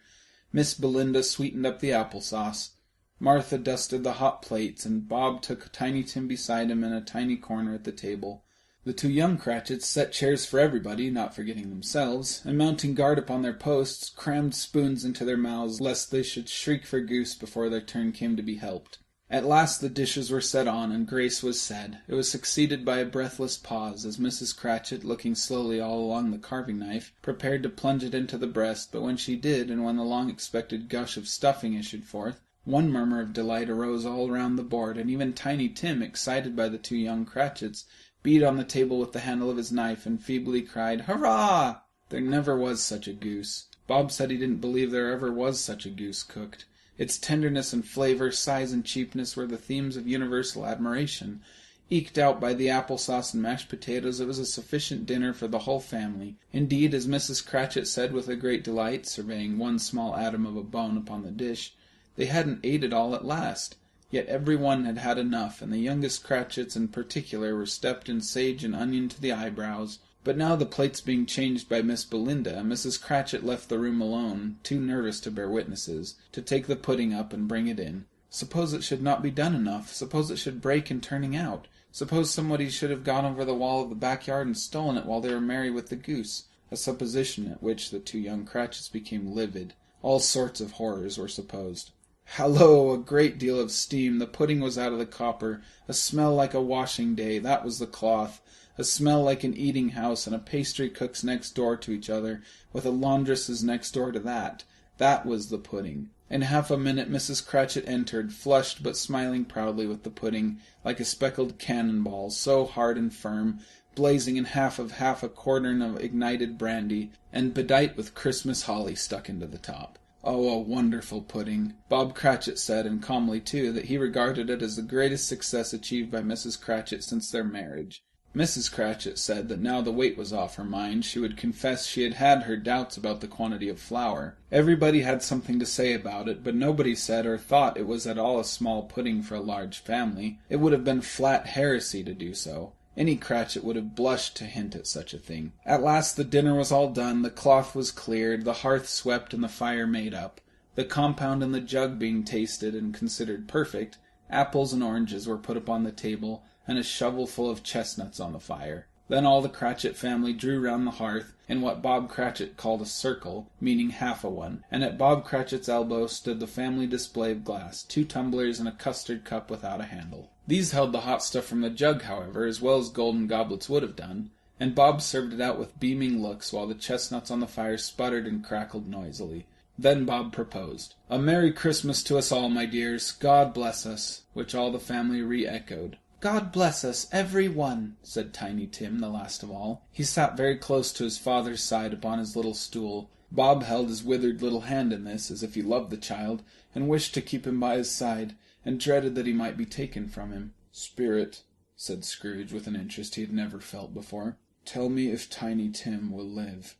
Miss Belinda sweetened up the apple-sauce. Martha dusted the hot plates, and Bob took Tiny Tim beside him in a tiny corner at the table. The 2 young Cratchits set chairs for everybody, not forgetting themselves, and mounting guard upon their posts, crammed spoons into their mouths, lest they should shriek for goose before their turn came to be helped. At last the dishes were set on, and grace was said. It was succeeded by a breathless pause, as Mrs. Cratchit, looking slowly all along the carving-knife, prepared to plunge it into the breast, but when she did, and when the long-expected gush of stuffing issued forth, One murmur of delight arose all round the board, and even Tiny Tim, excited by the two young Cratchits, beat on the table with the handle of his knife, and feebly cried, "Hurrah!" There never was such a goose. Bob said he didn't believe there ever was such a goose cooked. Its tenderness and flavour, size and cheapness were the themes of universal admiration. Eked out by the applesauce and mashed potatoes, it was a sufficient dinner for the whole family. Indeed, as Mrs. Cratchit said with a great delight, surveying one small atom of a bone upon the dish, they hadn't ate it all at last. Yet every one had had enough, and the youngest Cratchits in particular were stepped in sage and onion to the eyebrows. But now the plates being changed by Miss Belinda, Mrs. Cratchit left the room alone, too nervous to bear witnesses, to take the pudding up and bring it in. Suppose it should not be done enough? Suppose it should break in turning out? Suppose somebody should have gone over the wall of the backyard and stolen it while they were merry with the goose? A supposition at which the two young Cratchits became livid. All sorts of horrors were supposed. Hallo! A great deal of steam. The pudding was out of the copper. A smell like a washing day. That was the cloth. A smell like an eating-house, and a pastry-cook's next door to each other, with a laundress's next door to that. That was the pudding. In half a minute Mrs. Cratchit entered, flushed but smiling proudly with the pudding, like a speckled cannon-ball, so hard and firm, blazing in half a quartern of ignited brandy, and bedight with Christmas holly stuck into the top. Oh, a wonderful pudding! Bob Cratchit said, and calmly too, that he regarded it as the greatest success achieved by Mrs. Cratchit since their marriage. Mrs. Cratchit said that now the weight was off her mind, she would confess she had her doubts about the quantity of flour. Everybody had something to say about it, but nobody said or thought it was at all a small pudding for a large family. It would have been flat heresy to do so. Any Cratchit would have blushed to hint at such a thing. At last the dinner was all done, the cloth was cleared, the hearth swept, and the fire made up. The compound in the jug being tasted and considered perfect, apples and oranges were put upon the table, and a shovelful of chestnuts on the fire. Then all the Cratchit family drew round the hearth, in what Bob Cratchit called a circle, meaning half a one, and at Bob Cratchit's elbow stood the family display of glass, 2 tumblers and a custard cup without a handle. These held the hot stuff from the jug, however, as well as golden goblets would have done, and Bob served it out with beaming looks, while the chestnuts on the fire sputtered and crackled noisily. Then Bob proposed, "A Merry Christmas to us all, my dears. God bless us," which all the family re-echoed. "God bless us, every one," said Tiny Tim, the last of all. He sat very close to his father's side upon his little stool. Bob held his withered little hand in this, as if he loved the child, and wished to keep him by his side, and dreaded that he might be taken from him. "Spirit," said Scrooge, with an interest he had never felt before, "tell me if Tiny Tim will live."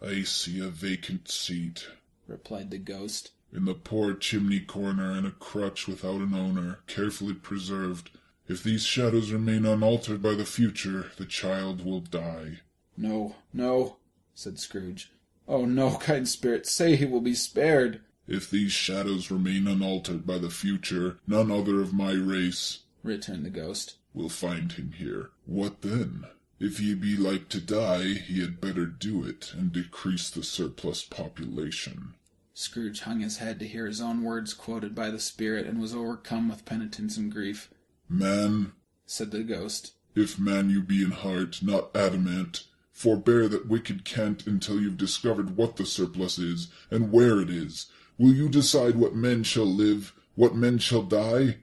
"I see a vacant seat,"
replied the ghost,
"in the poor chimney corner, and a crutch without an owner, carefully preserved. If these shadows remain unaltered by the future, the child will die."
"No, no," said Scrooge. "Oh, no, kind spirit, say he will be spared."
"If these shadows remain unaltered by the future, none other of my race,"
returned the ghost,
"will find him here. What then? If ye be like to die, ye had better do it, and decrease the surplus population."
Scrooge hung his head to hear his own words quoted by the spirit, and was overcome with penitence and grief.
"Man,"
said the ghost,
"if man you be in heart, not adamant, forbear that wicked cant until you've discovered what the surplus is, and where it is. Will you decide what men shall live, what men shall die?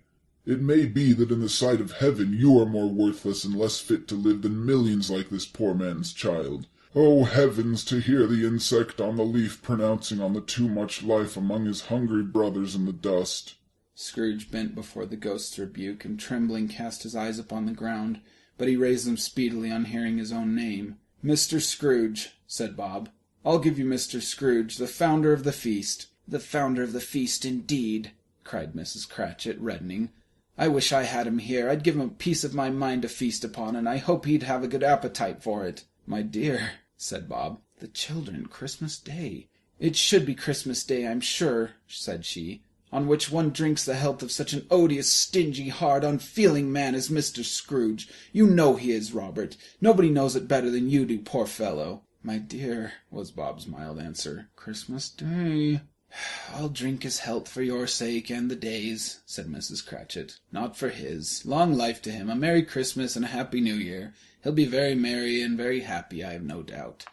It may be that in the sight of heaven you are more worthless and less fit to live than millions like this poor man's child. Oh, heavens, to hear the insect on the leaf pronouncing on the too much life among his hungry brothers in the dust."
Scrooge bent before the ghost's rebuke, and trembling cast his eyes upon the ground, but he raised them speedily on hearing his own name. "Mr. Scrooge," said Bob. "I'll give you Mr. Scrooge, the founder of the feast." "The founder of the feast, indeed!" cried Mrs. Cratchit, reddening. "I wish I had him here. I'd give him a piece of my mind to feast upon, and I hope he'd have a good appetite for it." "My dear," said Bob, "the children, Christmas Day." "It should be Christmas Day, I'm sure," said she, "on which one drinks the health of such an odious, stingy, hard, unfeeling man as Mr. Scrooge. You know he is, Robert. Nobody knows it better than you do, poor fellow." "My dear," was Bob's mild answer, "Christmas Day." "I'll drink his health for your sake and the day's," said Mrs. Cratchit. "Not for his. Long life to him, a Merry Christmas and a Happy New Year. He'll be very merry and very happy, I have no doubt."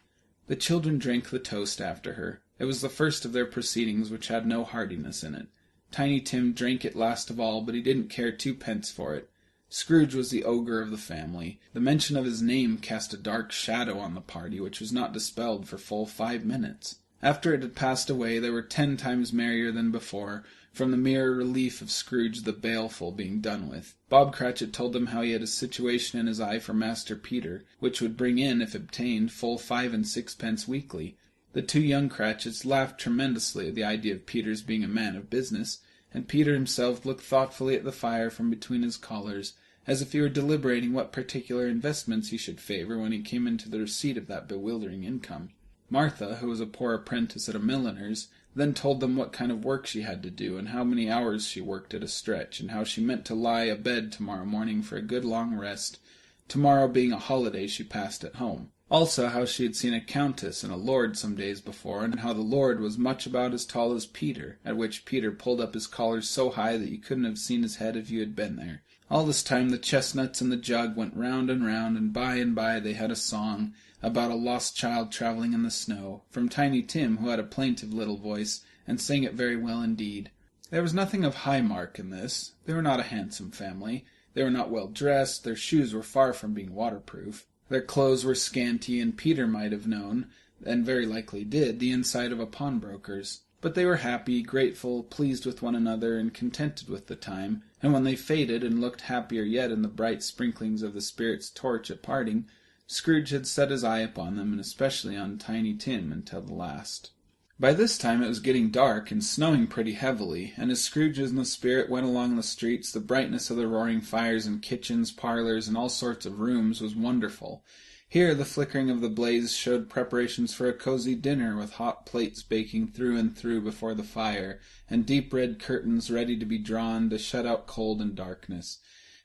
The children drank the toast after her. It was the first of their proceedings which had no heartiness in it. Tiny Tim drank it last of all, but he didn't care twopence for it. Scrooge was the ogre of the family. The mention of his name cast a dark shadow on the party, which was not dispelled for full 5 minutes. After it had passed away, they were 10 times merrier than before, from the mere relief of Scrooge the Baleful being done with. Bob Cratchit told them how he had a situation in his eye for Master Peter, which would bring in, if obtained, full 5 and 6 weekly. The 2 young Cratchits laughed tremendously at the idea of Peter's being a man of business, and Peter himself looked thoughtfully at the fire from between his collars, as if he were deliberating what particular investments he should favour when he came into the receipt of that bewildering income. Martha, who was a poor apprentice at a milliner's, then told them what kind of work she had to do, and how many hours she worked at a stretch, and how she meant to lie abed tomorrow morning for a good long rest, tomorrow being a holiday she passed at home. Also how she had seen a countess and a lord some days before, and how the lord was much about as tall as Peter, at which Peter pulled up his collars so high that you couldn't have seen his head if you had been there. All this time the chestnuts and the jug went round, and by they had a song about a lost child travelling in the snow, from Tiny Tim, who had a plaintive little voice, and sang it very well indeed. There was nothing of high mark in this. They were not a handsome family. They were not well dressed. Their shoes were far from being waterproof. Their clothes were scanty, and Peter might have known, and very likely did, the inside of a pawnbroker's. But they were happy, grateful, pleased with one another, and contented with the time, and when they faded, and looked happier yet in the bright sprinklings of the spirit's torch at parting, Scrooge had set his eye upon them, and especially on Tiny Tim, until the last. By this time it was getting dark, and snowing pretty heavily, and as Scrooge and the spirit went along the streets, the brightness of the roaring fires in kitchens, parlours, and all sorts of rooms was wonderful. Here the flickering of the blaze showed preparations for a cosy dinner, with hot plates baking through and through before the fire, and deep red curtains ready to be drawn to shut out cold and darkness.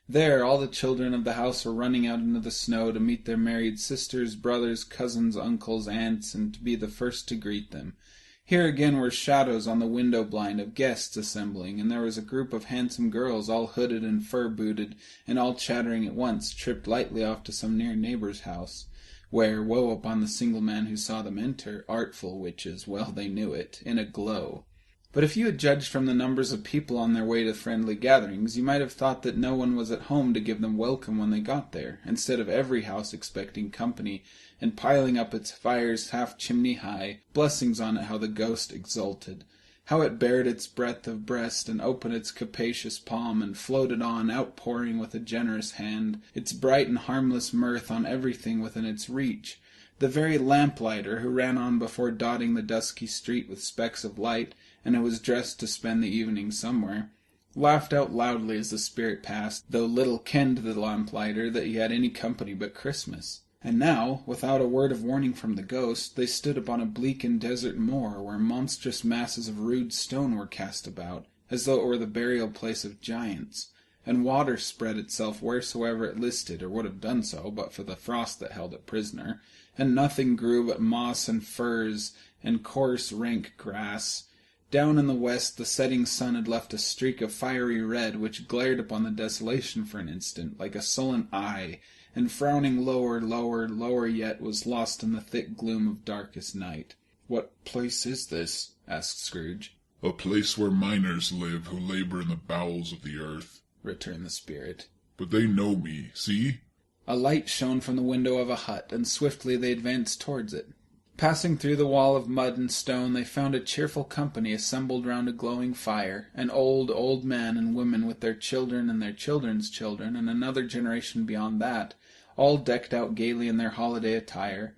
There all the children of the house were running out into the snow to meet their married sisters, brothers, cousins, uncles, aunts, and to be the first to greet them. Here again were shadows on the window blind of guests assembling, and there was a group of handsome girls, all hooded and fur-booted, and all chattering at once, tripped lightly off to some near neighbour's house, where, woe upon the single man who saw them enter, artful witches, well they knew it, in a glow. But if you had judged from the numbers of people on their way to friendly gatherings, you might have thought that no one was at home to give them welcome when they got there, instead of every house expecting company, and piling up its fires half chimney high. Blessings on it, how the ghost exulted! How it bared its breadth of breast, and opened its capacious palm, and floated on, outpouring with a generous hand, its bright and harmless mirth on everything within its reach. The very lamplighter, who ran on before dotting the dusky street with specks of light, and who was dressed to spend the evening somewhere, laughed out loudly as the spirit passed, though little kenned the lamplighter that he had any company but Christmas. And now, without a word of warning from the ghost, they stood upon a bleak and desert moor, where monstrous masses of rude stone were cast about, as though it were the burial place of giants, and water spread itself wheresoever it listed, or would have done so, but for the frost that held it prisoner, and nothing grew but moss and furze, and coarse rank grass. Down in the west the setting sun had left a streak of fiery red, which glared upon the desolation for an instant, like a sullen eye, and frowning lower yet, was lost in the thick gloom of darkest night. "What place is this?" asked Scrooge.
"A place where miners live who labor in the bowels of the earth,"
returned the spirit.
"But they know me, see?"
A light shone from the window of a hut, and swiftly they advanced towards it. Passing through the wall of mud and stone, they found a cheerful company assembled round a glowing fire, an old man and women with their children and their children's children, and another generation beyond that, all decked out gaily in their holiday attire.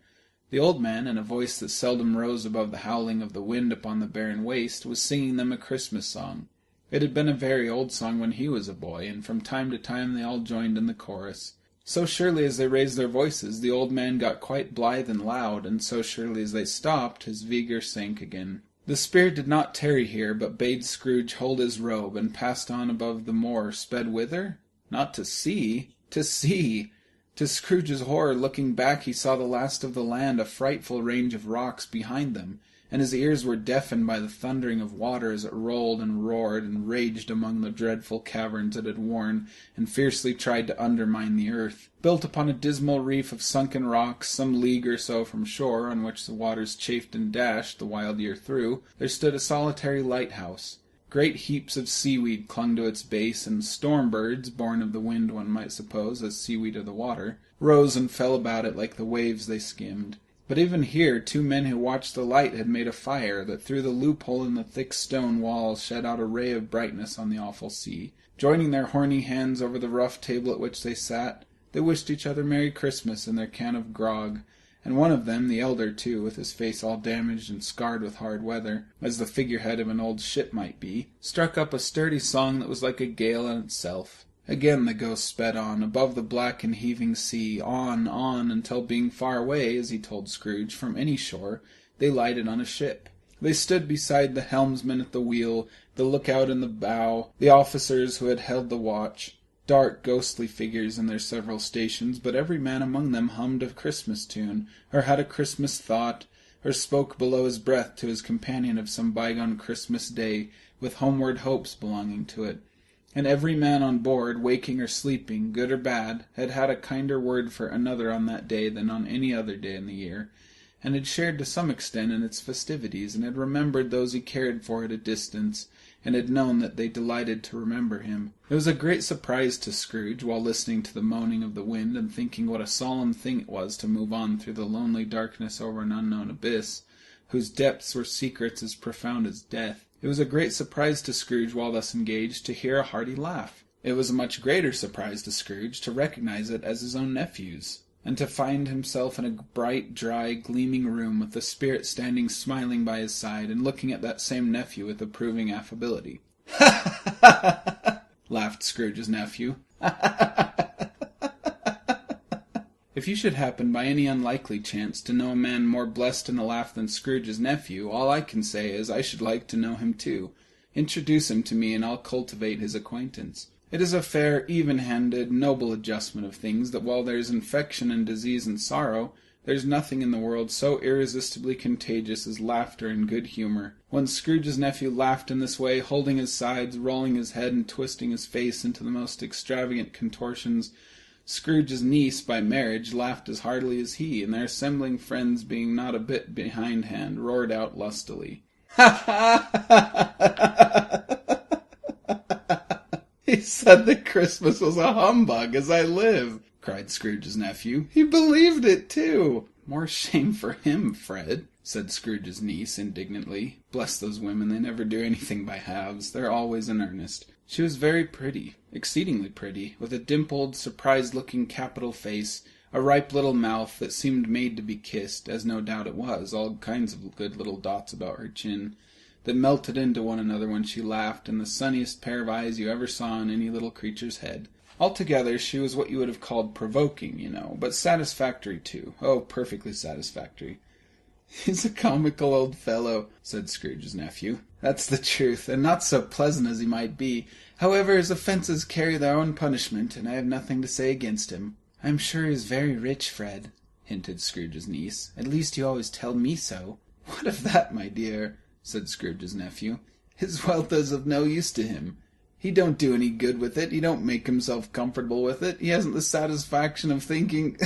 The old man, in a voice that seldom rose above the howling of the wind upon the barren waste, was singing them a Christmas song. It had been a very old song when he was a boy, and from time to time they all joined in the chorus. So surely as they raised their voices, the old man got quite blithe and loud, and so surely as they stopped, his vigour sank again. The spirit did not tarry here, but bade Scrooge hold his robe, and passed on above the moor, sped whither? Not to sea! To sea! To Scrooge's horror, looking back, he saw the last of the land, a frightful range of rocks behind them, and his ears were deafened by the thundering of water as it rolled and roared and raged among the dreadful caverns it had worn, and fiercely tried to undermine the earth. Built upon a dismal reef of sunken rocks, some league or so from shore, on which the waters chafed and dashed the wild year through, there stood a solitary lighthouse. Great heaps of seaweed clung to its base, and storm birds, born of the wind one might suppose, as seaweed of the water, rose and fell about it like the waves they skimmed. But even here 2 men who watched the light had made a fire that through the loophole in the thick stone wall shed out a ray of brightness on the awful sea. Joining their horny hands over the rough table at which they sat, they wished each other Merry Christmas in their can of grog, and one of them, the elder too, with his face all damaged and scarred with hard weather, as the figurehead of an old ship might be, struck up a sturdy song that was like a gale in itself. Again the ghost sped on, above the black and heaving sea, on, until being far away, as he told Scrooge, from any shore, they lighted on a ship. They stood beside the helmsman at the wheel, the lookout in the bow, the officers who had held the watch. Dark, ghostly figures in their several stations, but every man among them hummed a Christmas tune, or had a Christmas thought, or spoke below his breath to his companion of some bygone Christmas day, with homeward hopes belonging to it. And every man on board, waking or sleeping, good or bad, had had a kinder word for another on that day than on any other day in the year, and had shared to some extent in its festivities, and had remembered those he cared for at a distance, and had known that they delighted to remember him. It was a great surprise to Scrooge, while listening to the moaning of the wind, and thinking what a solemn thing it was to move on through the lonely darkness over an unknown abyss, whose depths were secrets as profound as death. It was a great surprise to Scrooge, while thus engaged, to hear a hearty laugh. It was a much greater surprise to Scrooge to recognize it as his own nephew's, and to find himself in a bright, dry, gleaming room, with the spirit standing smiling by his side, and looking at that same nephew with approving affability. "Ha, ha, ha, ha!" laughed Scrooge's nephew. If you should happen by any unlikely chance to know a man more blessed in a laugh than Scrooge's nephew, all I can say is I should like to know him too. Introduce him to me, and I'll cultivate his acquaintance. It is a fair, even-handed, noble adjustment of things that while there's infection and disease and sorrow, there's nothing in the world so irresistibly contagious as laughter and good humour. When Scrooge's nephew laughed in this way, holding his sides, rolling his head, and twisting his face into the most extravagant contortions, Scrooge's niece, by marriage, laughed as heartily as he, and their assembling friends, being not a bit behindhand, roared out lustily. "Ha, ha, ha, ha! He said that Christmas was a humbug, as I live!" cried Scrooge's nephew. "He believed it, too!" "More shame for him, Fred," said Scrooge's niece indignantly. "Bless those women, they never do anything by halves. They're always in earnest." She was very pretty, exceedingly pretty, with a dimpled, surprised-looking capital face, a ripe little mouth that seemed made to be kissed, as no doubt it was, all kinds of good little dots about her chin, that melted into one another when she laughed, and the sunniest pair of eyes you ever saw in any little creature's head. Altogether, she was what you would have called provoking, you know, but satisfactory, too. Oh, perfectly satisfactory. "He's a comical old fellow," said Scrooge's nephew. "That's the truth, and not so pleasant as he might be. However, his offences carry their own punishment, and I have nothing to say against him." "I'm sure he is very rich, Fred," hinted Scrooge's niece. "At least you always tell me so." "What of that, my dear?" said Scrooge's nephew. "His wealth is of no use to him. He don't do any good with it. He don't make himself comfortable with it. He hasn't the satisfaction of thinking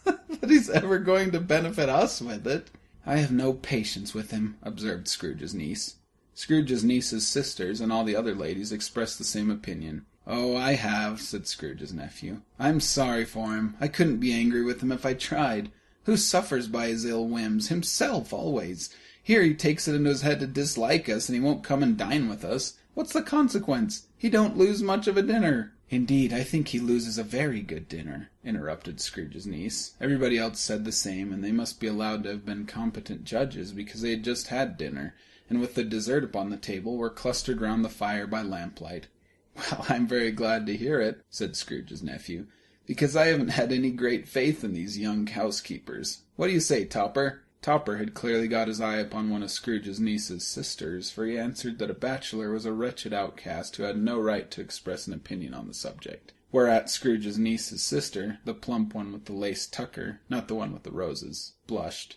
that he's ever going to benefit us with it." "I have no patience with him," observed Scrooge's niece. Scrooge's niece's sisters and all the other ladies expressed the same opinion. "Oh, I have," said Scrooge's nephew. "I'm sorry for him. I couldn't be angry with him if I tried. Who suffers by his ill whims? Himself, always. Here he takes it into his head to dislike us, and he won't come and dine with us. What's the consequence? He don't lose much of a dinner." "Indeed, I think he loses a very good dinner," interrupted Scrooge's niece. Everybody else said the same, and they must be allowed to have been competent judges, because they had just had dinner, and with the dessert upon the table, were clustered round the fire by lamplight. "Well, I'm very glad to hear it," said Scrooge's nephew, "because I haven't had any great faith in these young housekeepers. What do you say, Topper?" Topper had clearly got his eye upon one of Scrooge's niece's sisters, for he answered that a bachelor was a wretched outcast who had no right to express an opinion on the subject. Whereat Scrooge's niece's sister, the plump one with the lace tucker, not the one with the roses, blushed.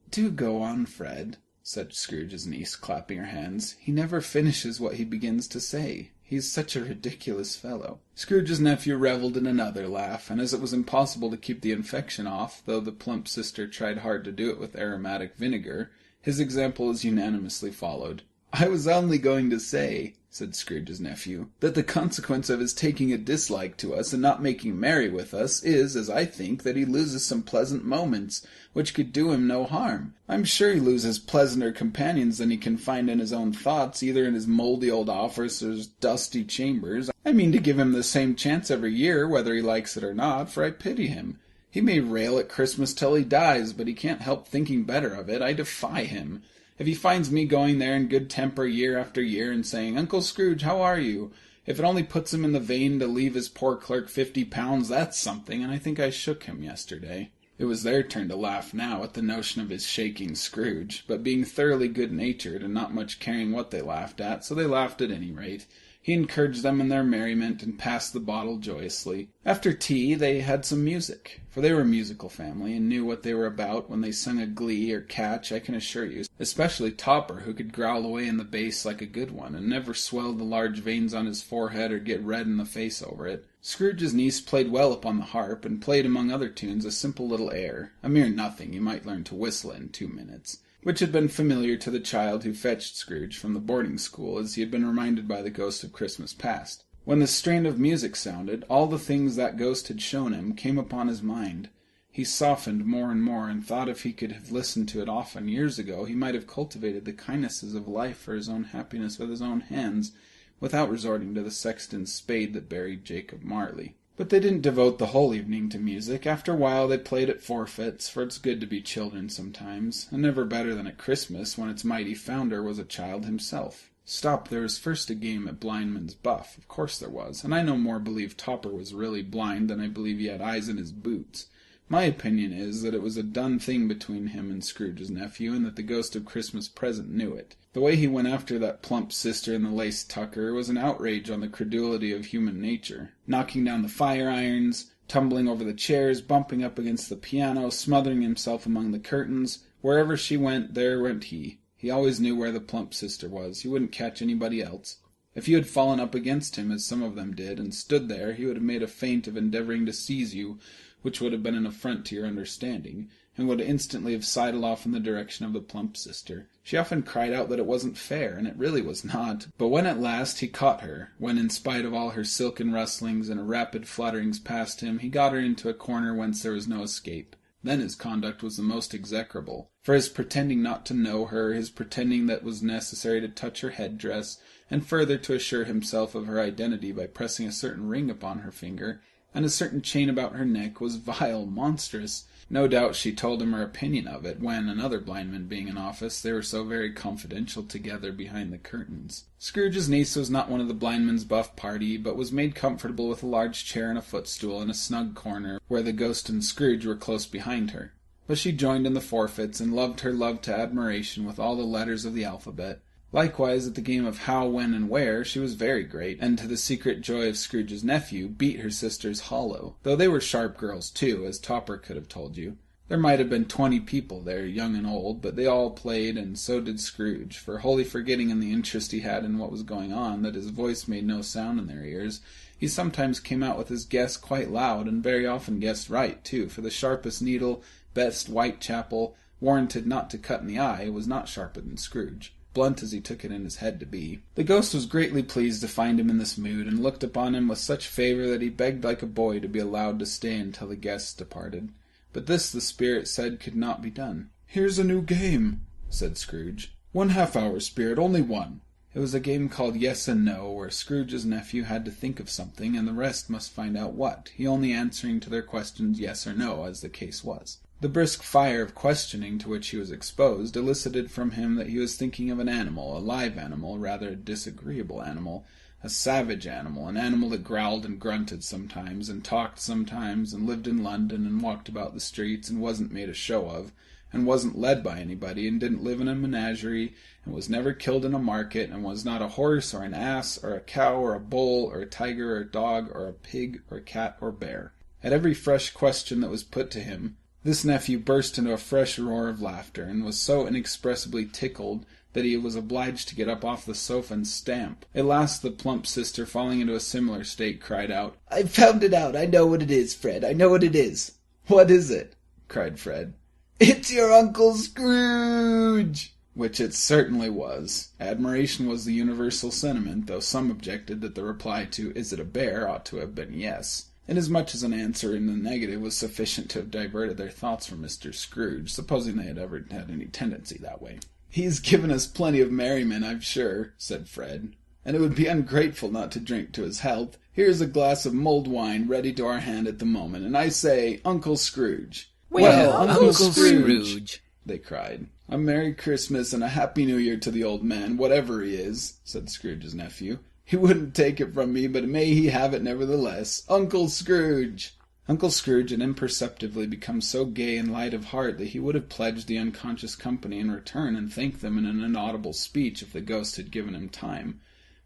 "Do go on, Fred," said Scrooge's niece, clapping her hands. "He never finishes what he begins to say. He's such a ridiculous fellow." Scrooge's nephew revelled in another laugh, and as it was impossible to keep the infection off, though the plump sister tried hard to do it with aromatic vinegar, his example was unanimously followed. "I was only going to say," said Scrooge's nephew, "that the consequence of his taking a dislike to us and not making merry with us is, as I think, that he loses some pleasant moments, which could do him no harm. I'm sure he loses pleasanter companions than he can find in his own thoughts, either in his mouldy old office or his dusty chambers. I mean to give him the same chance every year, whether he likes it or not, for I pity him. He may rail at Christmas till he dies, but he can't help thinking better of it. I defy him. If he finds me going there in good temper year after year and saying, 'Uncle Scrooge, how are you?' If it only puts him in the vein to leave his poor clerk £50, that's something, and I think I shook him yesterday." It was their turn to laugh now at the notion of his shaking Scrooge, but being thoroughly good-natured and not much caring what they laughed at, so they laughed at any rate. He encouraged them in their merriment and passed the bottle joyously. After tea they had some music, for they were a musical family and knew what they were about when they sung a glee or catch, I can assure you, especially Topper, who could growl away in the bass like a good one, and never swell the large veins on his forehead or get red in the face over it. Scrooge's niece played well upon the harp, and played among other tunes a simple little air, a mere nothing you might learn to whistle in 2 minutes, which had been familiar to the child who fetched Scrooge from the boarding-school, as he had been reminded by the ghost of Christmas past. When the strain of music sounded, all the things that ghost had shown him came upon his mind. He softened more and more, and thought if he could have listened to it often years ago, he might have cultivated the kindnesses of life for his own happiness with his own hands, without resorting to the sexton's spade that buried Jacob Marley. But they didn't devote the whole evening to music. After a while they played at forfeits, for it's good to be children sometimes, and never better than at Christmas, when its mighty founder was a child himself. Stop, there was first a game at blindman's buff. Of course there was, and I no more believe Topper was really blind than I believe he had eyes in his boots. My opinion is that it was a done thing between him and Scrooge's nephew, and that the ghost of Christmas present knew it. The way he went after that plump sister in the lace tucker was an outrage on the credulity of human nature, knocking down the fire-irons, tumbling over the chairs, bumping up against the piano, smothering himself among the curtains. Wherever she went, there went he. He always knew where the plump sister was. He wouldn't catch anybody else. If you had fallen up against him, as some of them did, and stood there, he would have made a feint of endeavouring to seize you, which would have been an affront to your understanding, and would instantly have sidled off in the direction of the plump sister. She often cried out that it wasn't fair, and it really was not. But when at last he caught her, when in spite of all her silken rustlings and her rapid flutterings past him, he got her into a corner whence there was no escape, then his conduct was the most execrable. For his pretending not to know her, his pretending that it was necessary to touch her head-dress, and further to assure himself of her identity by pressing a certain ring upon her finger, and a certain chain about her neck, was vile, monstrous. No doubt she told him her opinion of it, when, another blindman being in office, they were so very confidential together behind the curtains. Scrooge's niece was not one of the blindman's buff party, but was made comfortable with a large chair and a footstool in a snug corner, where the ghost and Scrooge were close behind her. But she joined in the forfeits, and loved her love to admiration with all the letters of the alphabet. Likewise, at the game of how, when, and where, she was very great, and to the secret joy of Scrooge's nephew, beat her sisters hollow, though they were sharp girls too, as Topper could have told you. There might have been 20 people there, young and old, but they all played, and so did Scrooge, for wholly forgetting in the interest he had in what was going on, that his voice made no sound in their ears, he sometimes came out with his guess quite loud, and very often guessed right, too, for the sharpest needle, best Whitechapel, warranted not to cut in the eye, was not sharper than Scrooge, blunt as he took it in his head to be. The ghost was greatly pleased to find him in this mood, and looked upon him with such favour that he begged like a boy to be allowed to stay until the guests departed. But this, the spirit said, could not be done.
"Here's a new game," said Scrooge. "1 half-hour, spirit, only one."
It was a game called Yes and No, where Scrooge's nephew had to think of something, and the rest must find out what, he only answering to their questions yes or no, as the case was. The brisk fire of questioning to which he was exposed elicited from him that he was thinking of an animal, a live animal, rather a disagreeable animal, a savage animal, an animal that growled and grunted sometimes, and talked sometimes, and lived in London, and walked about the streets, and wasn't made a show of, and wasn't led by anybody, and didn't live in a menagerie, and was never killed in a market, and was not a horse, or an ass, or a cow, or a bull, or a tiger, or a dog, or a pig, or a cat, or bear. At every fresh question that was put to him, this nephew burst into a fresh roar of laughter, and was so inexpressibly tickled that he was obliged to get up off the sofa and stamp. At last the plump sister, falling into a similar state, cried out, "I've found it out! I know what it is, Fred! I know what it is!" "What is it?" cried Fred. "It's your Uncle Scrooge!" Which it certainly was. Admiration was the universal sentiment, though some objected that the reply to "Is it a bear?" ought to have been yes, inasmuch as an answer in the negative was sufficient to have diverted their thoughts from Mr. Scrooge, supposing they had ever had any tendency that way. "He's given us plenty of merriment, I'm sure," said Fred, "and it would be ungrateful not to drink to his health. Here's a glass of mulled wine ready to our hand at the moment, and I say, Uncle Scrooge."
Well, Uncle Scrooge,
they cried. "A Merry Christmas and a Happy New Year to the old man, whatever he is," said Scrooge's nephew. "He wouldn't take it from me, but may he have it nevertheless. Uncle Scrooge!" Uncle Scrooge had imperceptibly become so gay and light of heart that he would have pledged the unconscious company in return and thanked them in an inaudible speech if the ghost had given him time.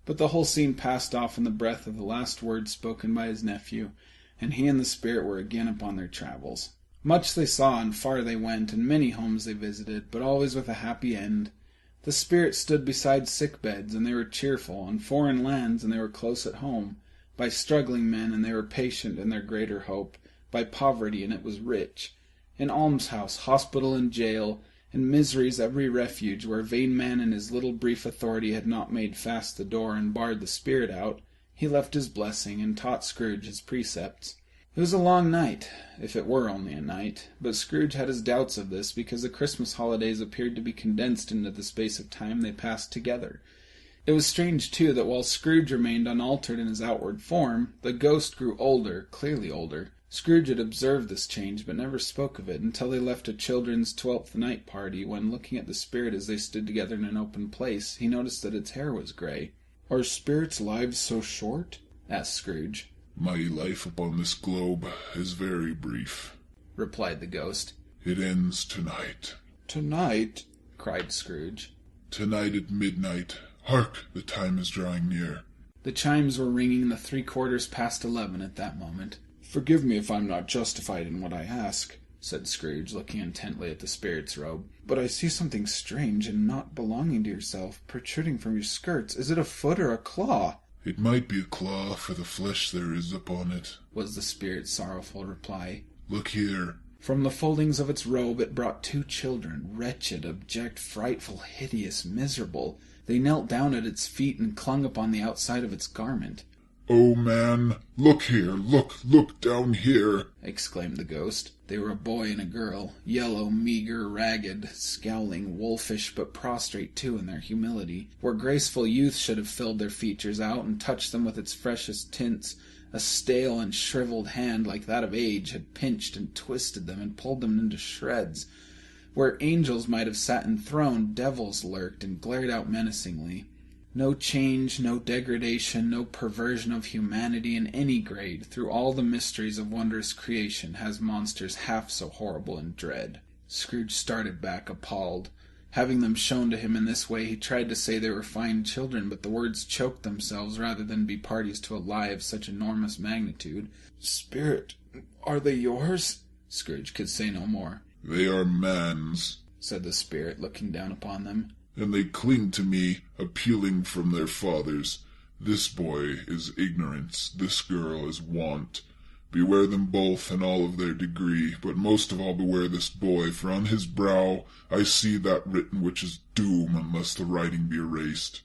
But the whole scene passed off in the breath of the last words spoken by his nephew, and he and the spirit were again upon their travels. Much they saw, and far they went, and many homes they visited, but always with a happy end. The spirit stood beside sick beds, and they were cheerful; on foreign lands, and they were close at home; by struggling men, and they were patient in their greater hope; by poverty, and it was rich; in almshouse, hospital, and jail; in misery's every refuge, where vain man in his little brief authority had not made fast the door and barred the spirit out, he left his blessing, and taught Scrooge his precepts. It was a long night, if it were only a night, but Scrooge had his doubts of this, because the Christmas holidays appeared to be condensed into the space of time they passed together. It was strange, too, that while Scrooge remained unaltered in his outward form, the ghost grew older, clearly older. Scrooge had observed this change, but never spoke of it, until they left a children's 12th night party, when, looking at the spirit as they stood together in an open place, he noticed that its hair was grey. "Are spirits' lives so short?" asked Scrooge.
"My life upon this globe is very brief,"
replied the ghost.
"It ends tonight."
"Tonight?" cried Scrooge.
"Tonight at midnight. Hark! The time is drawing near."
The chimes were ringing the 11:15 at that moment. "Forgive me if I'm not justified in what I ask," said Scrooge, looking intently at the spirit's robe, "but I see something strange and not belonging to yourself protruding from your skirts. Is it a foot or a claw?"
"It might be a claw, for the flesh there is upon it,"
was the spirit's sorrowful reply.
"Look here."
From the foldings of its robe it brought 2 children, wretched, abject, frightful, hideous, miserable. They knelt down at its feet and clung upon the outside of its garment.
"Oh, man, look here, look down here,"
exclaimed the ghost. They were a boy and a girl, yellow, meagre, ragged, scowling, wolfish, but prostrate too in their humility. Where graceful youth should have filled their features out and touched them with its freshest tints, a stale and shriveled hand like that of age had pinched and twisted them and pulled them into shreds. Where angels might have sat enthroned, devils lurked and glared out menacingly. No change, no degradation, no perversion of humanity in any grade, through all the mysteries of wondrous creation, has monsters half so horrible and dread. Scrooge started back, appalled. Having them shown to him in this way, he tried to say they were fine children, but the words choked themselves rather than be parties to a lie of such enormous magnitude. "Spirit, are they yours?" Scrooge could say no more.
"They are man's,"
said the spirit, looking down upon them.
"and they cling to me, appealing from their fathers. This boy is ignorance, this girl is want. Beware them both in all of their degree, but most of all beware this boy, for on his brow I see that written which is doom unless the writing be erased.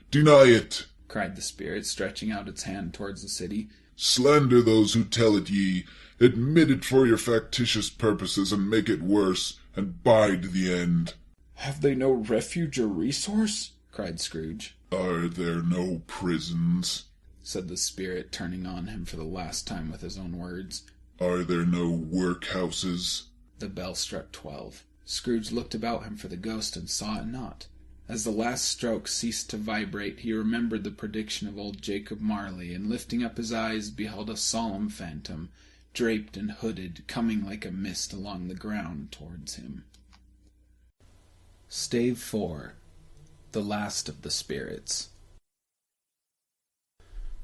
Deny it!"
cried the spirit, stretching out its hand towards the city.
"Slander those who tell it ye. Admit it for your factitious purposes, and make it worse, and bide the end."
"Have they no refuge or resource?" cried Scrooge.
"Are there no prisons?"
said the spirit, turning on him for the last time with his own words.
"Are there no workhouses?"
The bell struck 12. Scrooge looked about him for the ghost and saw it not. As the last stroke ceased to vibrate, he remembered the prediction of old Jacob Marley, and lifting up his eyes beheld a solemn phantom, draped and hooded, coming like a mist along the ground towards him. Stave 4. The Last of the Spirits.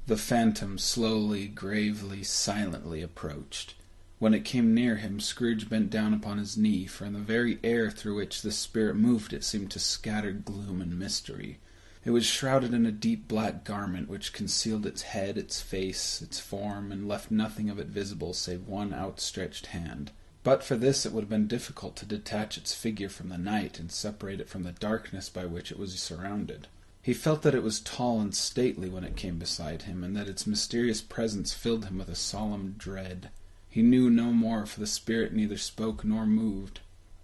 The phantom slowly, gravely, silently approached. When it came near him, Scrooge bent down upon his knee, for in the very air through which the spirit moved it seemed to scatter gloom and mystery. It was shrouded in a deep black garment which concealed its head, its face, its form, and left nothing of it visible save one outstretched hand. But for this it would have been difficult to detach its figure from the night and separate it from the darkness by which it was surrounded. He felt that it was tall and stately when it came beside him, and that its mysterious presence filled him with a solemn dread. He knew no more, for the spirit neither spoke nor moved.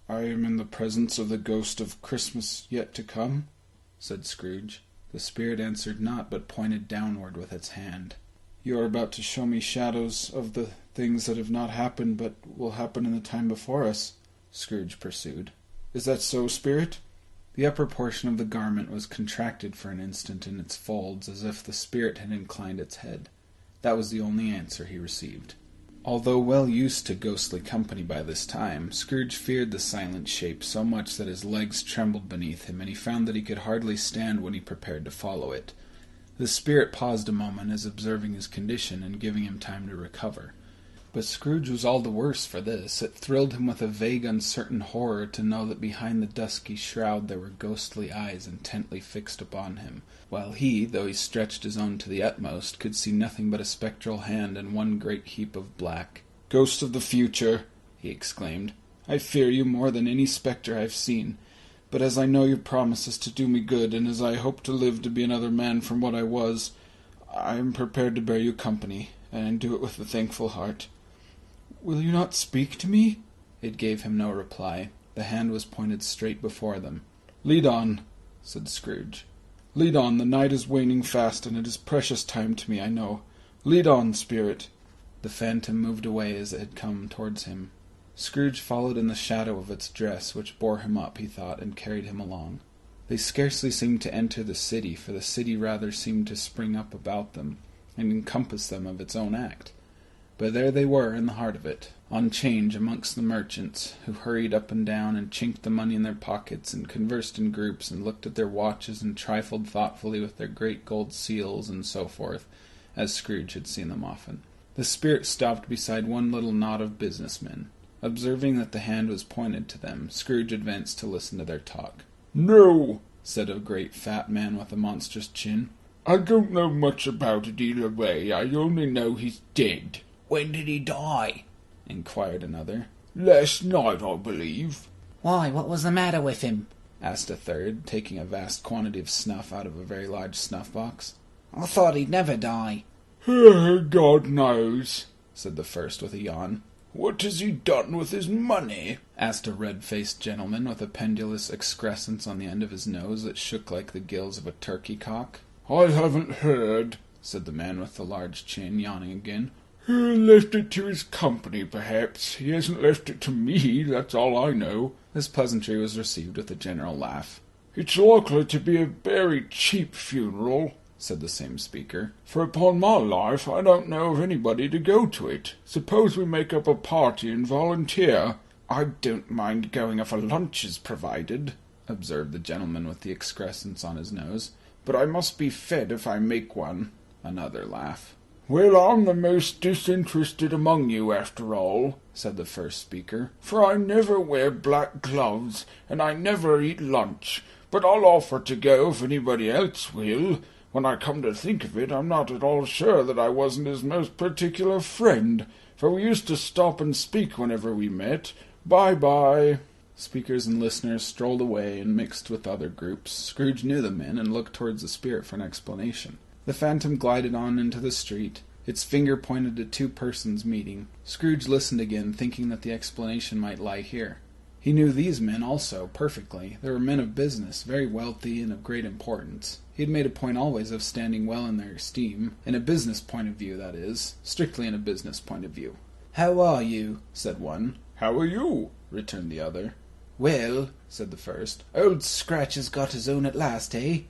"I am in the presence of the ghost of Christmas yet to come," said Scrooge.
The spirit answered not, but pointed downward with its hand.
"You are about to show me shadows of the things that have not happened, but will happen in the time before us," Scrooge pursued. "Is that so, spirit?"
The upper portion of the garment was contracted for an instant in its folds, as if the spirit had inclined its head. That was the only answer he received. Although well used to ghostly company by this time, Scrooge feared the silent shape so much that his legs trembled beneath him, and he found that he could hardly stand when he prepared to follow it. The spirit paused a moment, as observing his condition and giving him time to recover. But Scrooge was all the worse for this. It thrilled him with a vague, uncertain horror to know that behind the dusky shroud there were ghostly eyes intently fixed upon him, while he, though he stretched his own to the utmost, could see nothing but a spectral hand and one great heap of black.
"Ghost of the future," he exclaimed, "I fear you more than any spectre I have seen. But as I know your promise is to do me good, and as I hope to live to be another man from what I was, I am prepared to bear you company, and do it with a thankful heart. Will you not speak to me?"
It gave him no reply. The hand was pointed straight before them.
"Lead on," said Scrooge. "Lead on. The night is waning fast, and it is precious time to me, I know. Lead on, spirit."
The phantom moved away as it had come towards him. Scrooge followed in the shadow of its dress, which bore him up, he thought, and carried him along. They scarcely seemed to enter the city, for the city rather seemed to spring up about them, and encompass them of its own act. But there they were in the heart of it, on 'change amongst the merchants, who hurried up and down, and chinked the money in their pockets, and conversed in groups, and looked at their watches, and trifled thoughtfully with their great gold seals, and so forth, as Scrooge had seen them often. The spirit stopped beside one little knot of businessmen. Observing that the hand was pointed to them, Scrooge advanced to listen to their talk.
"No,"
said a great fat man with a monstrous chin.
"I don't know much about it either way. I only know he's dead."
When did he die?
Inquired another.
"Last night, I believe."
Why, what was the matter with him?
Asked a third, taking a vast quantity of snuff out of a very large snuff-box.
I thought he'd never die.
"God knows,"
said the first with a yawn.
"What has he done with his money?"
Asked a red-faced gentleman with a pendulous excrescence on the end of his nose that shook like the gills of a turkey-cock.
"I haven't heard,"
said the man with the large chin, yawning again.
"He left it to his company, perhaps. He hasn't left it to me, that's all I know."
This pleasantry was received with a general laugh.
"It's likely to be a very cheap funeral,"
said the same speaker.
"For upon my life I don't know of anybody to go to it. Suppose we make up a party and volunteer." "I don't mind going if a lunch is provided," observed the gentleman with the excrescence on his nose. "But I must be fed if I make one." Another laugh. "Well, I'm the most disinterested among you, after all," said the first speaker, "for I never wear black gloves, and I never eat lunch. But I'll offer to go if anybody else will. When I come to think of it, I'm not at all sure that I wasn't his most particular friend, for we used to stop and speak whenever we met. Bye-bye."
Speakers and listeners strolled away and mixed with other groups. Scrooge knew the men and looked towards the spirit for an explanation. The phantom glided on into the street. Its finger pointed to two persons meeting. Scrooge listened again, thinking that the explanation might lie here. He knew these men also perfectly. They were men of business, very wealthy and of great importance. He had made a point always of standing well in their esteem, in a business point of view, that is, strictly in a business point of view.
How are you?
Said one.
"How are you?"
returned the other.
Well,
said the first.
Old Scratch has got his own at last, eh?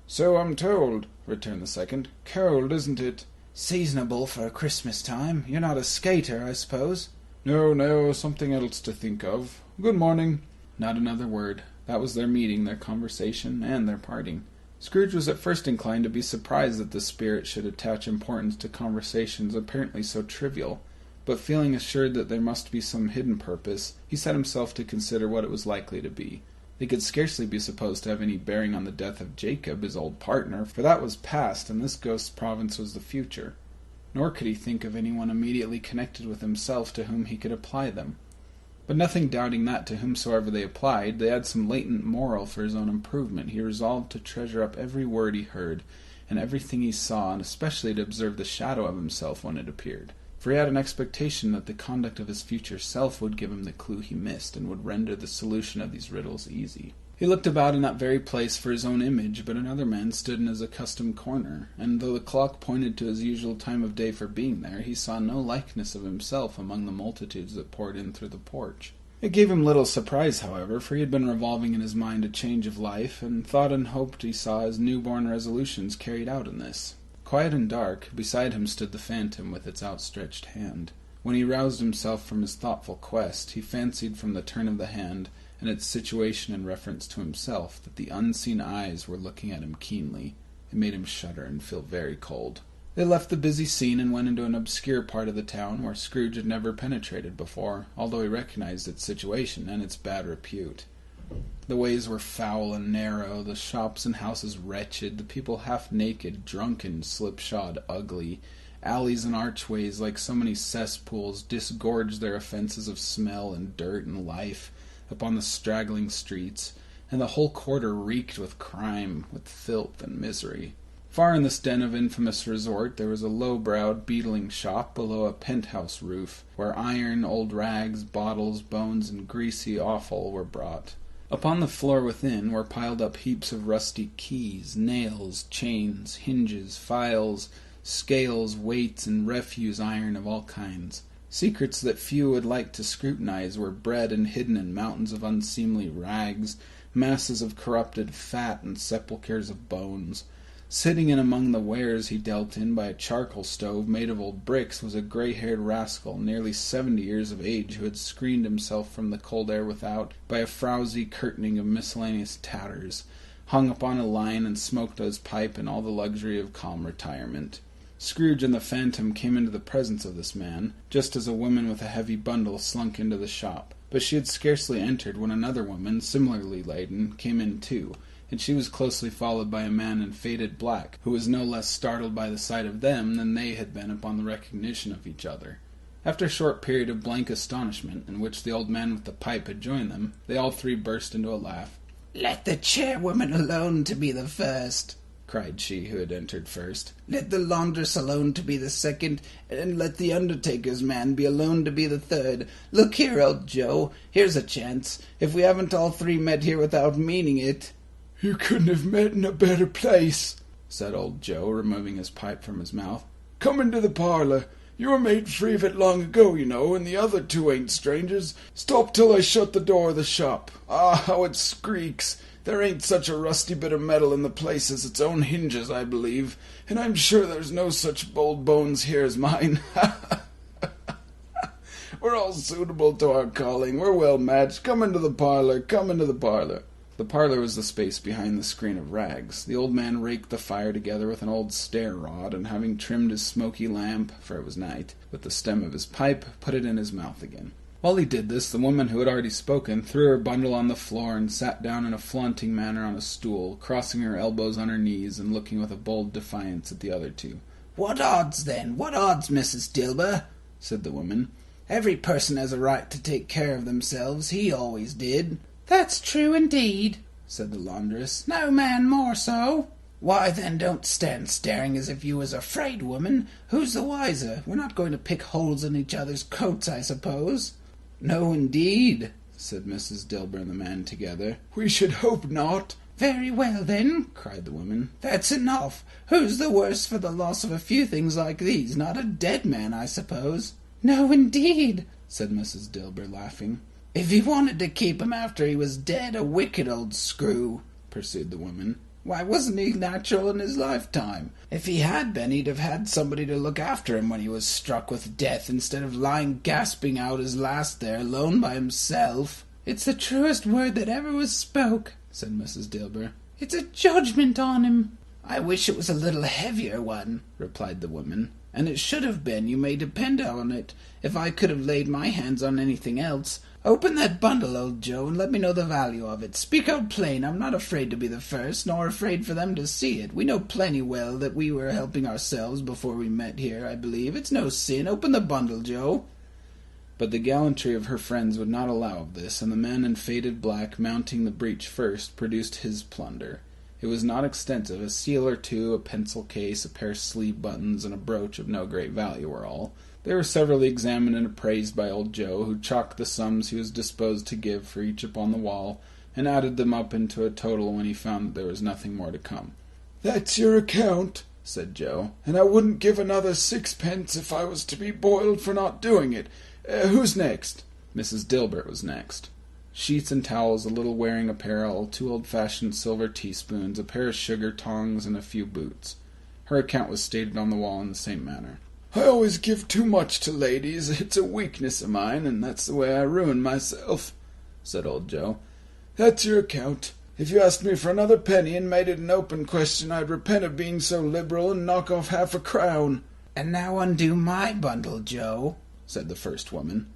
"So I'm told," returned the second. "Cold, isn't it?"
Seasonable for Christmas time. You're not a skater, I suppose?
No, something else to think of. Good morning."
Not another word. That was their meeting, their conversation, and their parting. Scrooge was at first inclined to be surprised that the spirit should attach importance to conversations apparently so trivial, but feeling assured that there must be some hidden purpose, he set himself to consider what it was likely to be. They could scarcely be supposed to have any bearing on the death of Jacob, his old partner, for that was past, and this ghost's province was the future. Nor could he think of anyone immediately connected with himself to whom he could apply them. But nothing doubting that to whomsoever they applied, they had some latent moral for his own improvement, he resolved to treasure up every word he heard, and everything he saw, and especially to observe the shadow of himself when it appeared. For he had an expectation that the conduct of his future self would give him the clue he missed, and would render the solution of these riddles easy. He looked about in that very place for his own image, but another man stood in his accustomed corner, and though the clock pointed to his usual time of day for being there, he saw no likeness of himself among the multitudes that poured in through the porch. It gave him little surprise, however, for he had been revolving in his mind a change of life, and thought and hoped he saw his new-born resolutions carried out in this. Quiet and dark, beside him stood the phantom with its outstretched hand. When he roused himself from his thoughtful quest, he fancied from the turn of the hand, and its situation in reference to himself, that the unseen eyes were looking at him keenly. It made him shudder and feel very cold. They left the busy scene and went into an obscure part of the town where Scrooge had never penetrated before, although he recognized its situation and its bad repute. The ways were foul and narrow, the shops and houses wretched, the people half naked, drunken, slipshod, ugly. Alleys and archways, like so many cesspools, disgorged their offences of smell and dirt and life upon the straggling streets, and the whole quarter reeked with crime, with filth and misery. Far in this den of infamous resort there was a low-browed beetling shop below a penthouse roof, where iron, old rags, bottles, bones, and greasy offal were brought. Upon the floor within were piled up heaps of rusty keys, nails, chains, hinges, files, scales, weights, and refuse iron of all kinds. Secrets that few would like to scrutinize were bred and hidden in mountains of unseemly rags, masses of corrupted fat, and sepulchres of bones. Sitting in among the wares he dealt in by a charcoal stove made of old bricks was a grey-haired rascal, nearly 70 years of age, who had screened himself from the cold air without by a frowsy curtaining of miscellaneous tatters, hung upon a line and smoked his pipe in all the luxury of calm retirement. Scrooge and the Phantom came into the presence of this man, just as a woman with a heavy bundle slunk into the shop. But she had scarcely entered when another woman, similarly laden, came in too, and she was closely followed by a man in faded black, who was no less startled by the sight of them than they had been upon the recognition of each other. After a short period of blank astonishment, in which the old man with the pipe had joined them, they all three burst into a laugh.
"Let the chairwoman alone to be the first,"
cried she who had entered first.
"Let the laundress alone to be the second, and let the undertaker's man be alone to be the third. Look here, old Joe, here's a chance, if we haven't all three met here without meaning it."
"You couldn't have met in a better place,"
said old Joe, removing his pipe from his mouth.
"Come into the parlour. You were made free of it long ago, you know, and the other two ain't strangers. Stop till I shut the door of the shop. Ah, how it squeaks! There ain't such a rusty bit of metal in the place as its own hinges, I believe, and I'm sure there's no such bold bones here as mine. We're all suitable to our calling. We're well matched. Come into the parlour. Come into the parlour."
The parlour was the space behind the screen of rags. The old man raked the fire together with an old stair-rod, and having trimmed his smoky lamp, for it was night, with the stem of his pipe, put it in his mouth again. While he did this, the woman who had already spoken threw her bundle on the floor and sat down in a flaunting manner on a stool, crossing her elbows on her knees and looking with a bold defiance at the other two.
"What odds, then? What odds, Mrs. Dilber?" said the woman. "Every person has a right to take care of themselves. He always did." "That's true indeed," said the laundress. "No man more so." "Why, then, don't stand staring as if you was afraid, woman. Who's the wiser? We're not going to pick holes in each other's coats, I suppose." "No, indeed," said Mrs. Dilber and the man together.
"We should hope not."
"Very well, then," cried the woman. "That's enough. Who's the worse for the loss of a few things like these? Not a dead man, I suppose." "No, indeed," said Mrs. Dilber, laughing. "If he wanted to keep him after he was dead, a wicked old screw," pursued the woman. "Why, wasn't he natural in his lifetime? If he had been, he'd have had somebody to look after him when he was struck with death, instead of lying gasping out his last there, alone by himself." "It's the truest word that ever was spoke," said Mrs. Dilber. "It's a judgment on him." "I wish it was a little heavier one," replied the woman. "And it should have been, you may depend on it, if I could have laid my hands on anything else. Open that bundle, old Joe, and let me know the value of it. Speak out plain. I'm not afraid to be the first, nor afraid for them to see it. We know plenty well that we were helping ourselves before we met here, I believe. It's no sin. Open the bundle, Joe."
But the gallantry of her friends would not allow of this, and the man in faded black, mounting the breach first, produced his plunder. It was not extensive. A seal or two, a pencil case, a pair of sleeve buttons, and a brooch of no great value were all. They were severally examined and appraised by old Joe, who chalked the sums he was disposed to give for each upon the wall, and added them up into a total when he found that there was nothing more to come.
"That's your account," said Joe, "and I wouldn't give another sixpence if I was to be boiled for not doing it. Who's next?"
Mrs. Dilbert was next. Sheets and towels, a little wearing apparel, 2 old-fashioned silver teaspoons, a pair of sugar tongs, and a few boots. Her account was stated on the wall in the same manner.
"I always give too much to ladies. It's a weakness of mine, and that's the way I ruin myself," said old Joe. "That's your account. If you asked me for another penny and made it an open question, I'd repent of being so liberal and knock off half a crown."
"And now undo my bundle, Joe," said the first woman.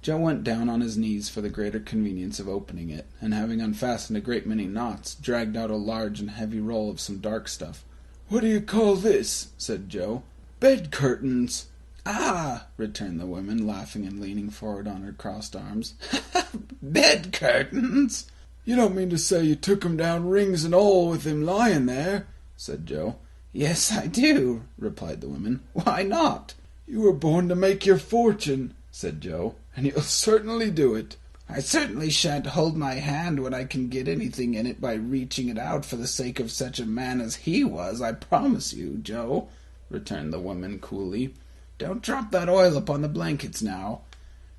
Joe went down on his knees for the greater convenience of opening it, and having unfastened a great many knots, dragged out a large and heavy roll of some dark stuff.
"What do you call this?" said Joe. "Bed curtains."
"Ah,"
returned the woman, laughing and leaning forward on her crossed arms.
"Bed curtains!"
"You don't mean to say you took 'em down, rings and all, with him lying there?"
said Joe.
"Yes, I do," replied the woman. "Why not?"
"You were born to make your fortune," said Joe, "and you'll certainly do it."
"I certainly shan't hold my hand when I can get anything in it by reaching it out for the sake of such a man as he was, I promise you, Joe," returned the woman coolly. "Don't drop that oil upon the blankets now."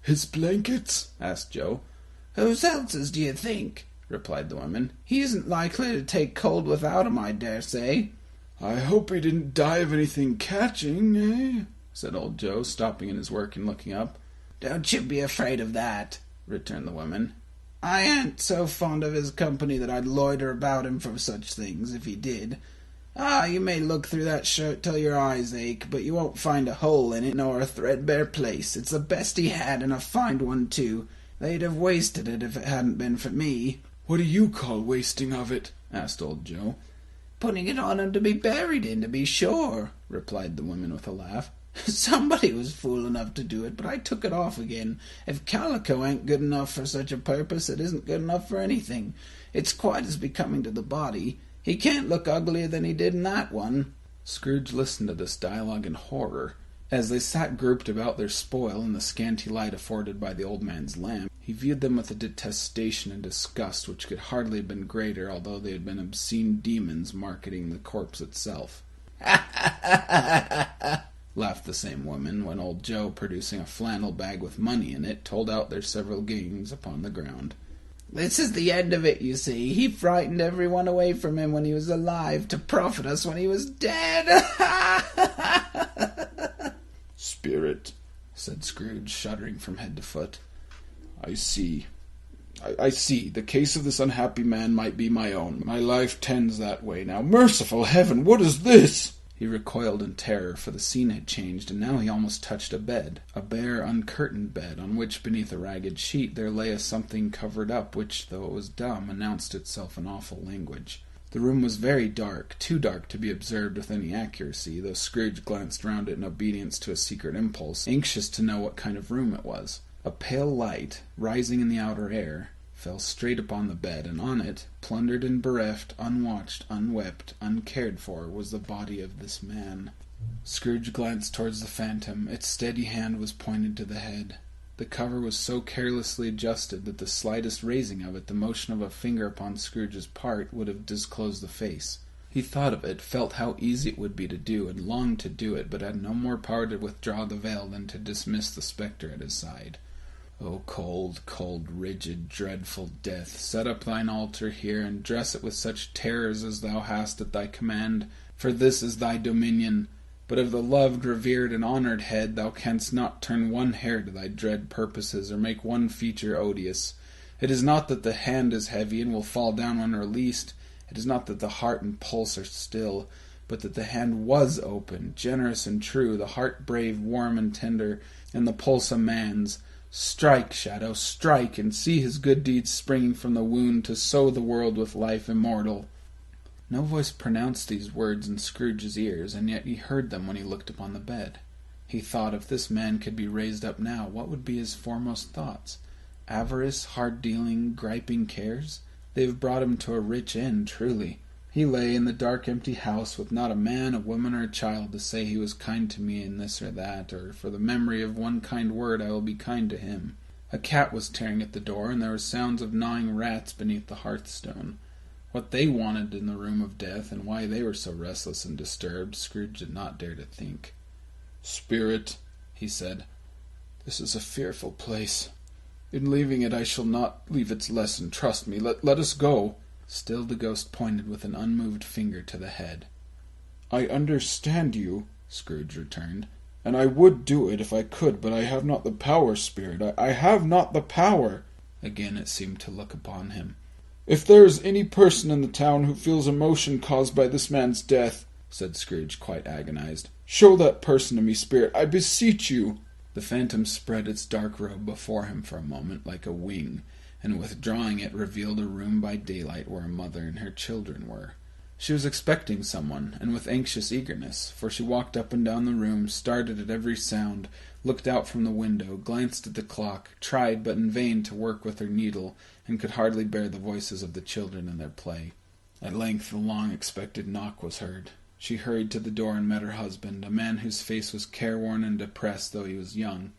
"His blankets?"
asked Joe. "Whose else's, do you think?" replied the woman. "He isn't likely to take cold without 'em, I dare say."
"I hope he didn't die of anything catching, eh?"
said old Joe, stopping in his work and looking up.
"Don't you be afraid of that," returned the woman. "I ain't so fond of his company that I'd loiter about him for such things, if he did. Ah, you may look through that shirt till your eyes ache, but you won't find a hole in it nor a threadbare place. It's the best he had, and a fine one too. They'd have wasted it if it hadn't been for me."
"What do you call wasting of it?"
asked old Joe.
"Putting it on him to be buried in, to be sure," replied the woman with a laugh. "Somebody was fool enough to do it, but I took it off again. If calico ain't good enough for such a purpose, it isn't good enough for anything. It's quite as becoming to the body. He can't look uglier than he did in that one."
Scrooge listened to this dialogue in horror. As they sat grouped about their spoil in the scanty light afforded by the old man's lamp, he viewed them with a detestation and disgust which could hardly have been greater, although they had been obscene demons marketing the corpse itself. Laughed the same woman, when old Joe, producing a flannel bag with money in it, told out their several gains upon the ground.
"This is the end of it, you see. He frightened everyone away from him when he was alive, to profit us when he was dead."
"Spirit," said Scrooge, shuddering from head to foot. I see. The case of this unhappy man might be my own. My life tends that way now. Merciful heaven, what is this?" He recoiled in terror, for the scene had changed, and now he almost touched a bed, a bare, uncurtained bed, on which, beneath a ragged sheet, there lay a something covered up, which, though it was dumb, announced itself in awful language. The room was very dark, too dark to be observed with any accuracy, though Scrooge glanced round it in obedience to a secret impulse, anxious to know what kind of room it was. A pale light, rising in the outer air, fell straight upon the bed, and on it, plundered and bereft, unwatched, unwept, uncared for, was the body of this man. Scrooge glanced towards the phantom. Its steady hand was pointed to the head. The cover was so carelessly adjusted that the slightest raising of it, the motion of a finger upon Scrooge's part, would have disclosed the face. He thought of it, felt how easy it would be to do, and longed to do it, but had no more power to withdraw the veil than to dismiss the spectre at his side. O cold, cold, rigid, dreadful death, set up thine altar here, and dress it with such terrors as thou hast at thy command, for this is thy dominion. But of the loved, revered, and honoured head thou canst not turn one hair to thy dread purposes, or make one feature odious. It is not that the hand is heavy, and will fall down when released. It is not that the heart and pulse are still, but that the hand was open, generous and true, the heart brave, warm, and tender, and the pulse a man's. Strike, Shadow, strike, and see his good deeds springing from the wound to sow the world with life immortal." No voice pronounced these words in Scrooge's ears, and yet he heard them when he looked upon the bed. He thought if this man could be raised up now, what would be his foremost thoughts? Avarice, hard-dealing, griping cares? They have brought him to a rich end, truly. He lay in the dark, empty house with not a man, a woman, or a child to say he was kind to me in this or that, or for the memory of one kind word I will be kind to him. A cat was tearing at the door, and there were sounds of gnawing rats beneath the hearthstone. What they wanted in the room of death, and why they were so restless and disturbed, Scrooge did not dare to think.
"Spirit," he said, "this is a fearful place. In leaving it I shall not leave its lesson, trust me. Let us go."
Still the ghost pointed with an unmoved finger to the head.
"I understand you," Scrooge returned, "and I would do it if I could, but I have not the power, Spirit. I have not the power."
Again it seemed to look upon him.
"If there is any person in the town who feels emotion caused by this man's death," said Scrooge, quite agonized, "show that person to me, Spirit, I beseech you."
The phantom spread its dark robe before him for a moment like a wing, and withdrawing it revealed a room by daylight where a mother and her children were. She was expecting someone, and with anxious eagerness, for she walked up and down the room, started at every sound, looked out from the window, glanced at the clock, tried but in vain to work with her needle, and could hardly bear the voices of the children in their play. At length the long-expected knock was heard. She hurried to the door and met her husband, a man whose face was careworn and depressed, though he was young.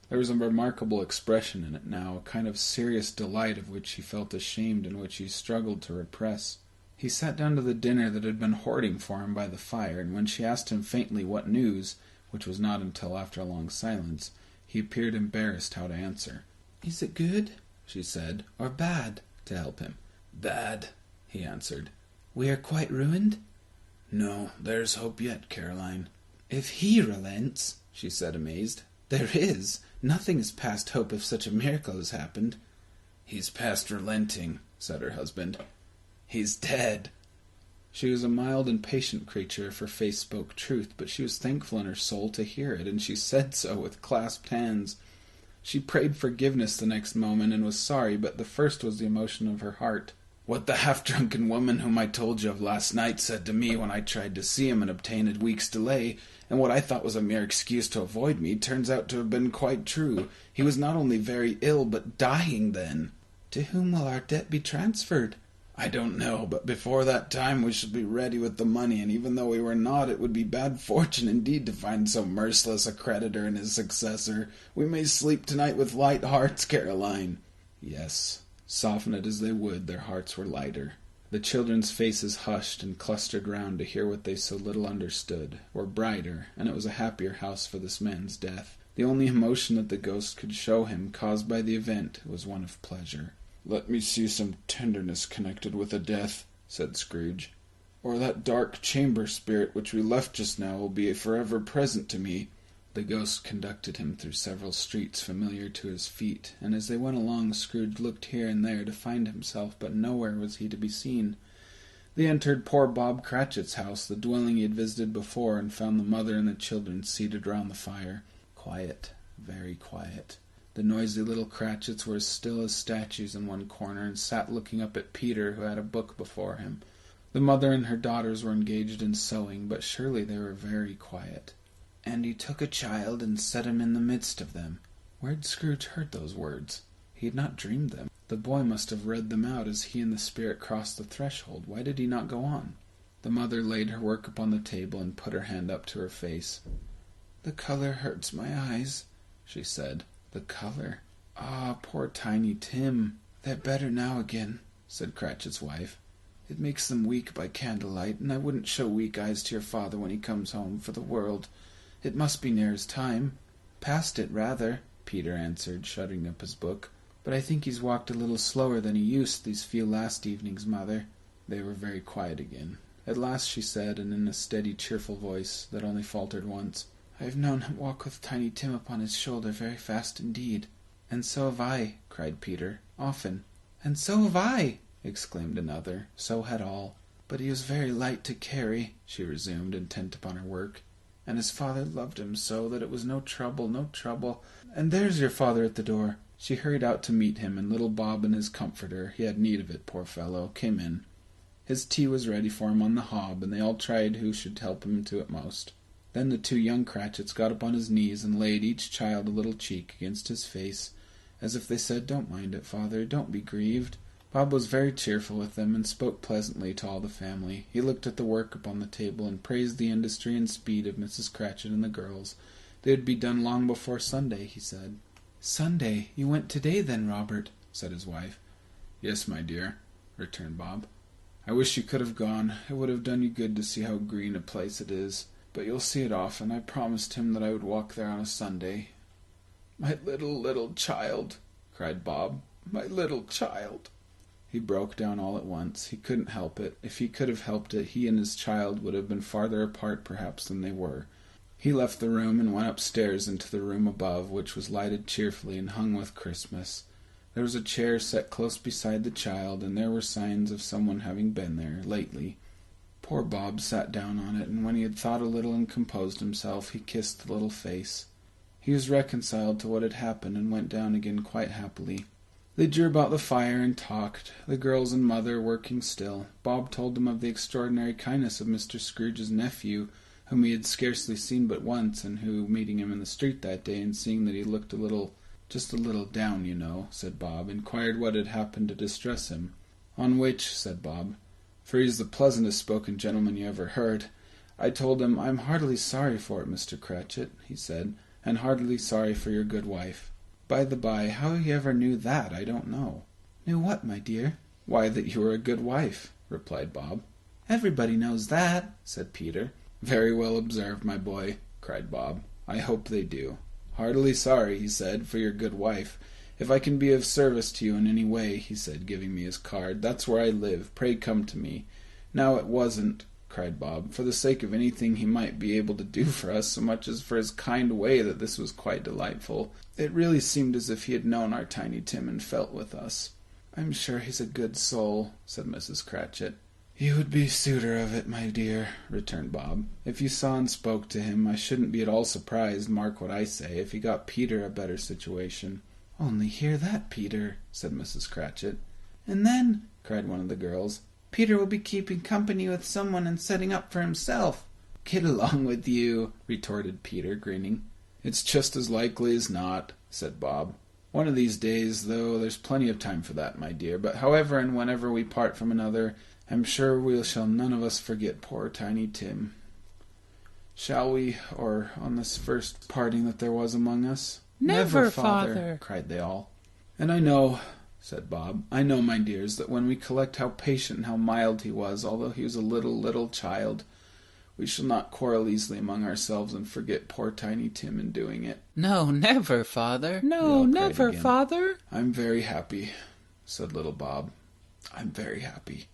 There was a remarkable expression in it now, a kind of serious delight of which he felt ashamed and which he struggled to repress. He sat down to the dinner that had been hoarding for him by the fire, and when she asked him faintly what news, which was not until after a long silence, he appeared embarrassed how to answer.
"Is it good,"
she said,
"or bad?"
to help him.
"Bad,"
he answered.
"We are quite ruined?"
"No, there's hope yet, Caroline."
"If he relents," she said, amazed. "There is. Nothing is past hope if such a miracle has happened."
"He's past relenting," said her husband.
"He's dead."
She was a mild and patient creature if her face spoke truth, but she was thankful in her soul to hear it, and she said so with clasped hands. She prayed forgiveness the next moment, and was sorry, but the first was the emotion of her heart. "What the half-drunken woman whom I told you of last night said to me when I tried to see him and obtain a week's delay, and what I thought was a mere excuse to avoid me, turns out to have been quite true. He was not only very ill, but dying then."
"To whom will our debt be transferred?"
"I don't know, but before that time we shall be ready with the money, and even though we were not, it would be bad fortune indeed to find so merciless a creditor and his successor. We may sleep tonight with light hearts, Caroline." Yes, soften it as they would, their hearts were lighter. The children's faces hushed and clustered round to hear what they so little understood, were brighter, and it was a happier house for this man's death. The only emotion that the ghost could show him, caused by the event, was one of pleasure.
"Let me see some tenderness connected with a death," said Scrooge, "or that dark chamber spirit which we left just now will be forever present to me."
The ghost conducted him through several streets familiar to his feet, and as they went along Scrooge looked here and there to find himself, but nowhere was he to be seen. They entered poor Bob Cratchit's house, the dwelling he had visited before, and found the mother and the children seated round the fire. Quiet, very quiet. The noisy little Cratchits were as still as statues in one corner, and sat looking up at Peter, who had a book before him. The mother and her daughters were engaged in sewing, but surely they were very quiet.
"And he took a child and set him in the midst of them."
Where had Scrooge heard those words? He had not dreamed them. The boy must have read them out as he and the spirit crossed the threshold. Why did he not go on? The mother laid her work upon the table and put her hand up to her face.
"The color hurts my eyes," she said.
The color? Ah, poor Tiny Tim.
"They're better now again,"
said Cratchit's wife.
"It makes them weak by candlelight, and I wouldn't show weak eyes to your father when he comes home, for the world. It must be near his time. Past it, rather," Peter answered, shutting up his book. "But I think he's walked a little slower than he used these few last evenings, mother."
They were very quiet again. At last she said, and in a steady, cheerful voice that only faltered once,
"I have known him walk with Tiny Tim upon his shoulder very fast indeed."
"And so have I," cried Peter. "Often."
"And so have I,"
exclaimed another. So had all.
"But he was very light to carry," she resumed, intent upon her work. "And his father loved him so that it was no trouble, no trouble. And there's your father at the door."
She hurried out to meet him, and little Bob and his comforter, he had need of it, poor fellow, came in. His tea was ready for him on the hob, and they all tried who should help him to it most. Then the 2 young Cratchits got up on his knees and laid each child a little cheek against his face, as if they said, "Don't mind it, father, don't be grieved." Bob was very cheerful with them, and spoke pleasantly to all the family. He looked at the work upon the table, and praised the industry and speed of Mrs. Cratchit and the girls. They would be done long before Sunday, he said. "Sunday? You went today, then, Robert?" said his wife. "Yes, my dear," returned Bob. "I wish you could have gone. It would have done you good to see how green a place it is. But you'll see it often. I promised him that I would walk there on a Sunday." "My little child," cried Bob. "My little child." He broke down all at once. He couldn't help it. If he could have helped it, he and his child would have been farther apart perhaps than they were. He left the room and went upstairs into the room above, which was lighted cheerfully and hung with Christmas. There was a chair set close beside the child, and there were signs of someone having been there lately. Poor Bob sat down on it, and when he had thought a little and composed himself, he kissed the little face. He was reconciled to what had happened, and went down again quite happily. They drew about the fire and talked, the girls and mother working still. Bob told them of the extraordinary kindness of Mr. Scrooge's nephew, whom he had scarcely seen but once, and who, meeting him in the street that day, and seeing that he looked just a little down, you know, said Bob, inquired what had happened to distress him. "On which," said Bob, "for he's the pleasantest spoken gentleman you ever heard, I told him, 'I'm heartily sorry for it, Mr. Cratchit,' he said, 'and heartily sorry for your good wife.' By the by, how he ever knew that, I don't know." "Knew what, my dear?" "Why, that you were a good wife," replied Bob. "Everybody knows that," said Peter. "Very well observed, my boy," cried Bob. "I hope they do. Heartily sorry," he said, "for your good wife. If I can be of service to you in any way," he said, giving me his card, "that's where I live. Pray come to me." "Now it wasn't," cried Bob, "for the sake of anything he might be able to do for us, so much as for his kind way that this was quite delightful. It really seemed as if he had known our Tiny Tim and felt with us." "I'm sure he's a good soul," said Mrs. Cratchit. "You would be suitor of it, my dear," returned Bob. "If you saw and spoke to him, I shouldn't be at all surprised, mark what I say, if he got Peter a better situation." "Only hear that, Peter," said Mrs. Cratchit. "And then," cried one of the girls, "Peter will be keeping company with someone and setting up for himself." "Get along with you," retorted Peter, grinning. "It's just as likely as not," said Bob. "One of these days, though there's plenty of time for that, my dear. But however and whenever we part from another, I'm sure we shall none of us forget poor Tiny Tim. Shall we, or on this first parting that there was among us?"
Never, father,
cried they all. "And I know," said Bob, "I know, my dears, that when we collect how patient and how mild he was, although he was a little child, we shall not quarrel easily among ourselves and forget poor Tiny Tim in doing it."
"No, never, father."
"No, never,
father."
"I'm very happy," said little Bob. "I'm very happy."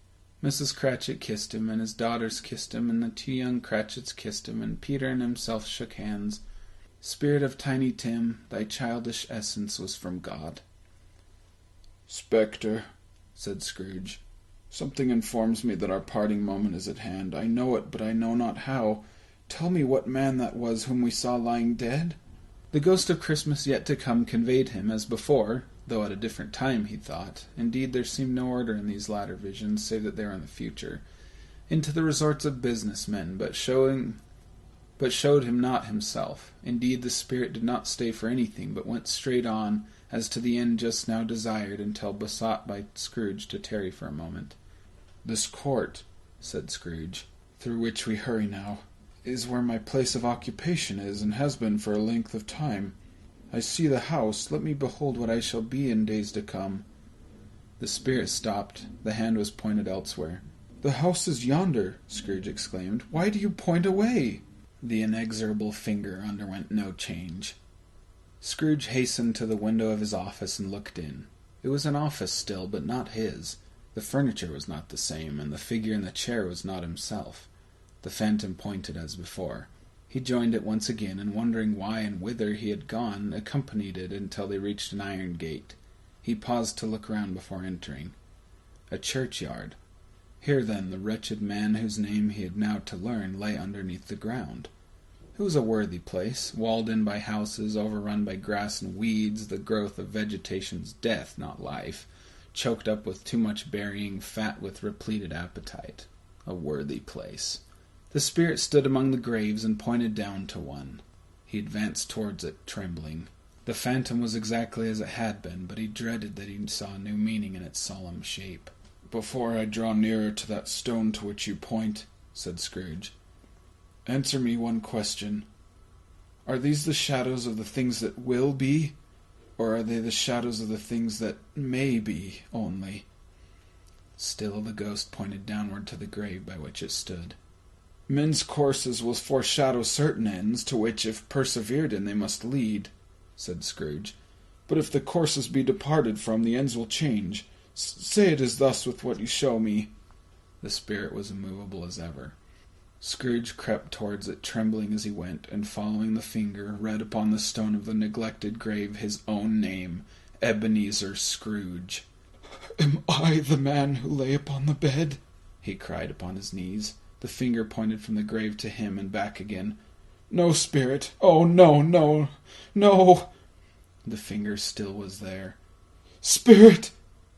Mrs. Cratchit kissed him, and his daughters kissed him, and the 2 young Cratchits kissed him, and Peter and himself shook hands. Spirit of Tiny Tim, thy childish essence was from God. "Spectre," said Scrooge, "something informs me that our parting moment is at hand. I know it, but I know not how. Tell me what man that was whom we saw lying dead." The ghost of Christmas yet to come conveyed him, as before, though at a different time, he thought. Indeed, there seemed no order in these latter visions, save that they were in the future, into the resorts of business men, but showed him not himself. Indeed, the spirit did not stay for anything, but went straight on, as to the end just now desired, until besought by Scrooge to tarry for a moment. "This court," said Scrooge, "through which we hurry now, is where my place of occupation is, and has been for a length of time. I see the house. Let me behold what I shall be in days to come." The spirit stopped. The hand was pointed elsewhere. "The house is yonder," Scrooge exclaimed. "Why do you point away?" The inexorable finger underwent no change. Scrooge hastened to the window of his office and looked in. It was an office still, but not his. The furniture was not the same, and the figure in the chair was not himself. The phantom pointed as before. He joined it once again, and wondering why and whither he had gone, accompanied it until they reached an iron gate. He paused to look round before entering. A churchyard. Here, then, the wretched man whose name he had now to learn lay underneath the ground. It was a worthy place, walled in by houses, overrun by grass and weeds, the growth of vegetation's death, not life, choked up with too much burying, fat with repleted appetite. A worthy place. The spirit stood among the graves and pointed down to one. He advanced towards it, trembling. The phantom was exactly as it had been, but he dreaded that he saw new meaning in its solemn shape.
"Before I draw nearer to that stone to which you point," said Scrooge, "answer me one question. Are these the shadows of the things that will be, or are they the shadows of the things that may be only?"
Still the ghost pointed downward to the grave by which it stood.
"Men's courses will foreshadow certain ends, to which, if persevered in, they must lead," said Scrooge. "But if the courses be departed from, the ends will change. Say it is thus with what you show me."
The spirit was immovable as ever. Scrooge crept towards it, trembling as he went, and following the finger, read upon the stone of the neglected grave his own name, Ebenezer Scrooge.
"Am I the man who lay upon the bed?"
he cried upon his knees. The finger pointed from the grave to him and back again.
"No, spirit! Oh, no, no, no!"
The finger still was there.
"Spirit!"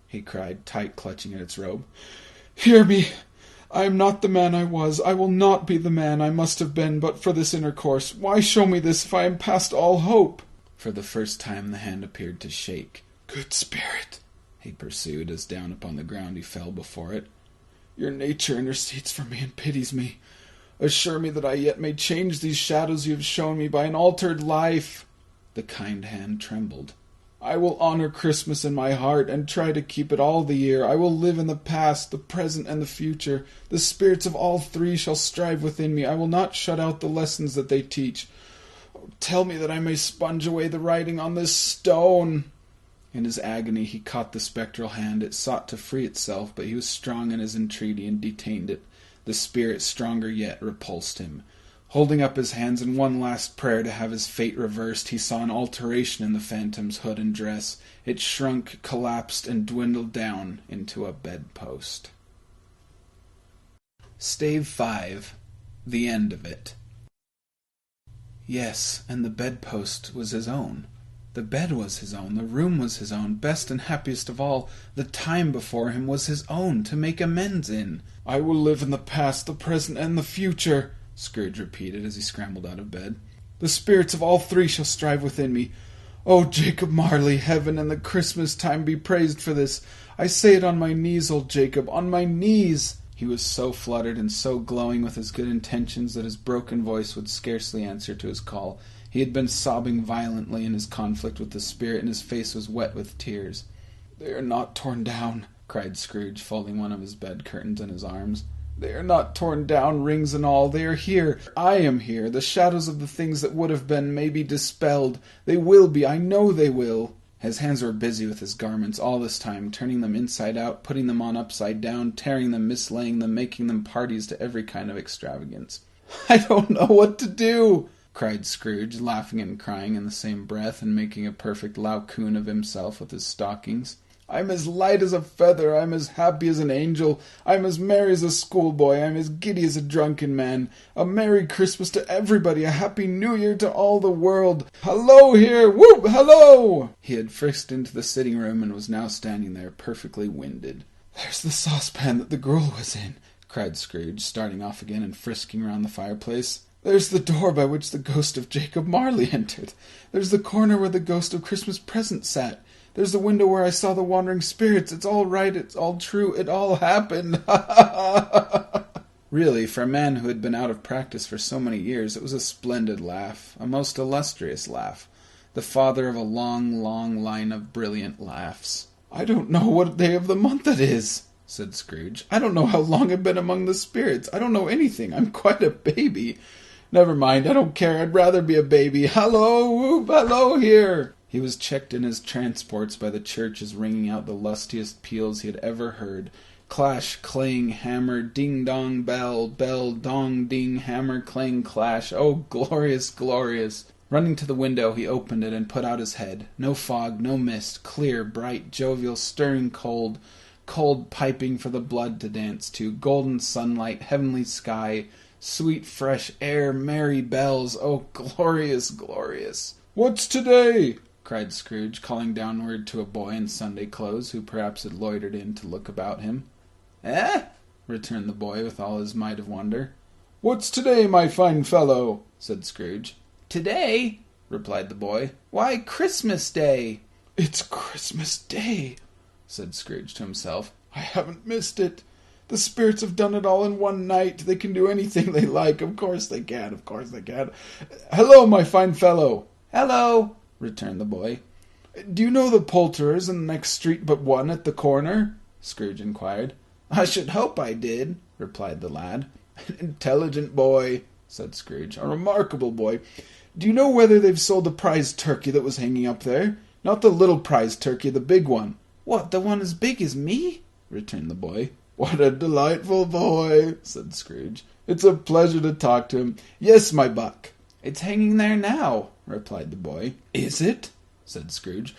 he cried, tight clutching at its robe.
"Hear me! I am not the man I was. I will not be the man I must have been but for this intercourse. Why show me this if I am past all hope?"
For the first time the hand appeared to shake.
"Good spirit,"
he pursued, as down upon the ground he fell before it,
"your nature intercedes for me and pities me. Assure me that I yet may change these shadows you have shown me by an altered life."
The kind hand trembled.
"I will honor Christmas in my heart, and try to keep it all the year. I will live in the past, the present, and the future. The spirits of all three shall strive within me. I will not shut out the lessons that they teach. Oh, tell me that I may sponge away the writing on this stone."
In his agony he caught the spectral hand. It sought to free itself, but he was strong in his entreaty and detained it. The spirit, stronger yet, repulsed him. Holding up his hands in one last prayer to have his fate reversed, he saw an alteration in the phantom's hood and dress. It shrunk, collapsed, and dwindled down into a bedpost. Stave 5. The End of It. Yes, and the bedpost was his own. The bed was his own, the room was his own, best and happiest of all, the time before him was his own, to make amends in.
"I will live in the past, the present, and the future,"
Scrooge repeated as he scrambled out of bed.
"The spirits of all three shall strive within me. Oh, Jacob Marley, heaven and the Christmas time be praised for this. I say it on my knees, old Jacob, on my knees."
He was so fluttered and so glowing with his good intentions that his broken voice would scarcely answer to his call. He had been sobbing violently in his conflict with the spirit, and his face was wet with tears.
"They are not torn down,"
cried Scrooge, folding one of his bed curtains in his arms.
"They are not torn down, rings and all. They are here. I am here. The shadows of the things that would have been may be dispelled. They will be. I know they will."
His hands were busy with his garments all this time, turning them inside out, putting them on upside down, tearing them, mislaying them, making them parties to every kind of extravagance.
"I don't know what to do,"
cried Scrooge, laughing and crying in the same breath, and making a perfect Laocoon of himself with his stockings.
"I'm as light as a feather. I'm as happy as an angel. I'm as merry as a schoolboy. I'm as giddy as a drunken man. A Merry Christmas to everybody. A Happy New Year to all the world. Hello here! Whoop! Hello!"
He had frisked into the sitting room and was now standing there, perfectly winded.
"There's the saucepan that the girl was in,"
cried Scrooge, starting off again and frisking round the fireplace.
"There's the door by which the ghost of Jacob Marley entered. There's the corner where the ghost of Christmas Present sat. There's the window where I saw the wandering spirits. It's all right. It's all true. It all happened. Ha ha ha!"
Really, for a man who had been out of practice for so many years, it was a splendid laugh, a most illustrious laugh, the father of a long, long line of brilliant laughs.
"I don't know what day of the month it is," said Scrooge. "I don't know how long I've been among the spirits. I don't know anything. I'm quite a baby. Never mind, I don't care. I'd rather be a baby. Hello, whoop, hello here."
He was checked in his transports by the churches ringing out the lustiest peals he had ever heard. Clash, clang, hammer, ding-dong, bell, bell, dong, ding, hammer, clang, clash. Oh, glorious, glorious! Running to the window, he opened it and put out his head. No fog, no mist, clear, bright, jovial, stirring cold, cold piping for the blood to dance to, golden sunlight, heavenly sky, sweet fresh air, merry bells. Oh, glorious, glorious!
"What's today?"
cried Scrooge, calling downward to a boy in Sunday clothes, who perhaps had loitered in to look about him.
"Eh?"
returned the boy with all his might of wonder.
"What's today, my fine fellow?" said Scrooge.
"Today?" replied the boy. "Why, Christmas Day."
"It's Christmas Day," said Scrooge to himself. "I haven't missed it. The spirits have done it all in one night. They can do anything they like. Of course they can. Of course they can. Hello, my fine fellow."
"Hello," returned the boy.
"Do you know the poulterers in the next street but one at the corner?" Scrooge inquired.
"I should hope I did," replied the lad.
"An intelligent boy," said Scrooge. "A remarkable boy. Do you know whether they've sold the prize turkey that was hanging up there? Not the little prize turkey, the big one."
"What, the one as big as me?" returned the boy.
"What a delightful boy," said Scrooge. "It's a pleasure to talk to him. Yes, my buck."
"It's hanging there now," replied the boy.
"Is it?" said Scrooge.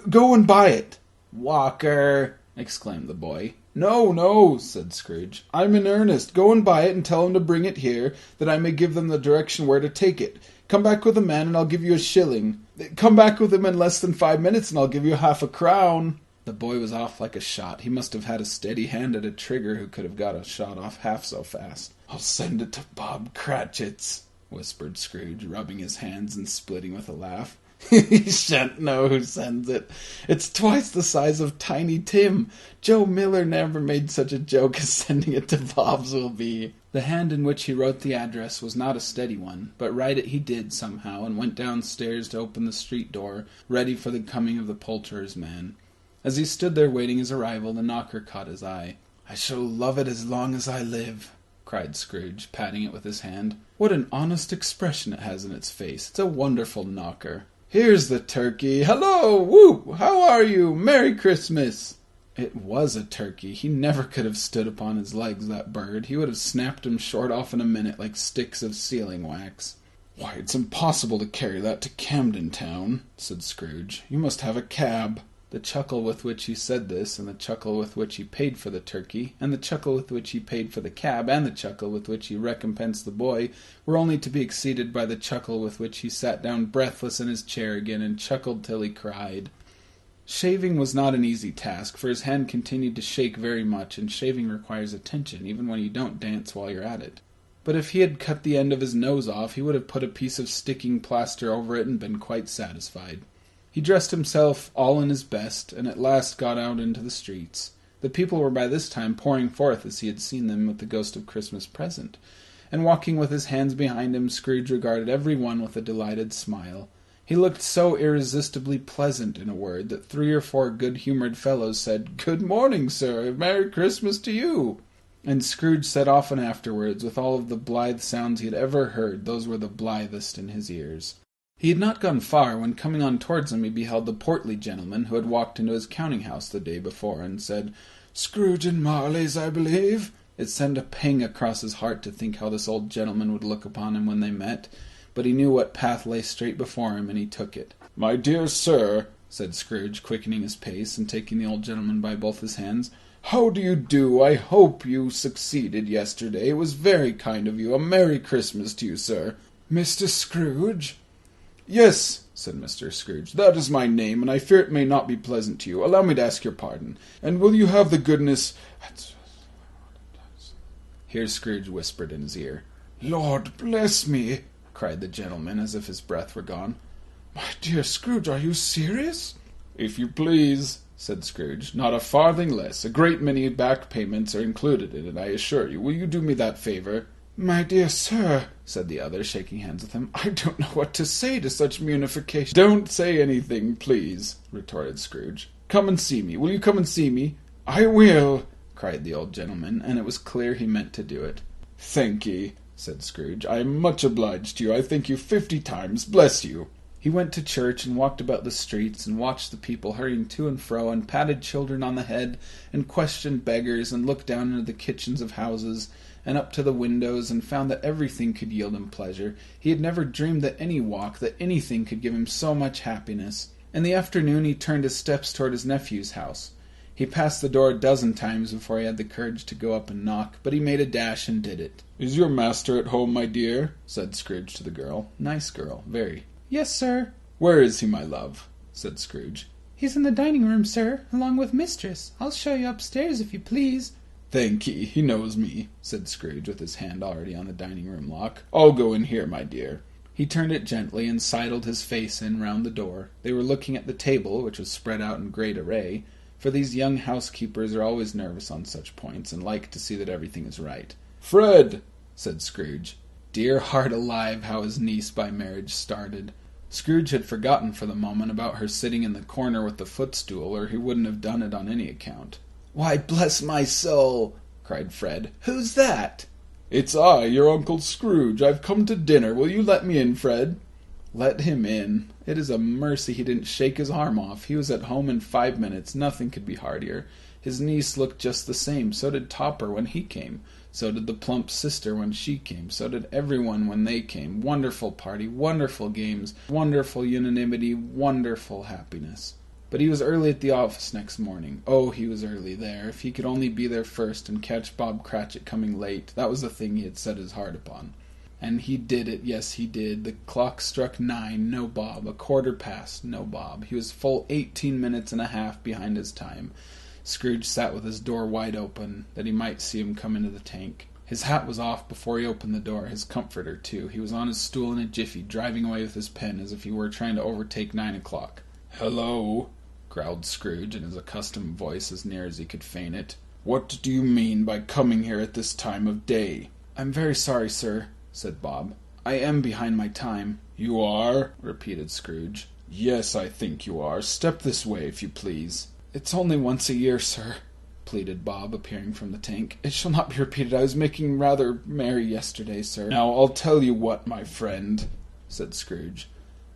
Go and buy it."
"Walker!" exclaimed the boy.
No, said Scrooge. "I'm in earnest. Go and buy it and tell him to bring it here, that I may give them the direction where to take it. Come back with the man and I'll give you a shilling. Come back with him in less than 5 minutes and I'll give you half a crown."
The boy was off like a shot. He must have had a steady hand at a trigger who could have got a shot off half so fast.
"I'll send it to Bob Cratchit's,"
whispered Scrooge, rubbing his hands and splitting with a laugh.
"He shan't know who sends it. It's twice the size of Tiny Tim. Joe Miller never made such a joke as sending it to Bob's will be."
The hand in which he wrote the address was not a steady one, but write it he did somehow, and went downstairs to open the street door, ready for the coming of the poulterer's man. As he stood there waiting his arrival, the knocker caught his eye.
"I shall love it as long as I live,"
cried Scrooge, patting it with his hand. "What an honest expression it has in its face. It's a wonderful knocker.
Here's the turkey. Hello! Whoop! How are you? Merry Christmas!"
It was a turkey. He never could have stood upon his legs, that bird. He would have snapped him short off in a minute like sticks of sealing wax.
"Why, it's impossible to carry that to Camden Town," said Scrooge. "You must have a cab."
The chuckle with which he said this, and the chuckle with which he paid for the turkey, and the chuckle with which he paid for the cab, and the chuckle with which he recompensed the boy, were only to be exceeded by the chuckle with which he sat down breathless in his chair again, and chuckled till he cried. Shaving was not an easy task, for his hand continued to shake very much, and shaving requires attention, even when you don't dance while you're at it. But if he had cut the end of his nose off, he would have put a piece of sticking plaster over it and been quite satisfied. He dressed himself all in his best, and at last got out into the streets. The people were by this time pouring forth as he had seen them with the ghost of Christmas present, and walking with his hands behind him, Scrooge regarded every one with a delighted smile. He looked so irresistibly pleasant, in a word, that 3 or 4 good-humoured fellows said, "Good morning, sir. Merry Christmas to you." And Scrooge said often afterwards, with all of the blithe sounds he had ever heard, those were the blithest in his ears. He had not gone far when, coming on towards him, he beheld the portly gentleman who had walked into his counting-house the day before, and said, "Scrooge and Marley's, I believe." It sent a pang across his heart to think how this old gentleman would look upon him when they met, but he knew what path lay straight before him, and he took it.
"My dear sir,"
said Scrooge, quickening his pace, and taking the old gentleman by both his hands,
"how do you do? I hope you succeeded yesterday. It was very kind of you. A Merry Christmas to you, sir." "Mr. Scrooge?" "Yes," said Mr. Scrooge, "that is my name, and I fear it may not be pleasant to you. Allow me to ask your pardon. And will you have the goodness—"
Here Scrooge whispered in his ear.
"Lord bless me!"
cried the gentleman, as if his breath were gone.
"My dear Scrooge, are you serious?"
"If you please," said Scrooge. "Not a farthing less. A great many back payments are included in it, I assure you. Will you do me that favour?"
"My dear sir," said the other, shaking hands with him, "I don't know what to say to such munification."
"Don't say anything, please," retorted Scrooge. "Come and see me. Will you come and see me?"
"I will,"
cried the old gentleman, and it was clear he meant to do it.
"Thank ye," said Scrooge. "I am much obliged to you. I thank you 50 times. Bless you."
He went to church, and walked about the streets, and watched the people hurrying to and fro, and patted children on the head, and questioned beggars, and looked down into the kitchens of houses, and up to the windows, and found that everything could yield him pleasure. He had never dreamed that any walk, that anything could give him so much happiness. In the afternoon he turned his steps toward his nephew's house. He passed the door a dozen times before he had the courage to go up and knock, but he made a dash and did it.
"Is your master at home, my dear?" said Scrooge to the girl.
Nice girl, very.
"Yes, sir."
"Where is he, my love?" said Scrooge.
"He's in the dining room, sir, along with mistress. I'll show you upstairs, if you please."
"Thank ye, he knows me," said Scrooge, with his hand already on the dining-room lock. "I'll go in here, my dear."
He turned it gently and sidled his face in round the door. They were looking at the table, which was spread out in great array, for these young housekeepers are always nervous on such points, and like to see that everything is right.
"Fred!"
said Scrooge. Dear heart alive, how his niece by marriage started! Scrooge had forgotten for the moment about her sitting in the corner with the footstool, or he wouldn't have done it on any account. "Why, bless my soul!" cried Fred. "Who's that?"
"It's I, your Uncle Scrooge. I've come to dinner. Will you let me in, Fred?"
Let him in. It is a mercy he didn't shake his arm off. He was at home in 5 minutes. Nothing could be heartier. His niece looked just the same. So did Topper when he came. So did the plump sister when she came. So did everyone when they came. Wonderful party, wonderful games, wonderful unanimity, wonderful happiness. But he was early at the office next morning. Oh, he was early there. If he could only be there first and catch Bob Cratchit coming late, that was the thing he had set his heart upon. And he did it, yes he did. The clock struck 9, no Bob. 1/4 past, no Bob. He was full 18 minutes and a half behind his time. Scrooge sat with his door wide open, that he might see him come into the tank. His hat was off before he opened the door, his comforter too. He was on his stool in a jiffy, driving away with his pen as if he were trying to overtake 9 o'clock.
"Hello," growled Scrooge in his accustomed voice, as near as he could feign it. "What do you mean by coming here at this time of day?"
"I'm very sorry, sir," said Bob. "I am behind my time."
"You are?"
repeated Scrooge.
"Yes, I think you are. Step this way, if you please."
"It's only once a year, sir," pleaded Bob, appearing from the tank. "It shall not be repeated. I was making rather merry yesterday, sir."
"Now, I'll tell you what, my friend," said Scrooge.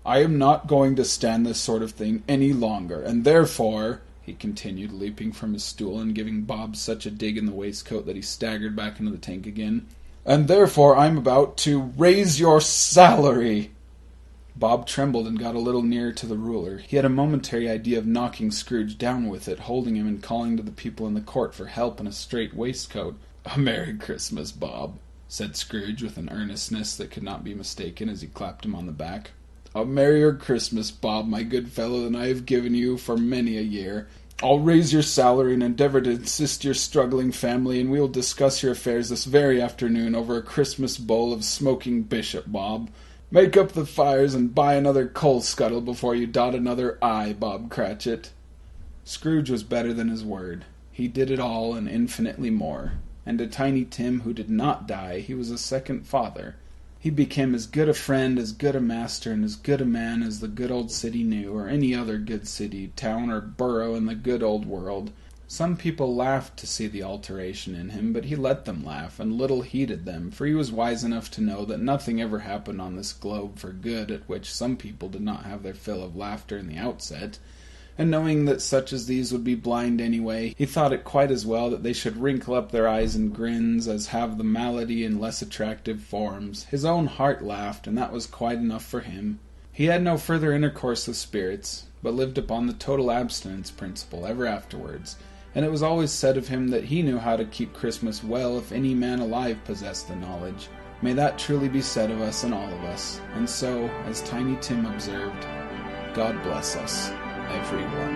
"I am not going to stand this sort of thing any longer, and therefore," he continued, leaping from his stool and giving Bob such a dig in the waistcoat that he staggered back into the tank again, "and therefore I'm about to raise your salary." Bob trembled and got a little nearer to the ruler. He had a momentary idea of knocking Scrooge down with it, holding him and calling to the people in the court for help and a straight waistcoat. "A Merry Christmas, Bob," said Scrooge with an earnestness that could not be mistaken as he clapped him on the back. "A merrier Christmas, Bob, my good fellow, than I have given you for many a year. I'll raise your salary and endeavour to assist your struggling family, and we will discuss your affairs this very afternoon over a Christmas bowl of smoking bishop, Bob. Make up the fires and buy another coal scuttle before you dot another I, Bob Cratchit."
Scrooge was better than his word. He did it all and infinitely more. And to Tiny Tim, who did not die, he was a second father. He became as good a friend, as good a master, and as good a man as the good old city knew, or any other good city, town, or borough in the good old world. Some people laughed to see the alteration in him, but he let them laugh, and little heeded them, for he was wise enough to know that nothing ever happened on this globe for good at which some people did not have their fill of laughter in the outset, and knowing that such as these would be blind anyway, he thought it quite as well that they should wrinkle up their eyes in grins as have the malady in less attractive forms. His own heart laughed, and that was quite enough for him. He had no further intercourse with spirits, but lived upon the total abstinence principle ever afterwards, and it was always said of him that he knew how to keep Christmas well if any man alive possessed the knowledge. May that truly be said of us and all of us. And so, as Tiny Tim observed, God bless us, everyone.